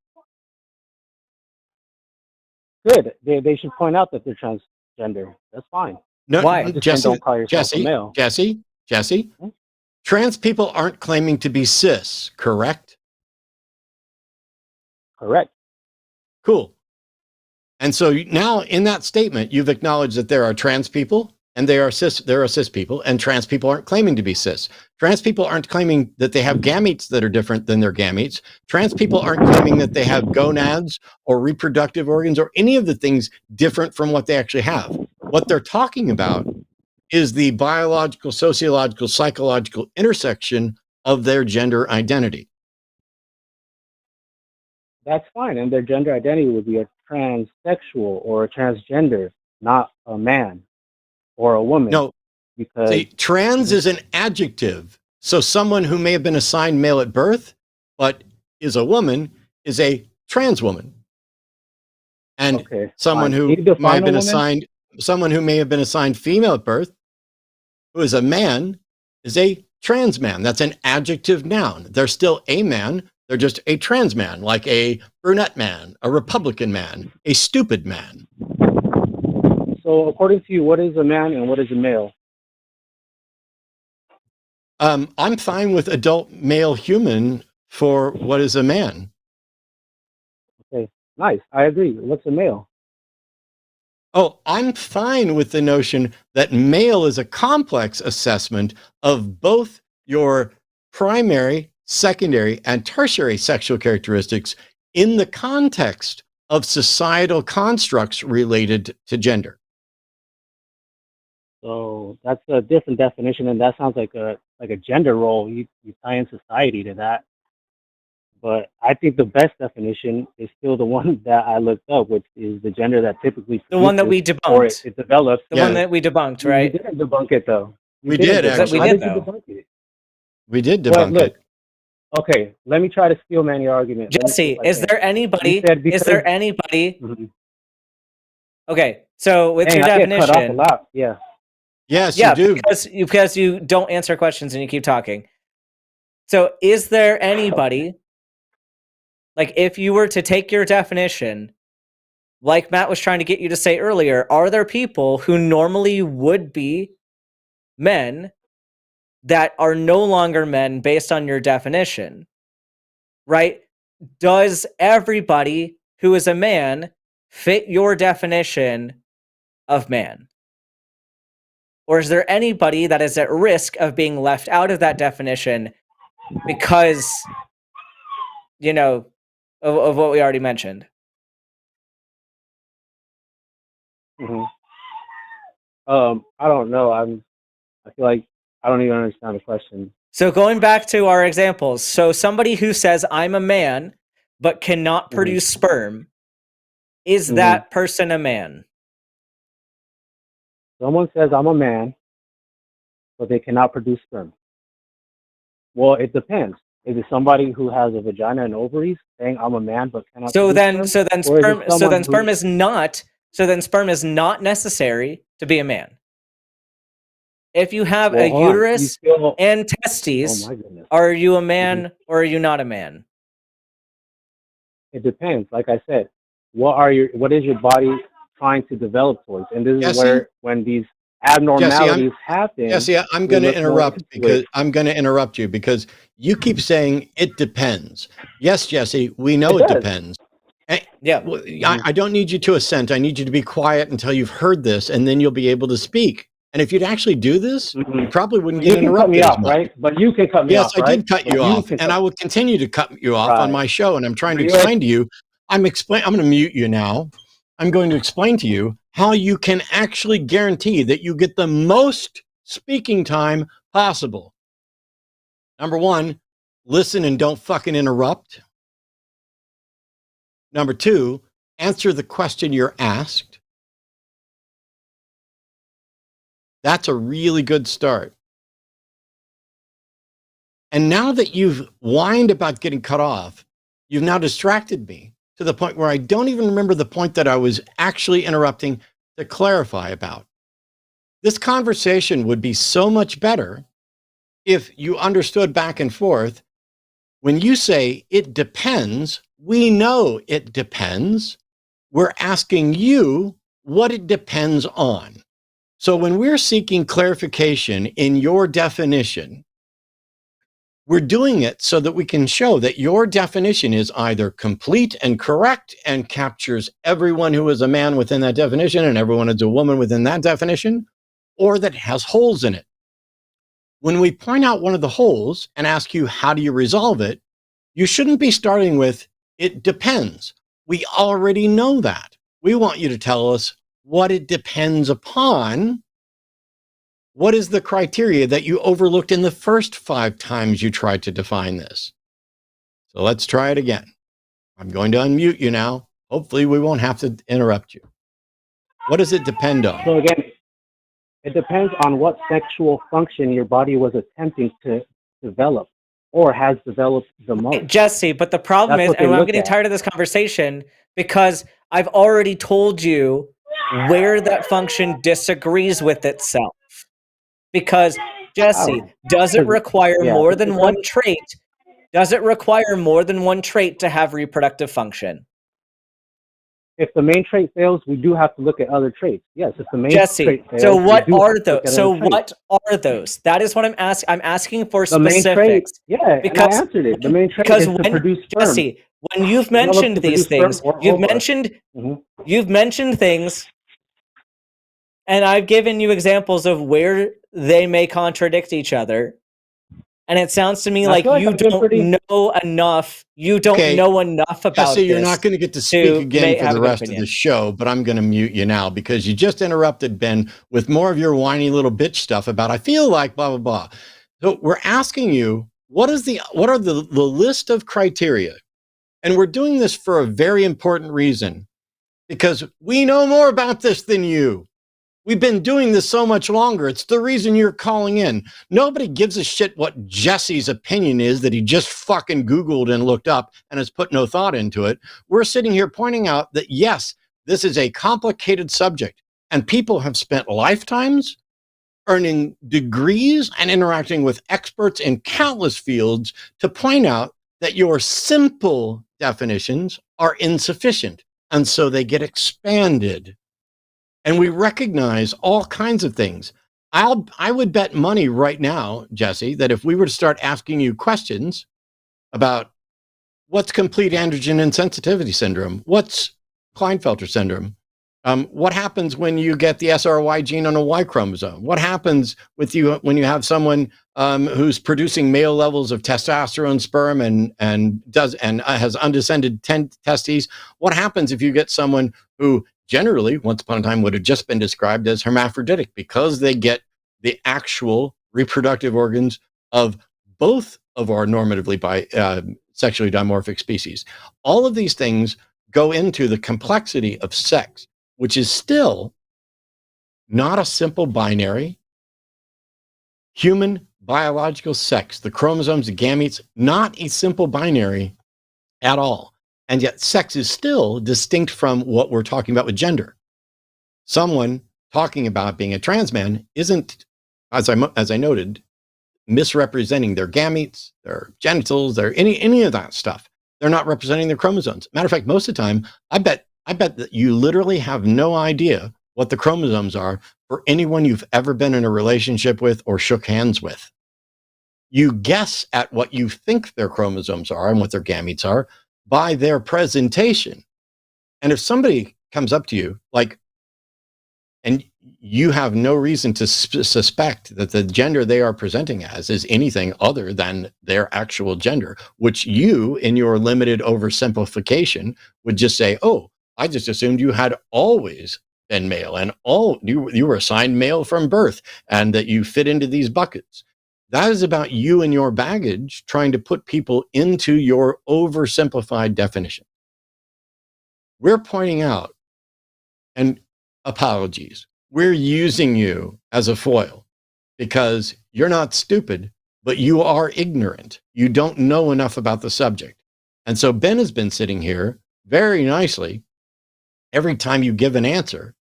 Good. They should point out that they're transgender. That's fine. No, why? Jesse, don't call yourself a male. Jesse, trans people aren't claiming to be cis, correct? Correct. Cool. And so now in that statement, you've acknowledged that there are trans people and there are cis people, and trans people aren't claiming to be cis. Trans people aren't claiming that they have gametes that are different than their gametes. Trans people aren't claiming that they have gonads or reproductive organs or any of the things different from what they actually have. What they're talking about is the biological, sociological, psychological intersection of their gender identity. That's fine. And their gender identity would be a transsexual or a transgender, not a man or a woman. No, because see, trans is an adjective. So someone who may have been assigned male at birth, but is a woman, is a trans woman. And someone who may have been assigned, someone who may have been assigned female at birth, who is a man, is a trans man. That's an adjective noun. They're still a man. They're just a trans man, like a brunette man, a Republican man, a stupid man. So according to you, what is a man and what is a male? I'm fine with adult male human for what is a man. Okay, nice. I agree. What's a male? Oh, I'm fine with the notion that male is a complex assessment of both your primary, secondary, and tertiary sexual characteristics in the context of societal constructs related to gender. So that's a different definition, and that sounds like a gender role. You tie in society to that. But I think the best definition is still the one that I looked up, which is the gender that typically the one that we debunked. Or it develops. The one that we debunked, right? We didn't debunk it though. We did actually. We did though. We did debunk it. Okay, let me try to steel man your argument. Jesse, is there anybody? Is there anybody? Okay, so with your definition, cut off a lot. Yeah. Yes, you do. Because you don't answer questions and you keep talking. So is there anybody, like if you were to take your definition, like Matt was trying to get you to say earlier, are there people who normally would be men that are no longer men based on your definition? Right? Does everybody who is a man fit your definition of man? Or is there anybody that is at risk of being left out of that definition because, you know, of what we already mentioned? I don't know. I feel like I don't even understand the question. So going back to our examples, so somebody who says I'm a man but cannot produce sperm, is that person a man? Someone says I'm a man, but they cannot produce sperm. Well, it depends. Is it somebody who has a vagina and ovaries saying I'm a man but cannot? So produce then sperm is not necessary to be a man. If you have a uterus and testes, are you a man or are you not a man? It depends. Like I said, what is your body trying to develop towards? And this is where when these abnormalities happen. Jesse, I'm going to interrupt you because you keep saying it depends. Yes, Jesse, we know it depends. Yeah. I don't need you to assent. I need you to be quiet until you've heard this, and then you'll be able to speak. And if you'd actually do this, you probably wouldn't get interrupted. You can cut me off, right? But you can cut me off, right? Yes, I did cut you off, and I will continue to cut you off on my show. And I'm trying to explain to you. I'm going to mute you now. I'm going to explain to you how you can actually guarantee that you get the most speaking time possible. Number one, listen and don't fucking interrupt. Number two, answer the question you're asked. That's a really good start. And now that you've whined about getting cut off, you've now distracted me to the point where I don't even remember the point that I was actually interrupting to clarify about. This conversation would be so much better if you understood back and forth. When you say it depends, we know it depends. We're asking you what it depends on. So when we're seeking clarification in your definition, we're doing it so that we can show that your definition is either complete and correct and captures everyone who is a man within that definition and everyone is a woman within that definition, or that it has holes in it. When we point out one of the holes and ask you, how do you resolve it? You shouldn't be starting with, it depends. We already know that. We want you to tell us what it depends upon. What is the criteria that you overlooked in the first 5 times you tried to define this? So let's try it again. I'm going to unmute you now. Hopefully we won't have to interrupt you. What does it depend on? So again, it depends on what sexual function your body was attempting to develop or has developed the most. Jesse, but the problem is, and I'm getting tired of this conversation because I've already told you where that function disagrees with itself. Because, Jesse, does it require more than one trait? Does it require more than one trait to have reproductive function? If the main trait fails, we do have to look at other traits. Yes, if the main trait fails, so what are those? So what are those? That is what I'm asking. I'm asking for specifics. The main trait, yeah, because I answered it. The main trait is to produce sperm. Jesse, when you've mentioned these things, you've mentioned things, and I've given you examples of where they may contradict each other. And it sounds to me like you don't know enough. You don't know enough about this. You're not going to get to speak again for the rest of the show, but I'm going to mute you now because you just interrupted Ben with more of your whiny little bitch stuff about I feel like blah blah blah. So we're asking you what are the list of criteria, and we're doing this for a very important reason because we know more about this than you. We've been doing this so much longer. It's the reason you're calling in. Nobody gives a shit what Jesse's opinion is that he just fucking Googled and looked up and has put no thought into it. We're sitting here pointing out that, yes, this is a complicated subject, and people have spent lifetimes earning degrees and interacting with experts in countless fields to point out that your simple definitions are insufficient, and so they get expanded. And we recognize all kinds of things. I would bet money right now, Jesse, that if we were to start asking you questions about what's complete androgen insensitivity syndrome, what's Klinefelter syndrome, what happens when you get the SRY gene on a Y chromosome, what happens with you when you have someone who's producing male levels of testosterone, sperm, and has undescended testes, what happens if you get someone who generally, once upon a time, would have just been described as hermaphroditic because they get the actual reproductive organs of both of our normatively sexually dimorphic species. All of these things go into the complexity of sex, which is still not a simple binary. Human biological sex, the chromosomes, the gametes, not a simple binary at all. And yet sex is still distinct from what we're talking about with gender. Someone talking about being a trans man isn't, as I noted, misrepresenting their gametes, their genitals, their any of that stuff. They're not representing their chromosomes. Matter of fact, most of the time, I bet that you literally have no idea what the chromosomes are for anyone you've ever been in a relationship with or shook hands with. You guess at what you think their chromosomes are and what their gametes are by their presentation. And if somebody comes up to you, and you have no reason to suspect that the gender they are presenting as is anything other than their actual gender, which you, in your limited oversimplification, would just say, oh, I just assumed you had always been male and you were assigned male from birth and that you fit into these buckets. That is about you and your baggage trying to put people into your oversimplified definition. We're pointing out, and apologies, we're using you as a foil because you're not stupid, but you are ignorant. You don't know enough about the subject. And so Ben has been sitting here very nicely every time you give an answer,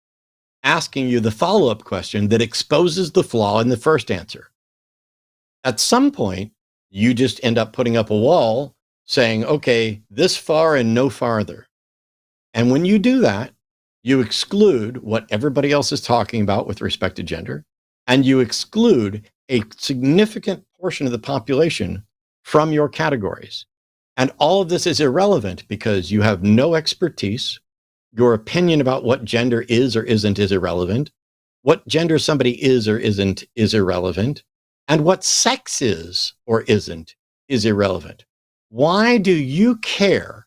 asking you the follow-up question that exposes the flaw in the first answer. At some point, you just end up putting up a wall saying, okay, this far and no farther. And when you do that, you exclude what everybody else is talking about with respect to gender, and you exclude a significant portion of the population from your categories. And all of this is irrelevant because you have no expertise. Your opinion about what gender is or isn't is irrelevant. What gender somebody is or isn't is irrelevant. And what sex is or isn't is irrelevant. Why do you care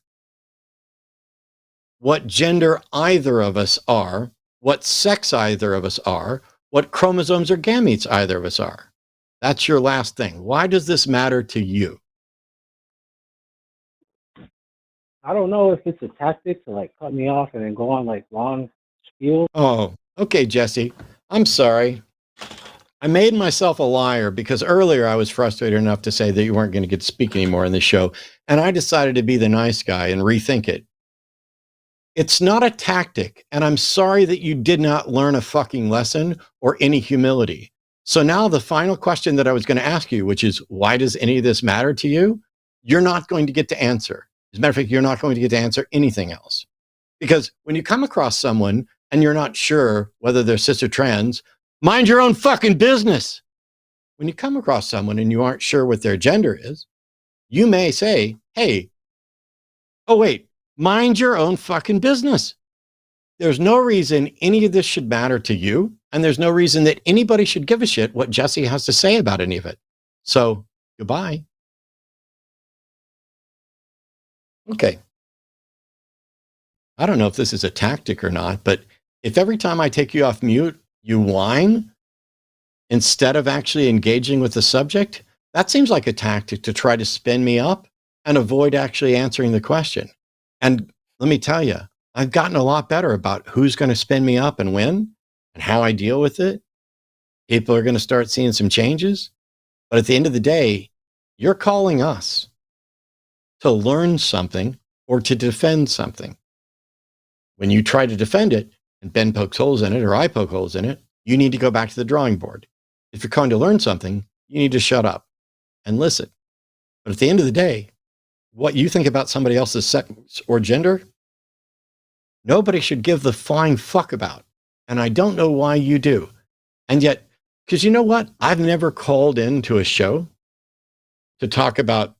what gender either of us are, what sex either of us are, what chromosomes or gametes either of us are? That's your last thing. Why does this matter to you? I don't know if it's a tactic to like cut me off and then go on like long spiel. Oh, okay, Jesse. I'm sorry. I made myself a liar because earlier I was frustrated enough to say that you weren't going to get to speak anymore in the show. And I decided to be the nice guy and rethink it. It's not a tactic. And I'm sorry that you did not learn a fucking lesson or any humility. So now the final question that I was going to ask you, which is, why does any of this matter to you? You're not going to get to answer. As a matter of fact, you're not going to get to answer anything else. Because when you come across someone and you're not sure whether they're cis or trans, mind your own fucking business. When you come across someone and you aren't sure what their gender is, you may say, hey, oh wait, mind your own fucking business. There's no reason any of this should matter to you. And there's no reason that anybody should give a shit what Jesse has to say about any of it. So goodbye. Okay. I don't know if this is a tactic or not, but if every time I take you off mute, you whine instead of actually engaging with the subject, that seems like a tactic to try to spin me up and avoid actually answering the question. And let me tell you, I've gotten a lot better about who's going to spin me up and when and how I deal with it. People are going to start seeing some changes. But at the end of the day, you're calling us to learn something or to defend something. When you try to defend it and Ben pokes holes in it or I poke holes in it, you need to go back to the drawing board. If you're going to learn something, you need to shut up and listen. But at the end of the day, what you think about somebody else's sex or gender, nobody should give the flying fuck about. And I don't know why you do. And yet, because you know what? I've never called into a show to talk about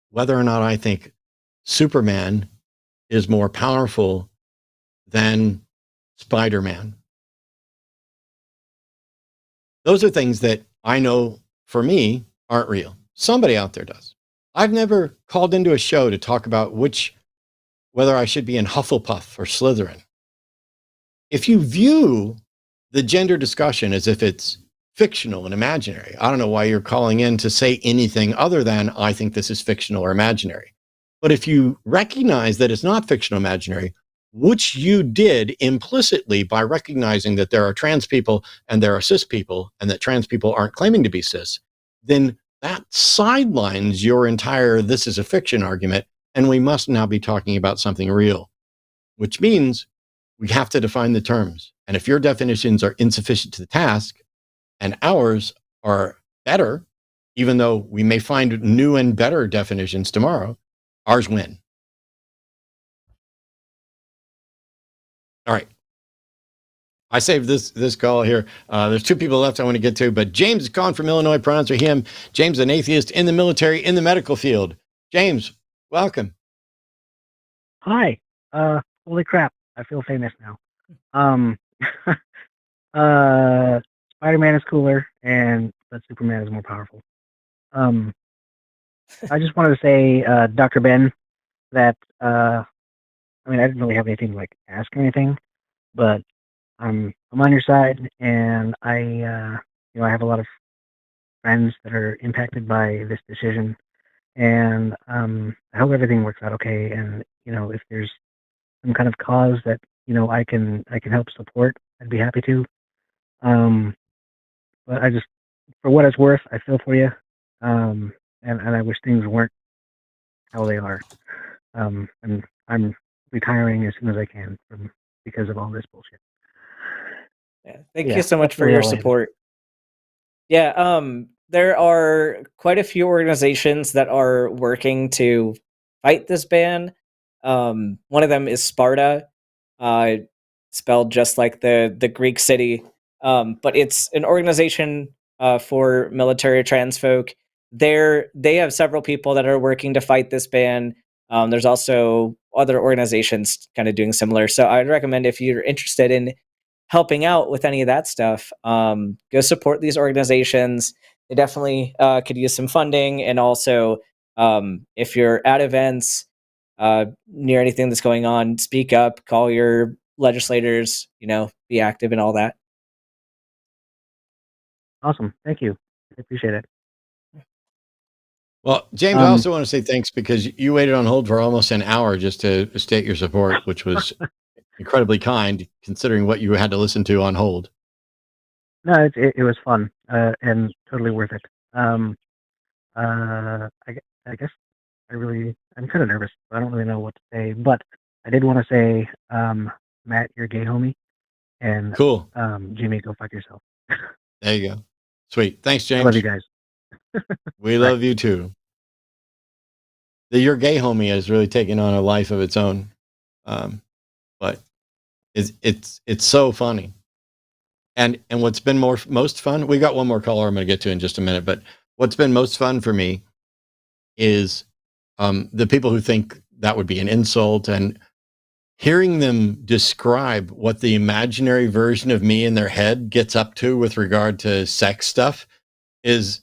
whether or not I think Superman is more powerful than Spider-Man. Those are things that I know for me aren't real. Somebody out there does. I've never called into a show to talk about whether I should be in Hufflepuff or Slytherin. If you view the gender discussion as if it's fictional and imaginary, I don't know why you're calling in to say anything other than I think this is fictional or imaginary. But if you recognize that it's not fictional or imaginary, which you did implicitly by recognizing that there are trans people and there are cis people and that trans people aren't claiming to be cis, then that sidelines your entire this is a fiction argument, and we must now be talking about something real, which means we have to define the terms. And if your definitions are insufficient to the task and ours are better, even though we may find new and better definitions tomorrow, ours win. All right. I saved this call here. There's two people left I want to get to, but James is calling from Illinois. Pronouns are him. James, an atheist in the military, in the medical field. James, welcome. Hi. Holy crap. I feel famous now. Spider-Man is cooler, but Superman is more powerful. I just wanted to say, Dr. Ben, that, I didn't really have anything to like ask or anything, but I'm on your side, and I have a lot of friends that are impacted by this decision, and I hope everything works out okay. And if there's some kind of cause that I can help support, I'd be happy to. But I just, for what it's worth, I feel for you, and I wish things weren't how they are. And I'm retiring as soon as I can because of all this bullshit. Yeah, thank Yeah, you so much that's for really your all I have. support. Yeah, there are quite a few organizations that are working to fight this ban. One of them is Sparta, uh, spelled just like the Greek city. But it's an organization for military trans folk. They have several people that are working to fight this ban. There's also other organizations kind of doing similar. So I'd recommend, if you're interested in helping out with any of that stuff, go support these organizations. They definitely could use some funding. And also, if you're at events near anything that's going on, speak up, call your legislators, be active and all that. Awesome. Thank you. I appreciate it. Well, James, I also want to say thanks, because you waited on hold for almost an hour just to state your support, which was incredibly kind, considering what you had to listen to on hold. No, it was fun and totally worth it. I guess I'm kind of nervous. I don't really know what to say, but I did want to say, Matt, you're a gay homie, and Cool. Jimmy, go fuck yourself. There you go. Sweet. Thanks, James. I love you guys. We love you too. The Your Gay Homie has really taken on a life of its own. But it's so funny. And what's been most fun, we got one more caller I'm going to get to in just a minute, but what's been most fun for me is the people who think that would be an insult, and hearing them describe what the imaginary version of me in their head gets up to with regard to sex stuff is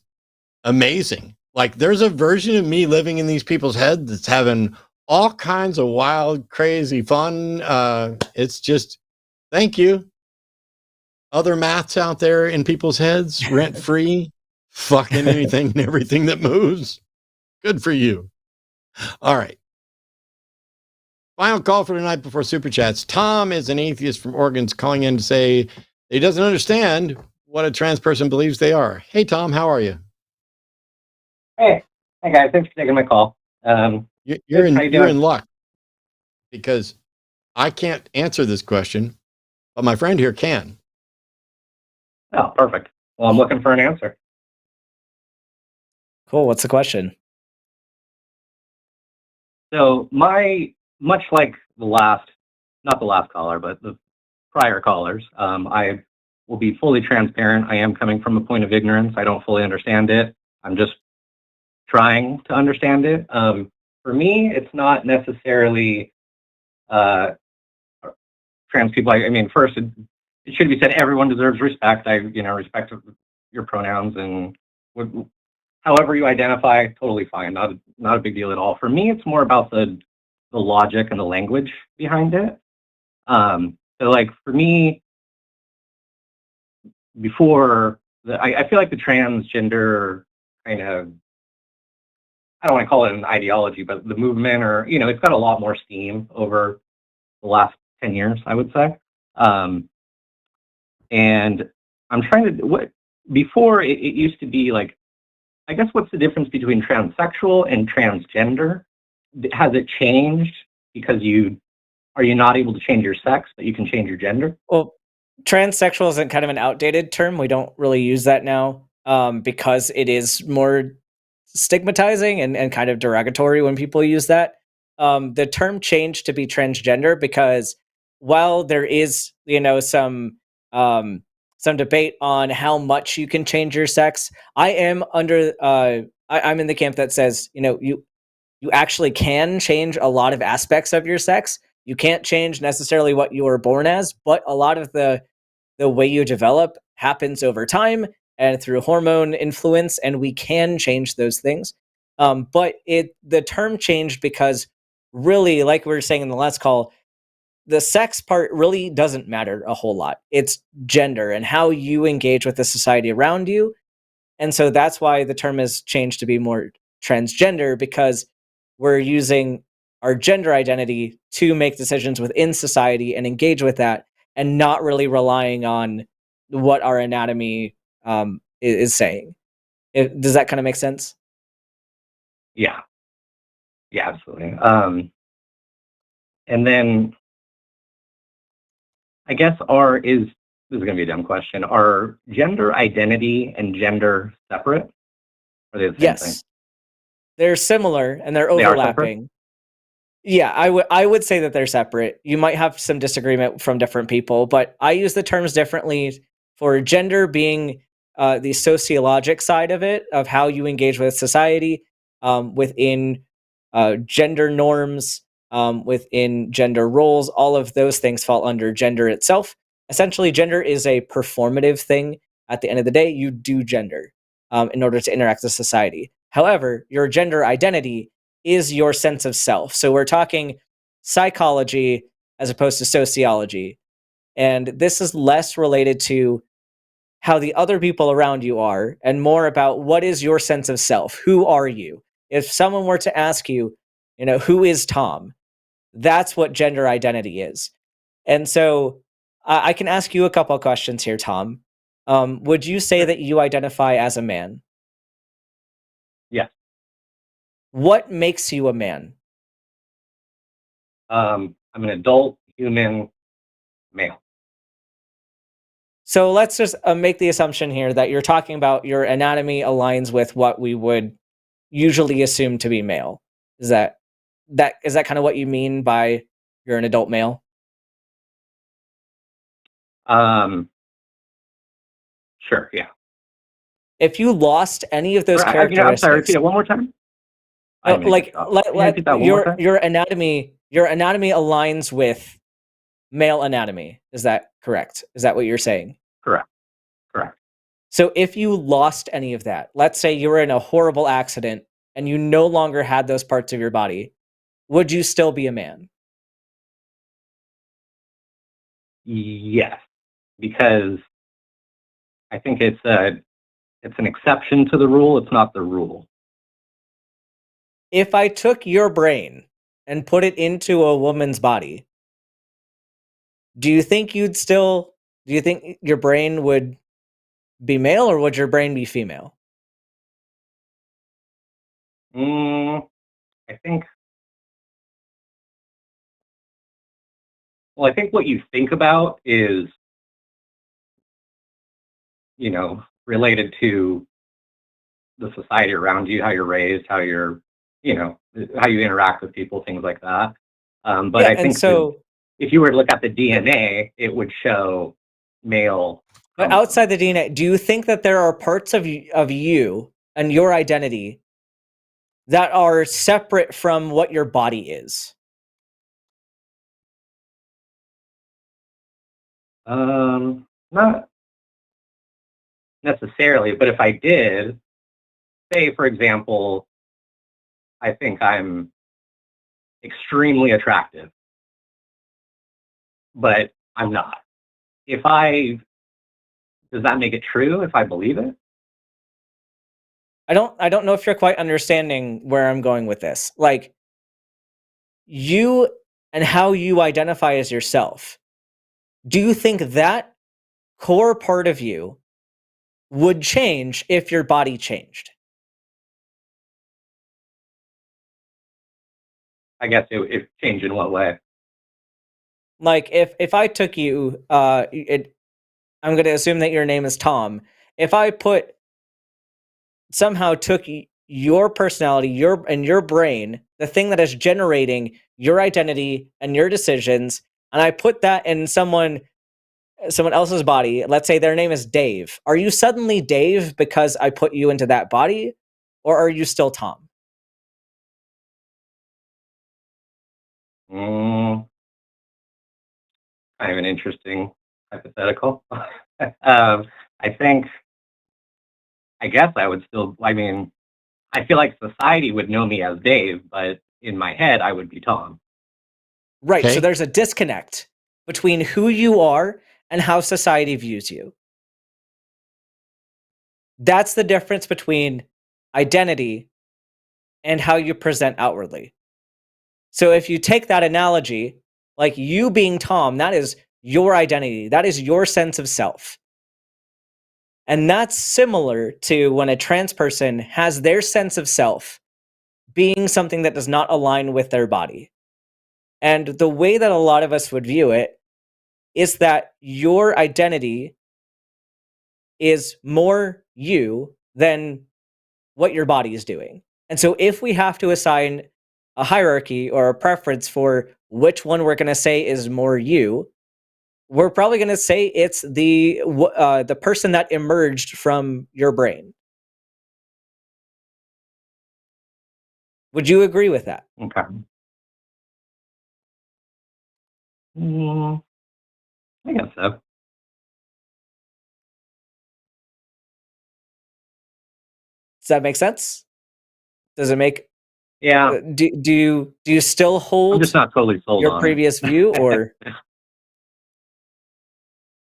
amazing. Like, there's a version of me living in these people's heads that's having all kinds of wild, crazy fun. It's just, thank you. Other maths out there in people's heads, rent free, fucking anything and everything that moves. Good for you. All right. Final call for tonight before Super Chats. Tom is an atheist from Oregon, calling in to say he doesn't understand what a trans person believes they are. Hey, Tom, how are you? Hey guys, thanks for taking my call. You're in luck, because I can't answer this question, but my friend here can. Oh, perfect. Well, I'm looking for an answer. Cool. What's the question? So much like not the last caller, but the prior callers, I will be fully transparent. I am coming from a point of ignorance. I don't fully understand it. I'm just trying to understand it. For me, it's not necessarily trans people. I mean, first, it should be said, everyone deserves respect. I respect your pronouns, and however you identify, totally fine. Not a big deal at all. For me, it's more about the logic and the language behind it. So, like, for me, before I feel like the transgender kind of, I don't want to call it an ideology, but the movement, or it's got a lot more steam over the last 10 years, I would say. And I'm trying to, before it used to be like, I guess, what's the difference between transsexual and transgender? Has it changed because are you not able to change your sex, but you can change your gender? Well, transsexual isn't kind of an outdated term. We don't really use that now because it is more stigmatizing and kind of derogatory when people use that. The term changed to be transgender because while there is, some debate on how much you can change your sex, I am I'm in the camp that says, you actually can change a lot of aspects of your sex. You can't change necessarily what you were born as, but a lot of the way you develop happens over time and through hormone influence, and we can change those things. But the term changed because, really, like we were saying in the last call, the sex part really doesn't matter a whole lot. It's gender and how you engage with the society around you. And so that's why the term has changed to be more transgender, because we're using our gender identity to make decisions within society and engage with that, and not really relying on what our anatomy is saying. Does that kind of make sense? Yeah, absolutely. And then I guess this is going to be a dumb question. Are gender identity and gender separate? Are they the same Yes. thing? They're similar and they're They are separate? overlapping. Yeah, I would say that they're separate. You might have some disagreement from different people, but I use the terms differently for gender being the sociologic side of it, of how you engage with society, within gender norms, within gender roles. All of those things fall under gender itself. Essentially, gender is a performative thing. At the end of the day, you do gender in order to interact with society. However, your gender identity is your sense of self. So we're talking psychology as opposed to sociology. And this is less related to how the other people around you are and more about what is your sense of self? Who are you? If someone were to ask you, who is Tom? That's what gender identity is. And so I can ask you a couple of questions here, Tom. Would you say that you identify as a man? Yes. What makes you a man? I'm an adult human male. So let's just make the assumption here that you're talking about your anatomy aligns with what we would usually assume to be male. Is that kind of what you mean by you're an adult male? Sure, yeah. If you lost any of those characteristics, I'm sorry, repeat it one more time. Your anatomy aligns with male anatomy. Is that correct? Is that what you're saying? Correct. So if you lost any of that, let's say you were in a horrible accident and you no longer had those parts of your body, would you still be a man? Yes, because I think it's an exception to the rule. It's not the rule. If I took your brain and put it into a woman's body, do you think your brain would be male or would your brain be female? I think what you think about is, related to the society around you, how you're raised, how you're, how you interact with people, things like that. But I think if you were to look at the DNA, it would show male. But outside the DNA, do you think that there are parts of you and your identity that are separate from what your body is? Not necessarily, but if I did, say, for example, I think I'm extremely attractive, but I'm not. Does that make it true if I believe it? I don't know if you're quite understanding where I'm going with this. Like, you and how you identify as yourself. Do you think that core part of you would change if your body changed? I guess it changed in what way? Like, if I took you, I'm going to assume that your name is Tom. If I somehow took your personality, your brain, the thing that is generating your identity and your decisions, and I put that in someone else's body, let's say their name is Dave. Are you suddenly Dave because I put you into that body, or are you still Tom? Kind of an interesting hypothetical. I guess I would still, I feel like society would know me as Dave, but in my head, I would be Tom. Right. Okay. So there's a disconnect between who you are and how society views you. That's the difference between identity and how you present outwardly. So if you take that analogy, like you being Tom, that is your identity. That is your sense of self. And that's similar to when a trans person has their sense of self being something that does not align with their body. And the way that a lot of us would view it is that your identity is more you than what your body is doing. And so if we have to assign a hierarchy or a preference for which one we're going to say is more you, we're probably going to say it's the person that emerged from your brain. Would you agree with that? Okay. I guess so. Does that make sense? Does it make? Yeah. Do you still I'm hold just not totally sold your on previous view, or?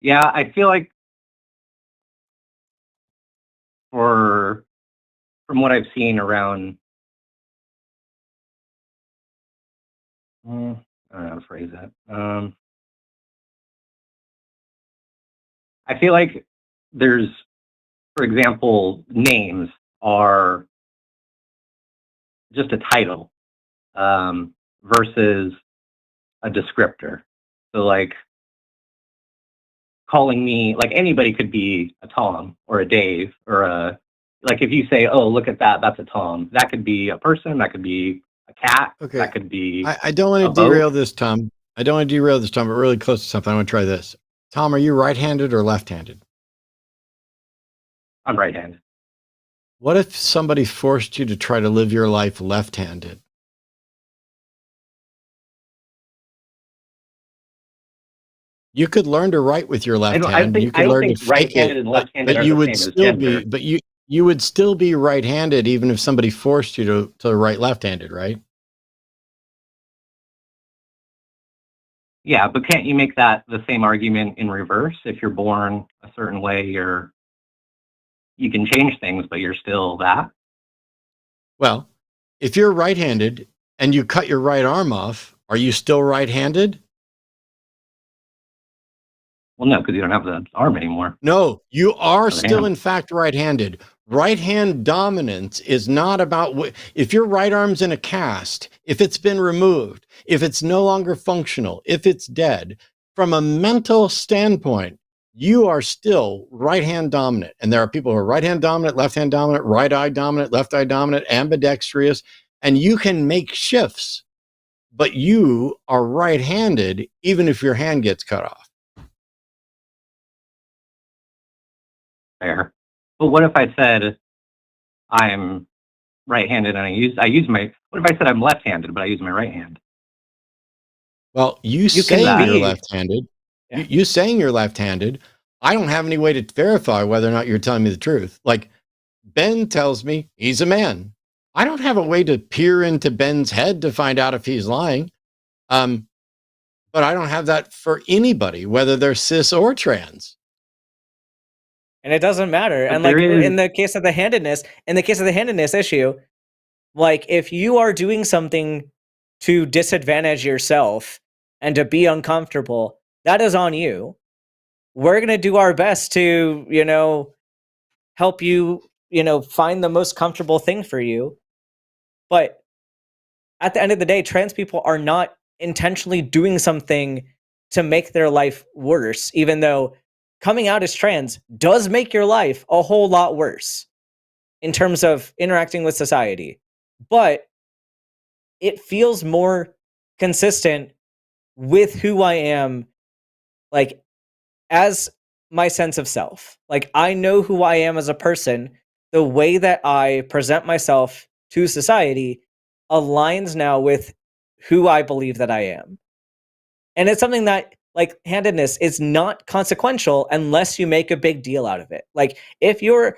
Yeah, I feel like from what I've seen around, I don't know how to phrase that. I feel like there's, for example, names are just a title versus a descriptor. So like calling me, like anybody could be a Tom or a Dave or like if you say, oh, look at that, that's a Tom. That could be a person, that could be a cat, Okay. that could be I don't want to derail this, Tom. I don't want to derail this, Tom, but really close to something. I want to try this. Tom, are you right-handed or left-handed? I'm right-handed. What if somebody forced you to try to live your life left-handed? You could learn to write with your left hand. You could learn to fake right-handed it, and left-handed but are you the would same as still gender. be, but you would still be right-handed even if somebody forced you to write left-handed, right? Yeah, but can't you make that the same argument in reverse? If you're born a certain way, you can change things, but you're still that. Well, if you're right-handed and you cut your right arm off, are you still right-handed? Well, no, because you don't have the arm anymore. No, you are still, hand. in fact, right-handed. Right-hand dominance is not about if your right arm's in a cast, if it's been removed, if it's no longer functional, if it's dead. From a mental standpoint, you are still right-hand dominant. And there are people who are right-hand dominant, left-hand dominant, right eye dominant, left eye dominant, ambidextrous, and you can make shifts, but you are right-handed even if your hand gets cut off. Fair. But what if I said I'm right-handed and I use my, what if I said I'm left-handed but I use my right hand? Well, you saying you're left-handed, you saying you're left-handed, I don't have any way to verify whether or not you're telling me the truth. Like Ben tells me he's a man. I don't have a way to peer into Ben's head to find out if he's lying. But I don't have that for anybody, whether they're cis or trans. And it doesn't matter. But and like in the case of the handedness issue, like if you are doing something to disadvantage yourself and to be uncomfortable, that is on you. We're going to do our best to, help you, find the most comfortable thing for you. But at the end of the day, trans people are not intentionally doing something to make their life worse, even though coming out as trans does make your life a whole lot worse in terms of interacting with society. But it feels more consistent with who I am, like, as my sense of self. Like, I know who I am as a person. The way that I present myself to society aligns now with who I believe that I am. And it's something that, like, handedness is not consequential unless you make a big deal out of it. Like, if you're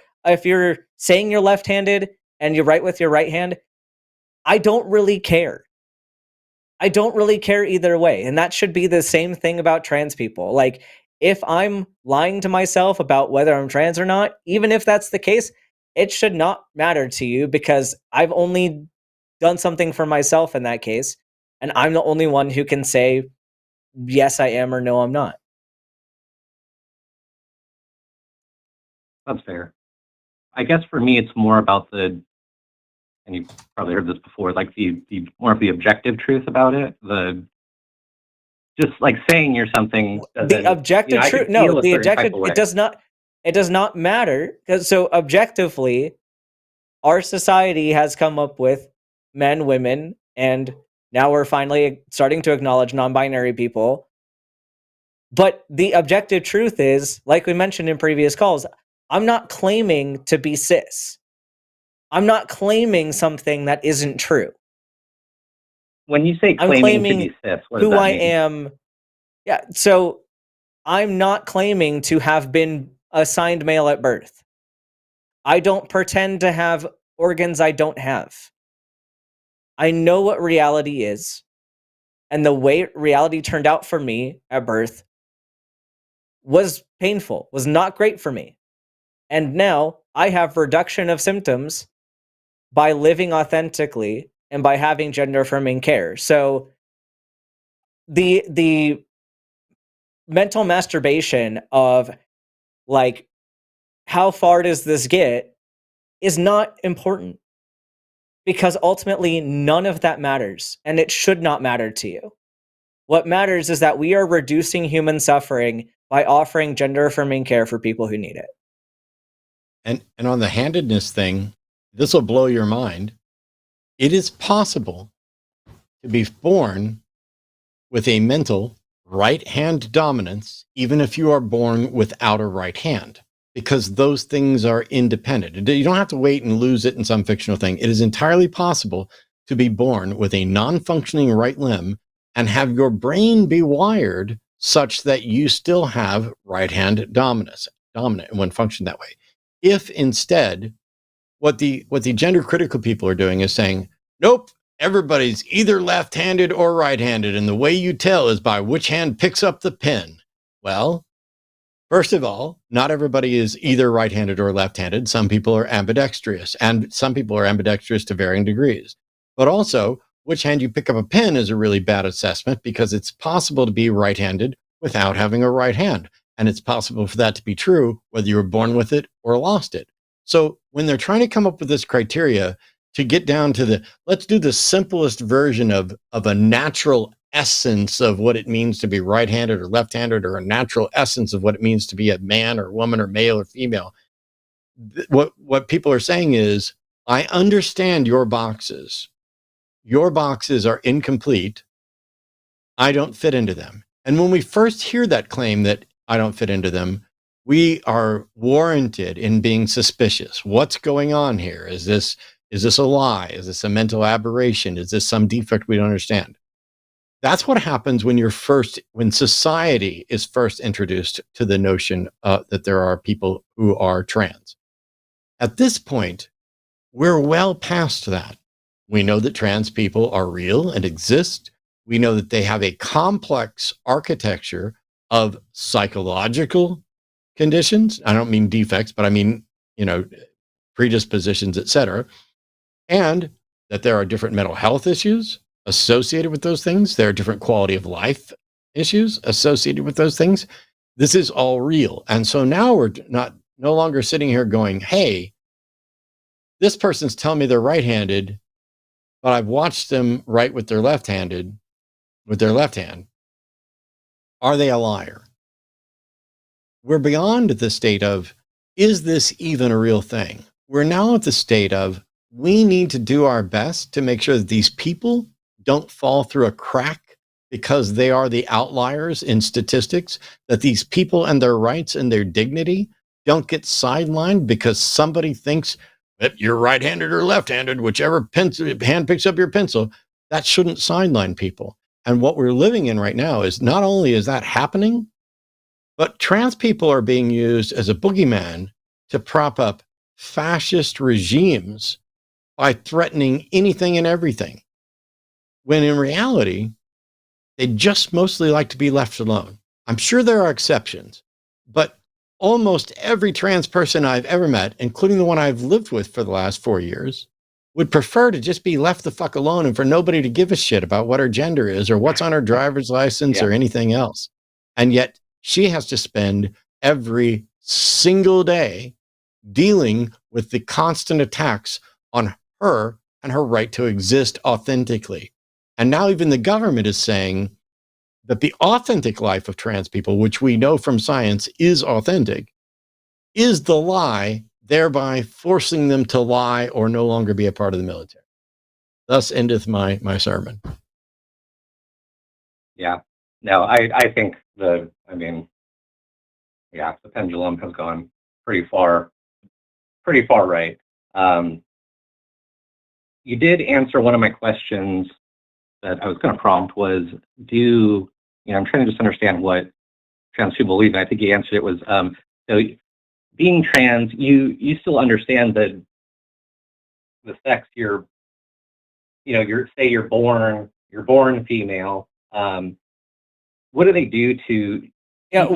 saying you're left-handed and you write with your right hand, I don't really care. I don't really care either way. And that should be the same thing about trans people. Like, if I'm lying to myself about whether I'm trans or not, even if that's the case, it should not matter to you because I've only done something for myself in that case. And I'm the only one who can say, yes, I am, or no, I'm not. That's fair. I guess for me, it's more about and you've probably heard this before, like the more of the objective truth about it. just like saying you're something doesn't, the objective I truth. could feel No, a the certain type objective. of way. It does not matter, because so objectively, our society has come up with men, women, and now we're finally starting to acknowledge non-binary people. But the objective truth is, like we mentioned in previous calls, I'm not claiming to be cis. I'm not claiming something that isn't true. When you say I'm claiming to be cis, what does who that I mean? am. Yeah, so I'm not claiming to have been assigned male at birth. I don't pretend to have organs I don't have. I know what reality is, and the way reality turned out for me at birth was painful, was not great for me. And now I have reduction of symptoms by living authentically and by having gender affirming care. So the mental masturbation of like, how far does this get, is not important, because ultimately none of that matters, and it should not matter to you. What matters is that we are reducing human suffering by offering gender affirming care for people who need it. And on the handedness thing, this will blow your mind. It is possible to be born with a mental right hand dominance, even if you are born without a right hand, because those things are independent. You don't have to wait and lose it in some fictional thing. It is entirely possible to be born with a non-functioning right limb and have your brain be wired such that you still have right hand dominant when functioned that way. If instead, what the gender critical people are doing is saying, nope, everybody's either left-handed or right-handed, and the way you tell is by which hand picks up the pen. Well, first of all, not everybody is either right-handed or left-handed. Some people are ambidextrous, and some people are ambidextrous to varying degrees. But also, which hand you pick up a pen is a really bad assessment, because it's possible to be right-handed without having a right hand. And it's possible for that to be true, whether you were born with it or lost it. So when they're trying to come up with this criteria to get down to let's do the simplest version of a natural essence of what it means to be right-handed or left-handed, or a natural essence of what it means to be a man or woman or male or female. What people are saying is, I understand your boxes. Your boxes are incomplete. I don't fit into them. And when we first hear that claim that I don't fit into them, we are warranted in being suspicious. What's going on here? Is this a lie? Is this a mental aberration? Is this some defect we don't understand? That's what happens when society is first introduced to the notion that there are people who are trans. At this point, we're well past that. We know that trans people are real and exist. We know that they have a complex architecture of psychological conditions. I don't mean defects, but I mean, predispositions, etc. And that there are different mental health issues associated with those things. There are different quality of life issues associated with those things. This is all real. And so now we're no longer sitting here going, hey, this person's telling me they're right-handed, but I've watched them write with their left hand. Are they a liar? We're beyond the state of, is this even a real thing? We're now at the state of, we need to do our best to make sure that these people don't fall through a crack because they are the outliers in statistics, that these people and their rights and their dignity don't get sidelined because somebody thinks that you're right-handed or left-handed, whichever hand picks up your pencil. That shouldn't sideline people. And what we're living in right now is, not only is that happening, but trans people are being used as a boogeyman to prop up fascist regimes by threatening anything and everything, when in reality, they just mostly like to be left alone. I'm sure there are exceptions, but almost every trans person I've ever met, including the one I've lived with for the last 4 years, would prefer to just be left the fuck alone and for nobody to give a shit about what her gender is or what's on her driver's license or anything else. And yet she has to spend every single day dealing with the constant attacks on her and her right to exist authentically. And now even the government is saying, that the authentic life of trans people, which we know from science is authentic, is the lie, thereby forcing them to lie or no longer be a part of the military. Thus endeth my sermon. Yeah. No, I think the pendulum has gone pretty far right. You did answer one of my questions that I was going to prompt was, I'm trying to just understand what trans people believe, and I think you answered it was, so being trans, you still understand the sex you're born female. What do they do to? Yeah,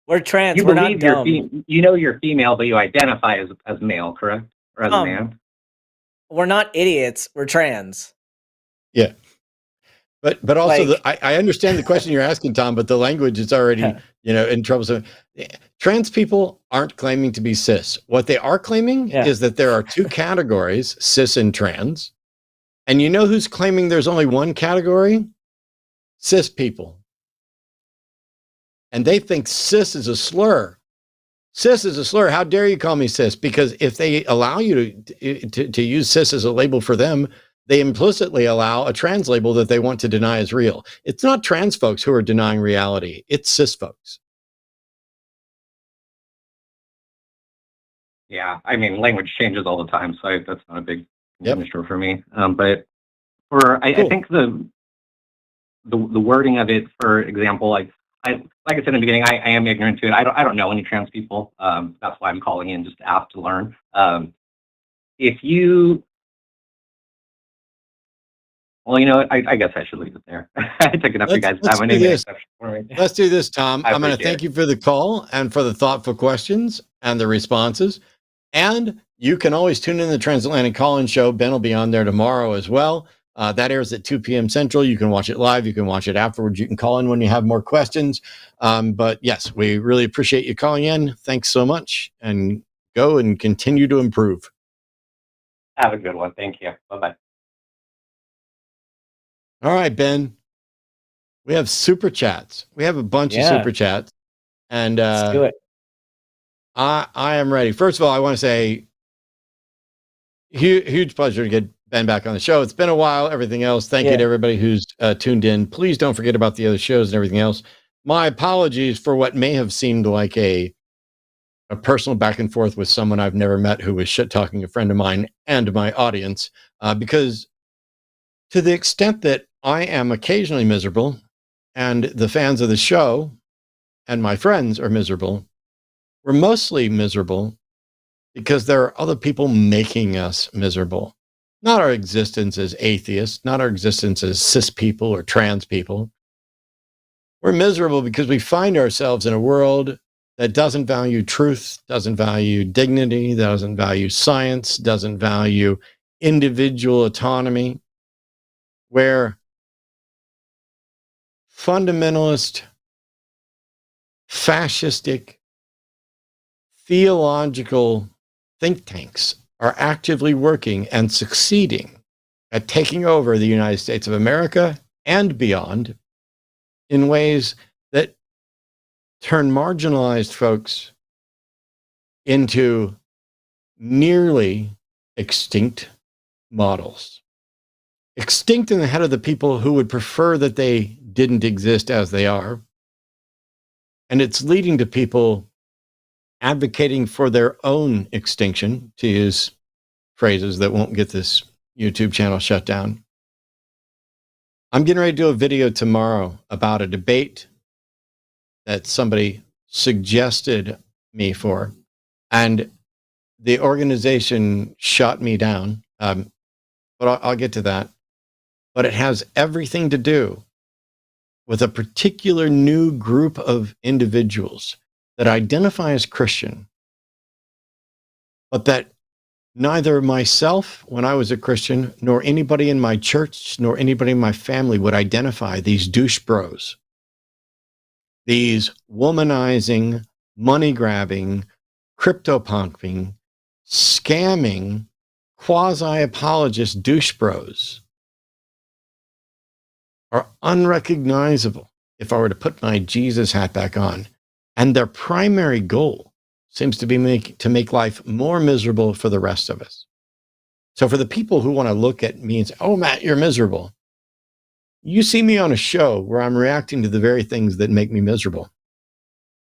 we're trans. We're not dumb. You're female, but you identify as male, correct? Or as a man? We're not idiots. We're trans. Yeah. But also, I understand the question you're asking, Tom, but the language is already, in trouble. So, trans people aren't claiming to be cis. What they are claiming is that there are two categories, cis and trans. And you know who's claiming there's only one category? Cis people. And they think cis is a slur. Cis is a slur. How dare you call me cis? Because if they allow you to use cis as a label for them, they implicitly allow a trans label that they want to deny as real. It's not trans folks who are denying reality. It's cis folks. Yeah, language changes all the time, so that's not a big issue for me. But I think the wording of it, for example, like I said in the beginning, I am ignorant to it. I don't know any trans people. That's why I'm calling in, just to ask to learn. If you Well, I guess I should leave it there. I took enough of you guys' time. Let's do this, Tom. I'm going to thank you for the call and for the thoughtful questions and the responses. And you can always tune in the Transatlantic Call-In Show. Ben will be on there tomorrow as well. That airs at 2 p.m. Central. You can watch it live. You can watch it afterwards. You can call in when you have more questions. But yes, we really appreciate you calling in. Thanks so much. And go and continue to improve. Have a good one. Thank you. Bye-bye. All right, Ben. We have super chats. We have a bunch of super chats. And let's do it. I am ready. First of all, I want to say huge pleasure to get Ben back on the show. It's been a while, everything else. Thank you to everybody who's tuned in. Please don't forget about the other shows and everything else. My apologies for what may have seemed like a personal back and forth with someone I've never met who was shit-talking a friend of mine and my audience, because to the extent that I am occasionally miserable and the fans of the show and my friends are miserable, we're mostly miserable because there are other people making us miserable. Not our existence as atheists, not our existence as cis people or trans people. We're miserable because we find ourselves in a world that doesn't value truth, doesn't value dignity, doesn't value science, doesn't value individual autonomy, where fundamentalist, fascistic, theological think tanks are actively working and succeeding at taking over the United States of America and beyond in ways that turn marginalized folks into nearly extinct models. Extinct in the head of the people who would prefer that they didn't exist as they are. And it's leading to people advocating for their own extinction, to use phrases that won't get this YouTube channel shut down. I'm getting ready to do a video tomorrow about a debate that somebody suggested me for, and the organization shot me down. But I'll get to that. But it has everything to do with a particular new group of individuals that identify as Christian, but that neither myself, when I was a Christian, nor anybody in my church, nor anybody in my family would identify these douche bros. These womanizing, money-grabbing, crypto-punking, scamming, quasi-apologist douche bros are unrecognizable if I were to put my Jesus hat back on. And their primary goal seems to be to make life more miserable for the rest of us. So for the people who want to look at me and say, oh, Matt, you're miserable. You see me on a show where I'm reacting to the very things that make me miserable.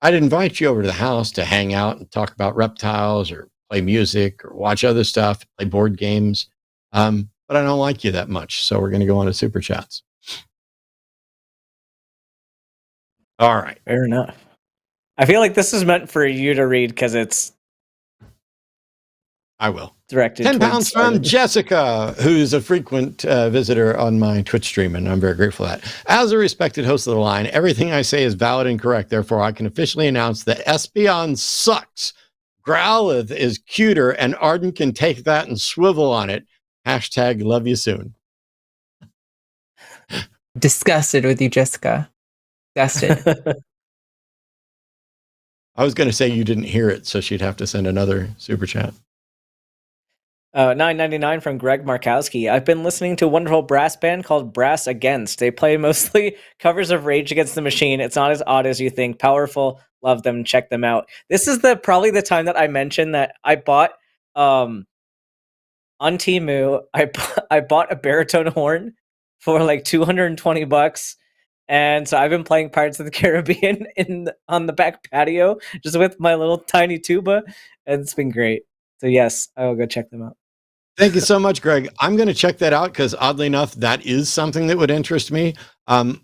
I'd invite you over to the house to hang out and talk about reptiles or play music or watch other stuff, play board games. But I don't like you that much. So we're going to go on to Super Chats. All right. Fair enough. I feel like this is meant for you to read because it's I will. Directed 10 towards pounds from Arden. Jessica, who's a frequent visitor on my Twitch stream, and I'm very grateful for that. As a respected host of the line, everything I say is valid and correct. Therefore, I can officially announce that Espeon sucks. Growlithe is cuter, and Arden can take that and swivel on it. Hashtag love you soon. Disgusted with you, Jessica. Disgusted. I was going to say you didn't hear it, so she'd have to send another super chat. $9.99 from Greg Markowski. I've been listening to a wonderful brass band called Brass Against. They play mostly covers of Rage Against the Machine. It's not as odd as you think. Powerful. Love them. Check them out. This is probably the time that I mentioned that I bought on Temu. I bought a baritone horn for like $220. And so I've been playing Pirates of the Caribbean on the back patio just with my little tiny tuba, and it's been great. So yes, I will go check them out. Thank you so much, Greg. I'm going to check that out because oddly enough, that is something that would interest me. I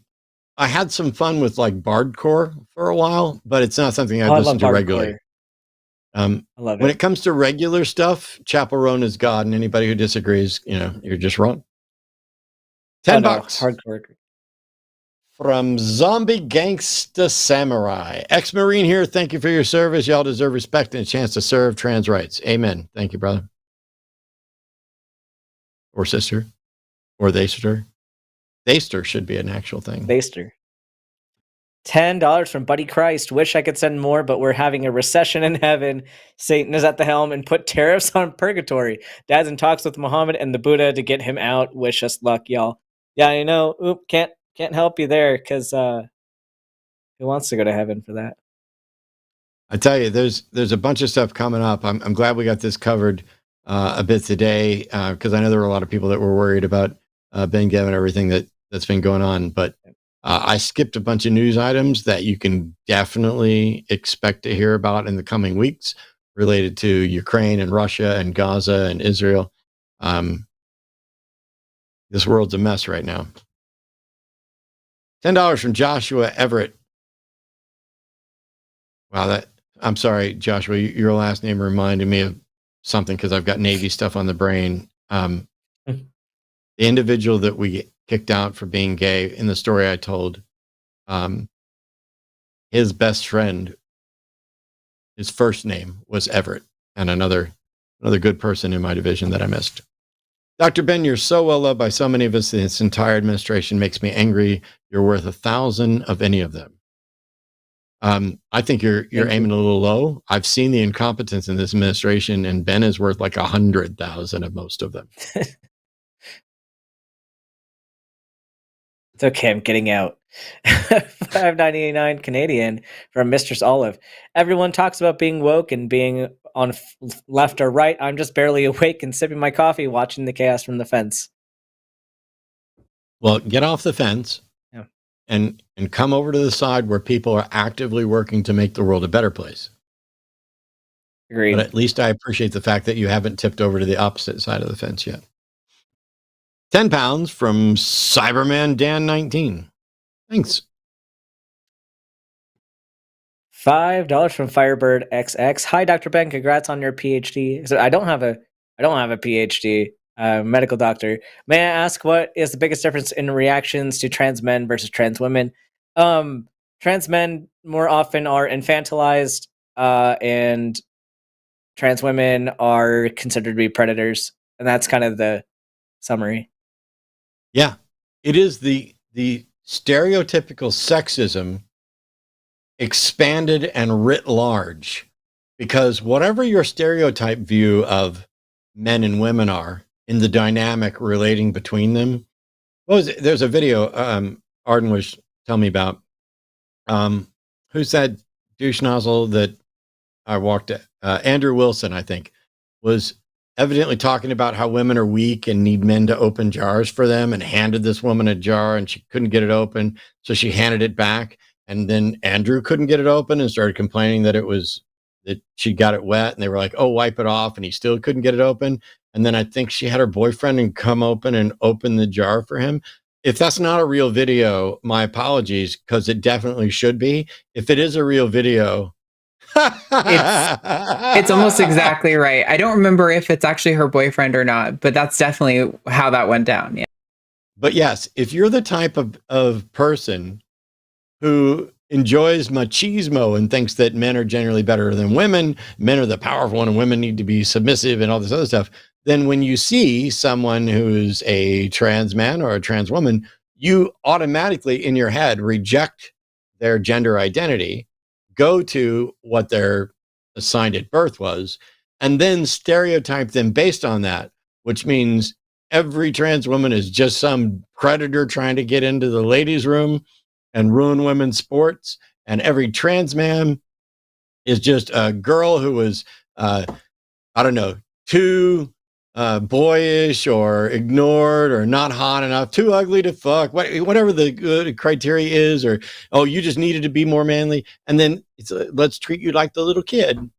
had some fun with like Bardcore for a while, but it's not something I listen to regularly. I love when it comes to regular stuff, Chapel Roan is God, and anybody who disagrees, you're just wrong. $10. Hardcore. From Zombie Gangsta Samurai. Ex-Marine here. Thank you for your service. Y'all deserve respect and a chance to serve trans rights. Amen. Thank you, brother. Or sister. Or theyster. Theyster should be an actual thing. Theyster. $10 from Buddy Christ. Wish I could send more, but we're having a recession in heaven. Satan is at the helm and put tariffs on purgatory. Dad's in talks with Muhammad and the Buddha to get him out. Wish us luck, y'all. Yeah, can't help you there because who wants to go to heaven for that? I tell you, there's a bunch of stuff coming up. I'm glad we got this covered a bit today because I know there were a lot of people that were worried about Ben Gavin and everything that's been going on. But I skipped a bunch of news items that you can definitely expect to hear about in the coming weeks related to Ukraine and Russia and Gaza and Israel. This world's a mess right now. $10 from Joshua Everett. Wow, I'm sorry, Joshua, your last name reminded me of something because I've got Navy stuff on the brain. The individual that we kicked out for being gay in the story I told, his best friend, his first name was Everett, and another good person in my division that I missed. Dr. Ben, you're so well loved by so many of us. This entire administration makes me angry. You're worth 1,000 of any of them. I think you're aiming a little low. I've seen the incompetence in this administration, and Ben is worth like 100,000 of most of them. It's okay, I'm getting out. $5.99 Canadian from Mistress Olive. Everyone talks about being woke and being on left or right. I'm just barely awake and sipping my coffee, watching the chaos from the fence. Well, get off the fence. Yeah. And come over to the side where people are actively working to make the world a better place. Agreed. But at least I appreciate the fact that you haven't tipped over to the opposite side of the fence yet. £10 from Cyberman Dan 19. Thanks. $5 from Firebird XX. Hi, Dr. Ben. Congrats on your PhD. So I don't have a PhD. Medical doctor. May I ask what is the biggest difference in reactions to trans men versus trans women? Trans men more often are infantilized, and trans women are considered to be predators, and that's kind of the summary. Yeah, it is the stereotypical sexism expanded and writ large, because whatever your stereotype view of men and women are in the dynamic relating between them, What was it? There's a video Arden was telling me about. Who's that douche nozzle that I walked at? Andrew Wilson, I think, was evidently talking about how women are weak and need men to open jars for them, and handed this woman a jar and she couldn't get it open. So she handed it back. And then Andrew couldn't get it open and started complaining that that she got it wet, and they were like, oh, wipe it off. And he still couldn't get it open. And then I think she had her boyfriend and come open the jar for him. If that's not a real video, my apologies, because it definitely should be. If it is a real video, it's almost exactly right. I don't remember if it's actually her boyfriend or not, but that's definitely how that went down. Yeah. But yes, if you're the type of person who enjoys machismo and thinks that men are generally better than women, men are the powerful one and women need to be submissive and all this other stuff, then when you see someone who's a trans man or a trans woman, you automatically in your head reject their gender identity, go to what their assigned at birth was, and then stereotype them based on that, which means every trans woman is just some predator trying to get into the ladies' room and ruin women's sports. And every trans man is just a girl who was, I don't know, too boyish or ignored or not hot enough, too ugly to fuck, whatever the criteria is, or, oh, you just needed to be more manly. And then it's let's treat you like the little kid.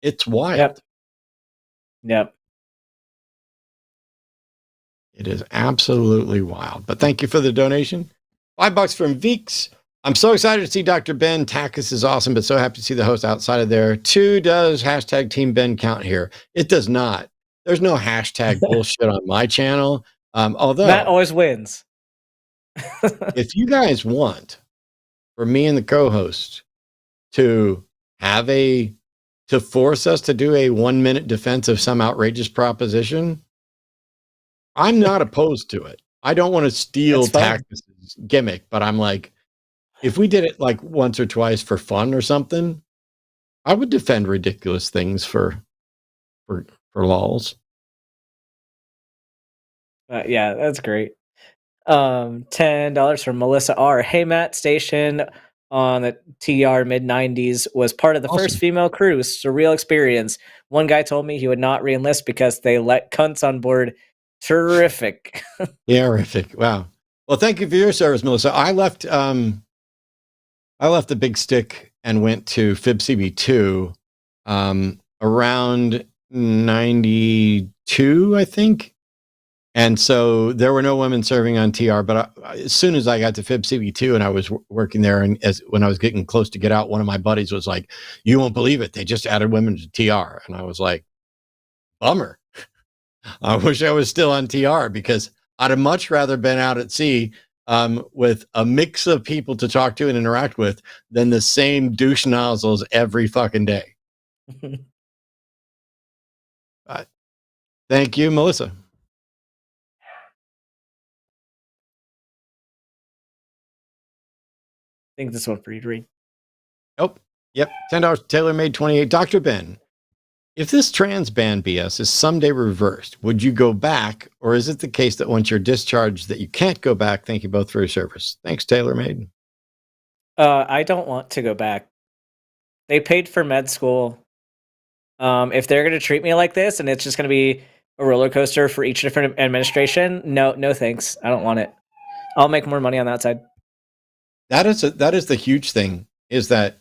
It's wild. Yep. It is absolutely wild. But thank you for the donation. $5 from Veeks. I'm so excited to see Dr. Ben. TACIS is awesome, but so happy to see the host outside of there. 2, does hashtag Team Ben count here? It does not. There's no hashtag bullshit on my channel. Although Matt always wins. if you guys want for me and the co-host to force us to do a 1-minute defense of some outrageous proposition, I'm not opposed to it. I don't want to steal TACIS's gimmick, but I'm like, if we did it like once or twice for fun or something, I would defend ridiculous things for lols. Yeah, that's great. $10 from Melissa R. Hey Matt, station on the TR mid-90s was part of the first female crew. Surreal experience. One guy told me he would not re-enlist because they let cunts on board. Terrific. Terrific. Wow. Well, thank you for your service, Melissa. I left the Big Stick and went to FibCB2 around 92, I think. And so there were no women serving on TR, but as soon as I got to FibCB2 and I was working there, and when I was getting close to get out, one of my buddies was like, you won't believe it, they just added women to TR. And I was like, bummer. I wish I was still on TR, because I'd have much rather been out at sea with a mix of people to talk to and interact with than the same douche nozzles every fucking day. Thank you, Melissa. I think this one for you to read. Oh, yep. $10 tailor-made 28. Dr. Ben, if this trans ban BS is someday reversed, would you go back, or is it the case that once you're discharged that you can't go back? Thank you both for your service. Thanks, TaylorMade. I don't want to go back. They paid for med school. If they're going to treat me like this and it's just going to be a roller coaster for each different administration, no thanks. I don't want it. I'll make more money on that side. That is the huge thing, is that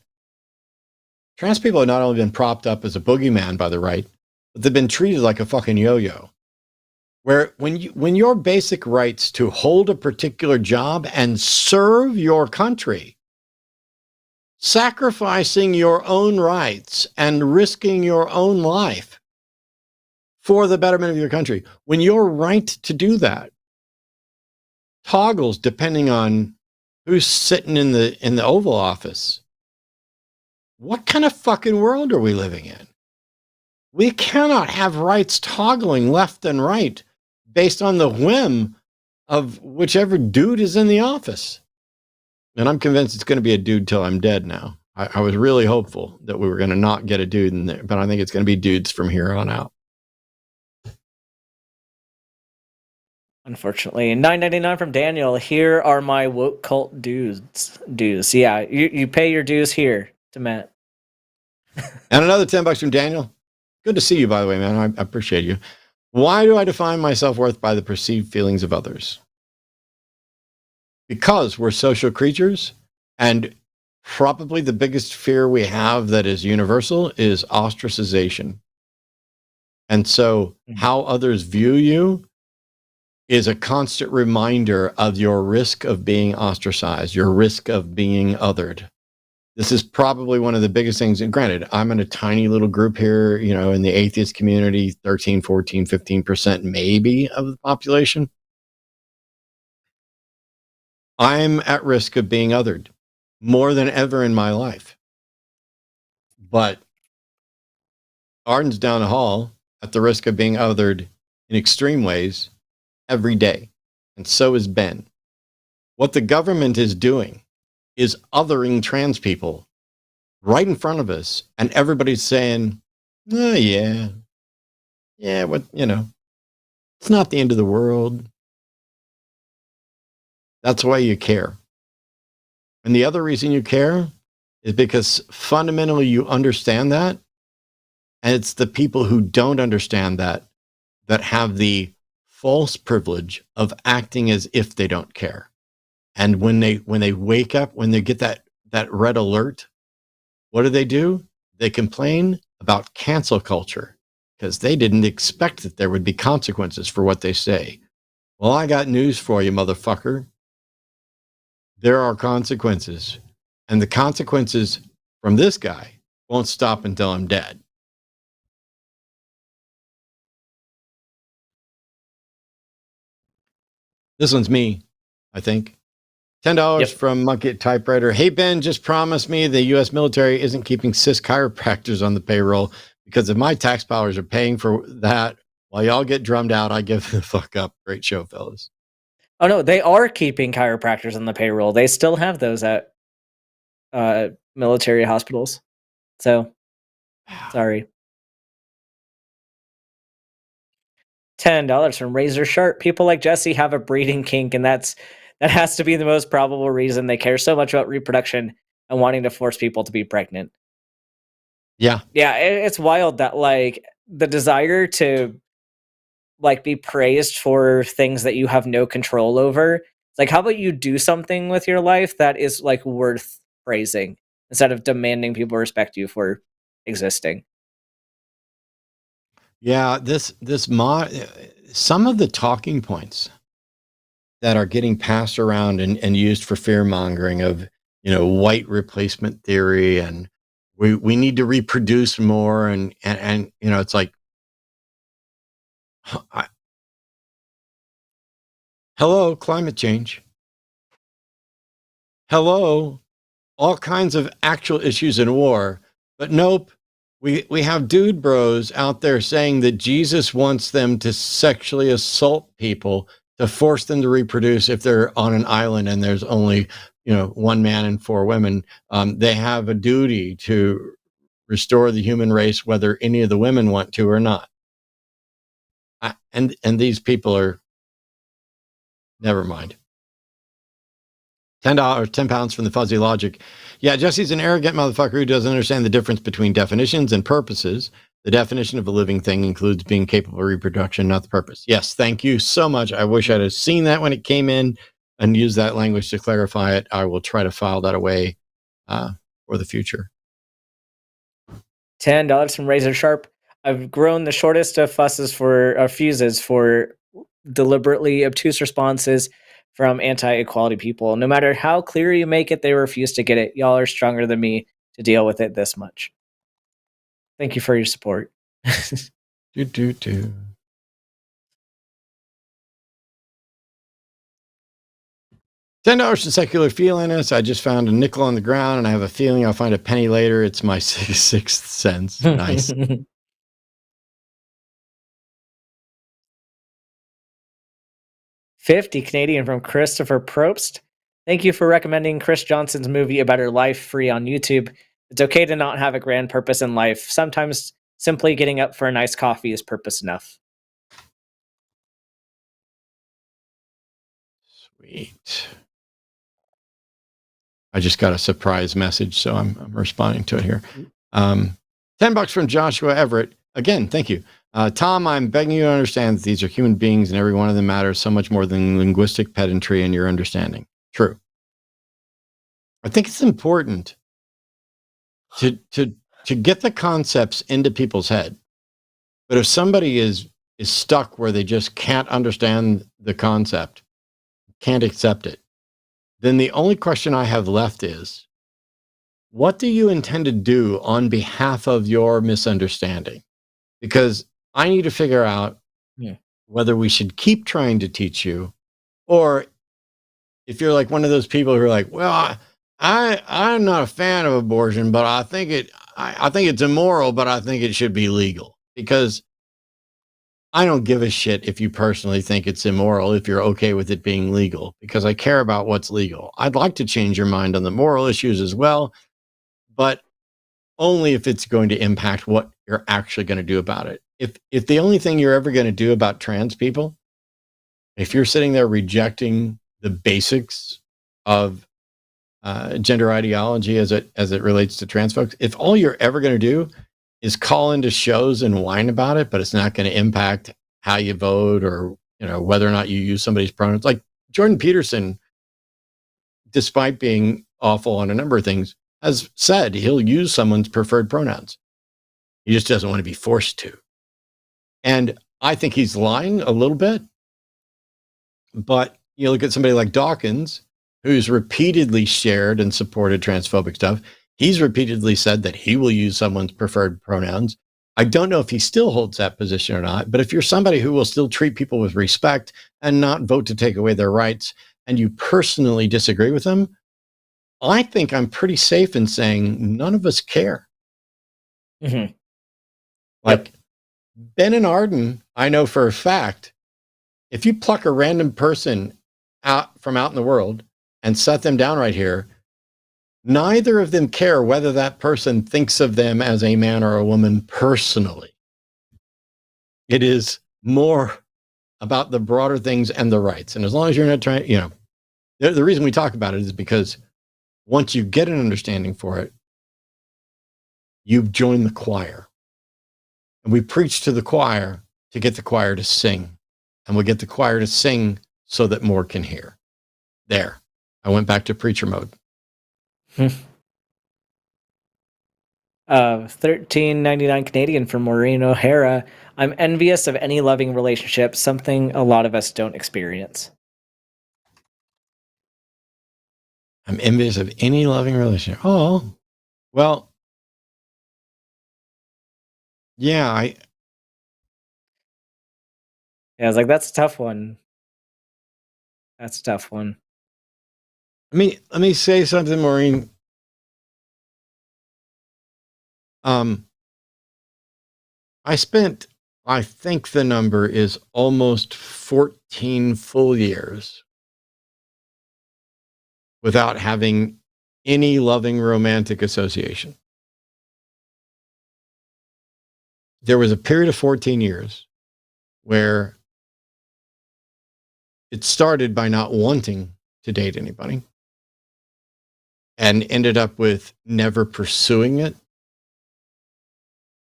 trans people have not only been propped up as a boogeyman by the right, but they've been treated like a fucking yo-yo. Where when your basic rights to hold a particular job and serve your country, sacrificing your own rights and risking your own life for the betterment of your country, when your right to do that toggles depending on who's sitting in the Oval Office, what kind of fucking world are we living in? We cannot have rights toggling left and right based on the whim of whichever dude is in the office. And I'm convinced it's going to be a dude till I'm dead now. I was really hopeful that we were going to not get a dude in there, but I think it's going to be dudes from here on out. Unfortunately, $9.99 from Daniel. Here are my woke cult dues. Yeah, you pay your dues here to Matt. And another $10 from Daniel. Good to see you, by the way, man. I appreciate you. Why do I define my self-worth by the perceived feelings of others? Because we're social creatures, and probably the biggest fear we have that is universal is ostracization. And so how others view you is a constant reminder of your risk of being ostracized, your risk of being othered. This is probably one of the biggest things. And granted, I'm in a tiny little group here, in the atheist community, 13, 14, 15% maybe of the population. I'm at risk of being othered more than ever in my life. But Arden's down the hall at the risk of being othered in extreme ways every day. And so is Ben. What the government is doing is othering trans people right in front of us. And everybody's saying, oh, yeah, it's not the end of the world. That's why you care. And the other reason you care is because fundamentally you understand that. And it's the people who don't understand that have the false privilege of acting as if they don't care. And when they wake up, when they get that red alert, what do? They complain about cancel culture because they didn't expect that there would be consequences for what they say. Well, I got news for you, motherfucker. There are consequences. And the consequences from this guy won't stop until I'm dead. This one's me, I think. $10 from Monkey Typewriter. Hey, Ben, just promise me the U.S. military isn't keeping cis chiropractors on the payroll, because if my tax dollars are paying for that while y'all get drummed out, I give the fuck up. Great show, fellas. Oh, no, they are keeping chiropractors on the payroll. They still have those at military hospitals. So, sorry. $10 from Razor Sharp. People like Jesse have a breeding kink, and that has to be the most probable reason they care so much about reproduction and wanting to force people to be pregnant. Yeah. Yeah, it's wild that the desire to be praised for things that you have no control over. It's how about you do something with your life that is worth praising instead of demanding people respect you for existing. Yeah, some of the talking points that are getting passed around and used for fear mongering of, white replacement theory, and we need to reproduce more, and it's like, hello, climate change. Hello, all kinds of actual issues in war, but nope. We have dude bros out there saying that Jesus wants them to sexually assault people to force them to reproduce if they're on an island and there's only, one man and 4 women. They have a duty to restore the human race, whether any of the women want to or not. And these people are, never mind. $10, 10 pounds from the fuzzy logic. Yeah, Jesse's an arrogant motherfucker who doesn't understand the difference between definitions and purposes. The definition of a living thing includes being capable of reproduction, not the purpose. Yes, thank you so much. I wish I'd have seen that when it came in and used that language to clarify it. I will try to file that away for the future. $10 from Razor Sharp. I've grown the shortest of fuses for fuses for deliberately obtuse responses from anti-equality people. No matter how clear you make it, they refuse to get it. Y'all are stronger than me to deal with it this much. Thank you for your support. $10 to Secular Feeliness. I just found a nickel on the ground, and I have a feeling I'll find a penny later. It's my sixth sense. Nice. $50 Canadian from Christopher Probst. Thank you for recommending Chris Johnson's movie A Better Life free on YouTube. It's okay to not have a grand purpose in life. Sometimes simply getting up for a nice coffee is purpose enough. Sweet. I just got a surprise message, so I'm responding to it here. $10 from Joshua Everett. Again, thank you. Tom, I'm begging you to understand that these are human beings and every one of them matters so much more than linguistic pedantry and your understanding. True. I think it's important to get the concepts into people's head. But if somebody is stuck where they just can't understand the concept, can't accept it, then the only question I have left is, what do you intend to do on behalf of your misunderstanding? Because I need to figure out whether we should keep trying to teach you, or if you're like one of those people who are like, well, I'm not a fan of abortion, but I think it's immoral, but I think it should be legal. Because I don't give a shit if you personally think it's immoral, if you're okay with it being legal, because I care about what's legal. I'd like to change your mind on the moral issues as well, but only if it's going to impact what you're actually going to do about it. If the only thing you're ever going to do about trans people, if you're sitting there rejecting the basics of gender ideology as it relates to trans folks, if all you're ever going to do is call into shows and whine about it, but it's not going to impact how you vote or, whether or not you use somebody's pronouns. Like Jordan Peterson, despite being awful on a number of things, has said he'll use someone's preferred pronouns. He just doesn't want to be forced to. And I think he's lying a little bit. But you look at somebody like Dawkins, who's repeatedly shared and supported transphobic stuff. He's repeatedly said that he will use someone's preferred pronouns. I don't know if he still holds that position or not, but if you're somebody who will still treat people with respect and not vote to take away their rights, and you personally disagree with them, I think I'm pretty safe in saying none of us care. Mm-hmm. Like Ben and Arden, I know for a fact, if you pluck a random person out in the world and set them down right here, neither of them care whether that person thinks of them as a man or a woman personally. It is more about the broader things and the rights. And as long as you're not trying, the reason we talk about it is because once you get an understanding for it, you've joined the choir. And we preach to the choir to get the choir to sing. And we get the choir to sing so that more can hear. There. I went back to preacher mode. $13.99 Canadian from Maureen O'Hara. I'm envious of any loving relationship, something a lot of us don't experience. I'm envious of any loving relationship. Oh, well, yeah, I was like, that's a tough one. That's a tough one. Let me say something, Maureen. I spent, I think the number is almost 14 full years without having any loving romantic association. There was a period of 14 years where it started by not wanting to date anybody and ended up with never pursuing it,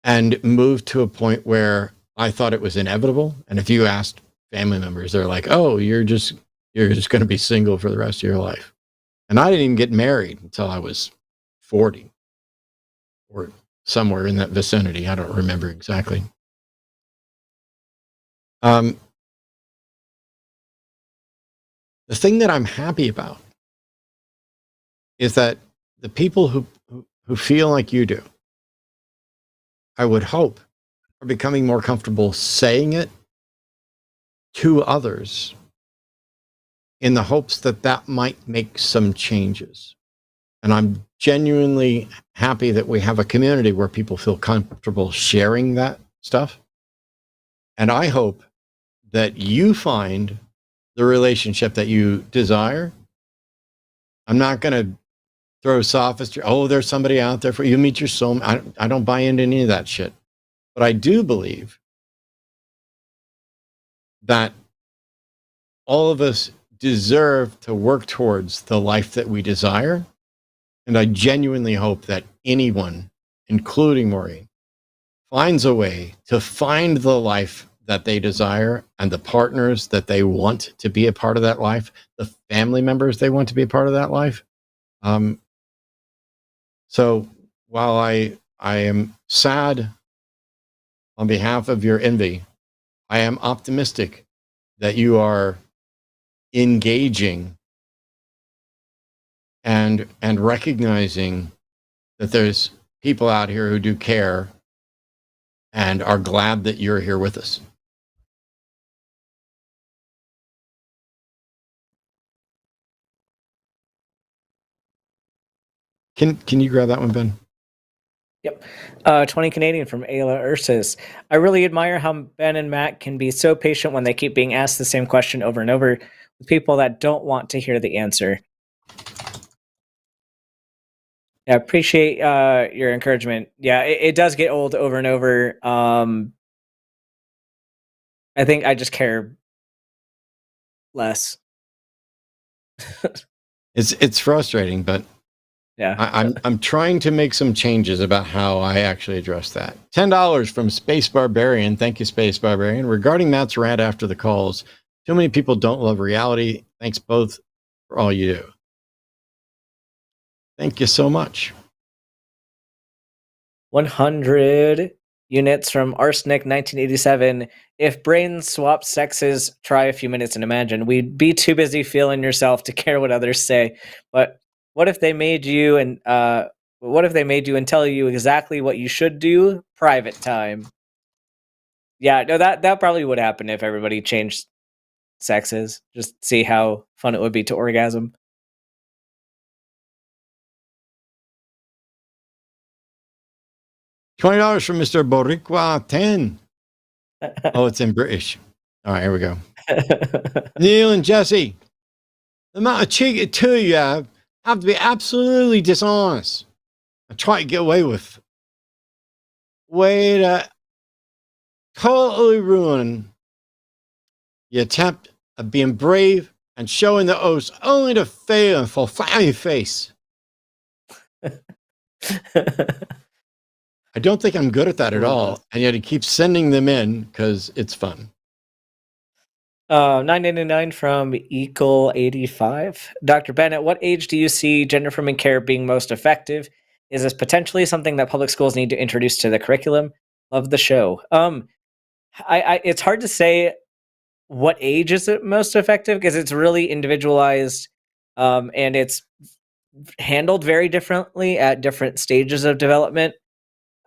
and moved to a point where I thought it was inevitable. And if you asked family members, they're like, oh, you're just going to be single for the rest of your life. And I didn't even get married until I was 40 or somewhere in that vicinity. I don't remember exactly. The thing that I'm happy about is that the people who feel like you do, I would hope, are becoming more comfortable saying it to others in the hopes that that might make some changes. And I'm genuinely happy that we have a community where people feel comfortable sharing that stuff. And I hope that you find the relationship that you desire. I'm not going to throw sophistry. Oh, there's somebody out there for you. Meet your soulmate. I don't buy into any of that shit. But I do believe that all of us deserve to work towards the life that we desire. And I genuinely hope that anyone, including Maureen, finds a way to find the life that they desire and the partners that they want to be a part of that life, the family members they want to be a part of that life. So while I am sad on behalf of your envy, I am optimistic that you are engaging and recognizing that there's people out here who do care and are glad that you're here with us. Can you grab that one, Ben? Yep. 20 Canadian from Ayla Ursus. I really admire how Ben and Matt can be so patient when they keep being asked the same question over and over with people that don't want to hear the answer. I appreciate your encouragement. Yeah, it does get old over and over. I think I just care less. It's frustrating, but yeah, I'm trying to make some changes about how I actually address that. $10 from Space Barbarian. Thank you, Space Barbarian. Regarding Matt's rant after the calls, too many people don't love reality. Thanks both for all you do. Thank you so much. 100 units from Arsenic 1987. If brains swap sexes, try a few minutes and imagine. We'd be too busy feeling yourself to care what others say. But what if they made you and tell you exactly what you should do? Private time. Yeah, no, that probably would happen if everybody changed sexes. Just see how fun it would be to orgasm. $20 from Mr. Boricua 10. Oh, it's in British. All right, here we go. Neil and Jesse, the amount of cheek two you have to be absolutely dishonest and try to get away with. Way to totally ruin your attempt at being brave and showing the oaths only to fail and fall flat on your face. I don't think I'm good at that at all, and yet he keeps sending them in because it's fun. 999 from Eagle85. Dr. Ben, at what age do you see gender affirming care being most effective? Is this potentially something that public schools need to introduce to the curriculum? Love the show. It's hard to say what age is it most effective because it's really individualized, and it's handled very differently at different stages of development.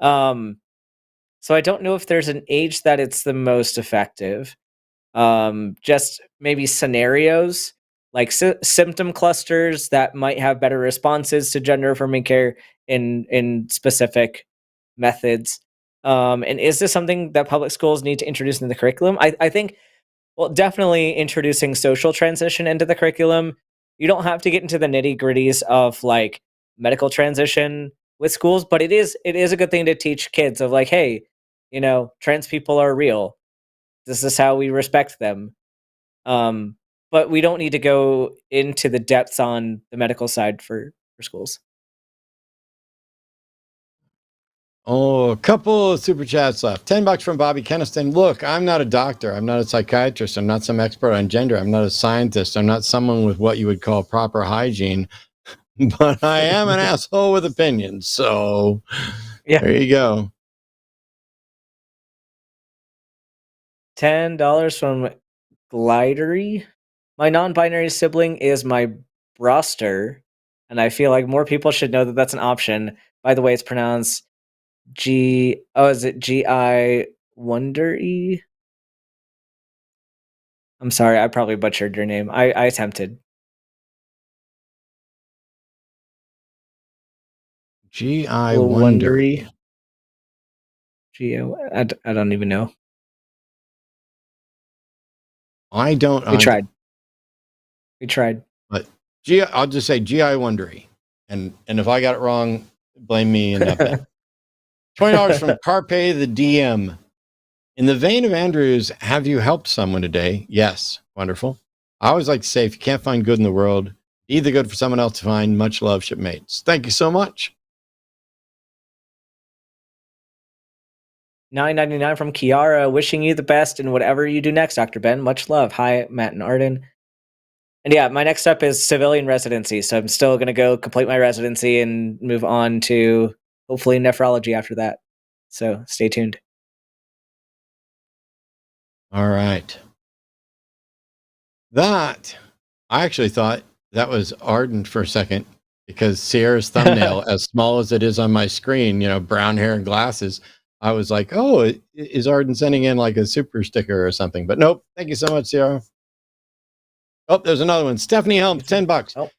So I don't know if there's an age that it's the most effective. Just maybe scenarios like symptom clusters that might have better responses to gender affirming care in specific methods. And is this something that public schools need to introduce into the curriculum? I think, well, definitely introducing social transition into the curriculum. You don't have to get into the nitty gritties of like medical transition with schools, but it is a good thing to teach kids of like, hey, trans people are real. This is how we respect them. But we don't need to go into the depths on the medical side for schools. Oh, a couple of super chats left. $10 from Bobby Keniston. Look, I'm not a doctor. I'm not a psychiatrist. I'm not some expert on gender. I'm not a scientist. I'm not someone with what you would call proper hygiene. But I am an asshole with opinions. So There you go. $10 from Glidery. My non-binary sibling is my broster, and I feel like more people should know that that's an option. By the way, it's pronounced is it G-I Wonder-E? I'm sorry, I probably butchered your name. I attempted. G-I Wonder-E. I don't even know. I don't. We tried. But I'll just say G-I Wonder-E. And if I got it wrong, blame me and not Ben. $20 from Carpe the DM. In the vein of Andrew's, have you helped someone today? Yes. Wonderful. I always like to say, if you can't find good in the world, be the good for someone else to find. Much love, shipmates. Thank you so much. $9.99 from Kiara, wishing you the best in whatever you do next, Dr. Ben. Much love. Hi, Matt and Arden. And yeah, my next step is civilian residency. So I'm still going to go complete my residency and move on to hopefully nephrology after that. So stay tuned. All right. That, I actually thought that was Arden for a second, because Sierra's thumbnail, as small as it is on my screen, brown hair and glasses, I was like, oh, is Arden sending in like a super sticker or something? But nope. Thank you so much, Sierra. Oh, there's another one. Stephanie Helms, $10. Oh.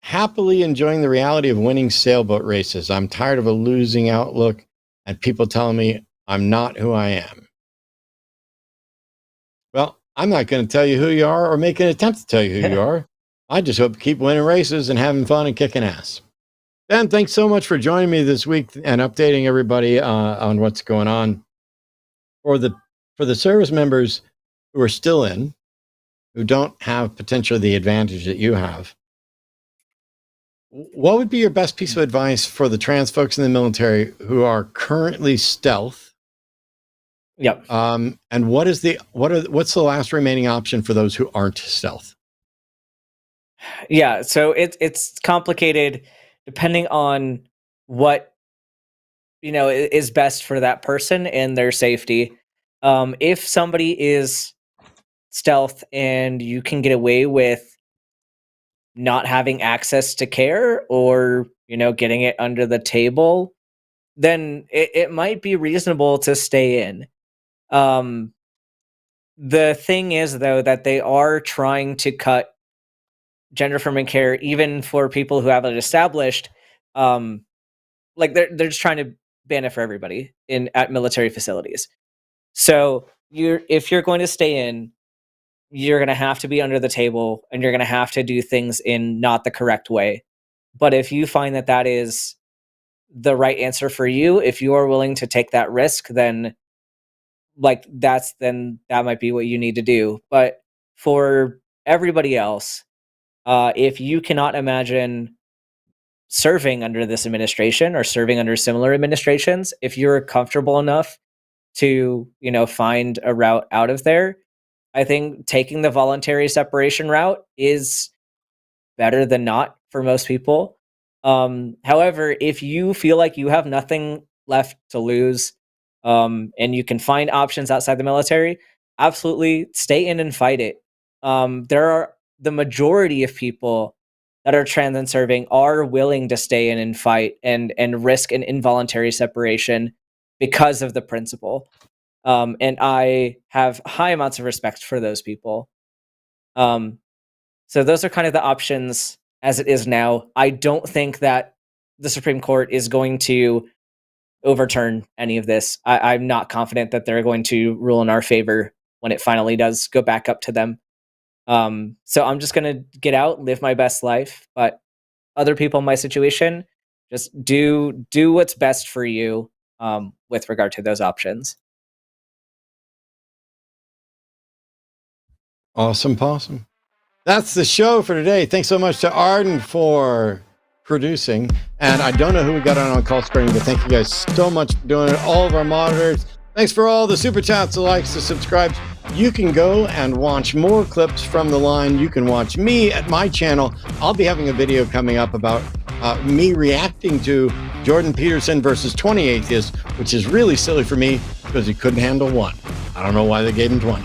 Happily enjoying the reality of winning sailboat races. I'm tired of a losing outlook and people telling me I'm not who I am. Well, I'm not going to tell you who you are or make an attempt to tell you who you are. I just hope you keep winning races and having fun and kicking ass. Ben, thanks so much for joining me this week and updating everybody on what's going on. For the service members who are still in, who don't have potentially the advantage that you have, what would be your best piece of advice for the trans folks in the military who are currently stealth? Yep. And what's the last remaining option for those who aren't stealth? Yeah, so it's complicated depending on what is best for that person and their safety. If somebody is stealth and you can get away with not having access to care or getting it under the table, then it might be reasonable to stay in. The thing is, though, that they are trying to cut gender affirming care even for people who have it established. Like they're just trying to ban it for everybody at military facilities. So if you're going to stay in, you're going to have to be under the table and you're going to have to do things in not the correct way. But if you find that is the right answer for you, if you are willing to take that risk, then that might be what you need to do. But for everybody else, if you cannot imagine serving under this administration or serving under similar administrations, if you're comfortable enough to, find a route out of there, I think taking the voluntary separation route is better than not for most people. However, if you feel like you have nothing left to lose, and you can find options outside the military, absolutely stay in and fight it. There are the majority of people that are trans and serving are willing to stay in and fight and risk an involuntary separation because of the principle. And I have high amounts of respect for those people. So those are kind of the options as it is now. I don't think that the Supreme Court is going to overturn any of this. I'm not confident that they're going to rule in our favor when it finally does go back up to them. So I'm just going to get out, live my best life. But other people in my situation, just do what's best for you with regard to those options. Awesome possum. That's the show for today. Thanks so much to Arden for producing. And I don't know who we got on call screen, but thank you guys so much for doing it. All of our monitors. Thanks for all the super chats, the likes, the subscribes. You can go and watch more clips from the line. You can watch me at my channel. I'll be having a video coming up about me reacting to Jordan Peterson versus 20 atheists, which is really silly for me because he couldn't handle one. I don't know why they gave him 20.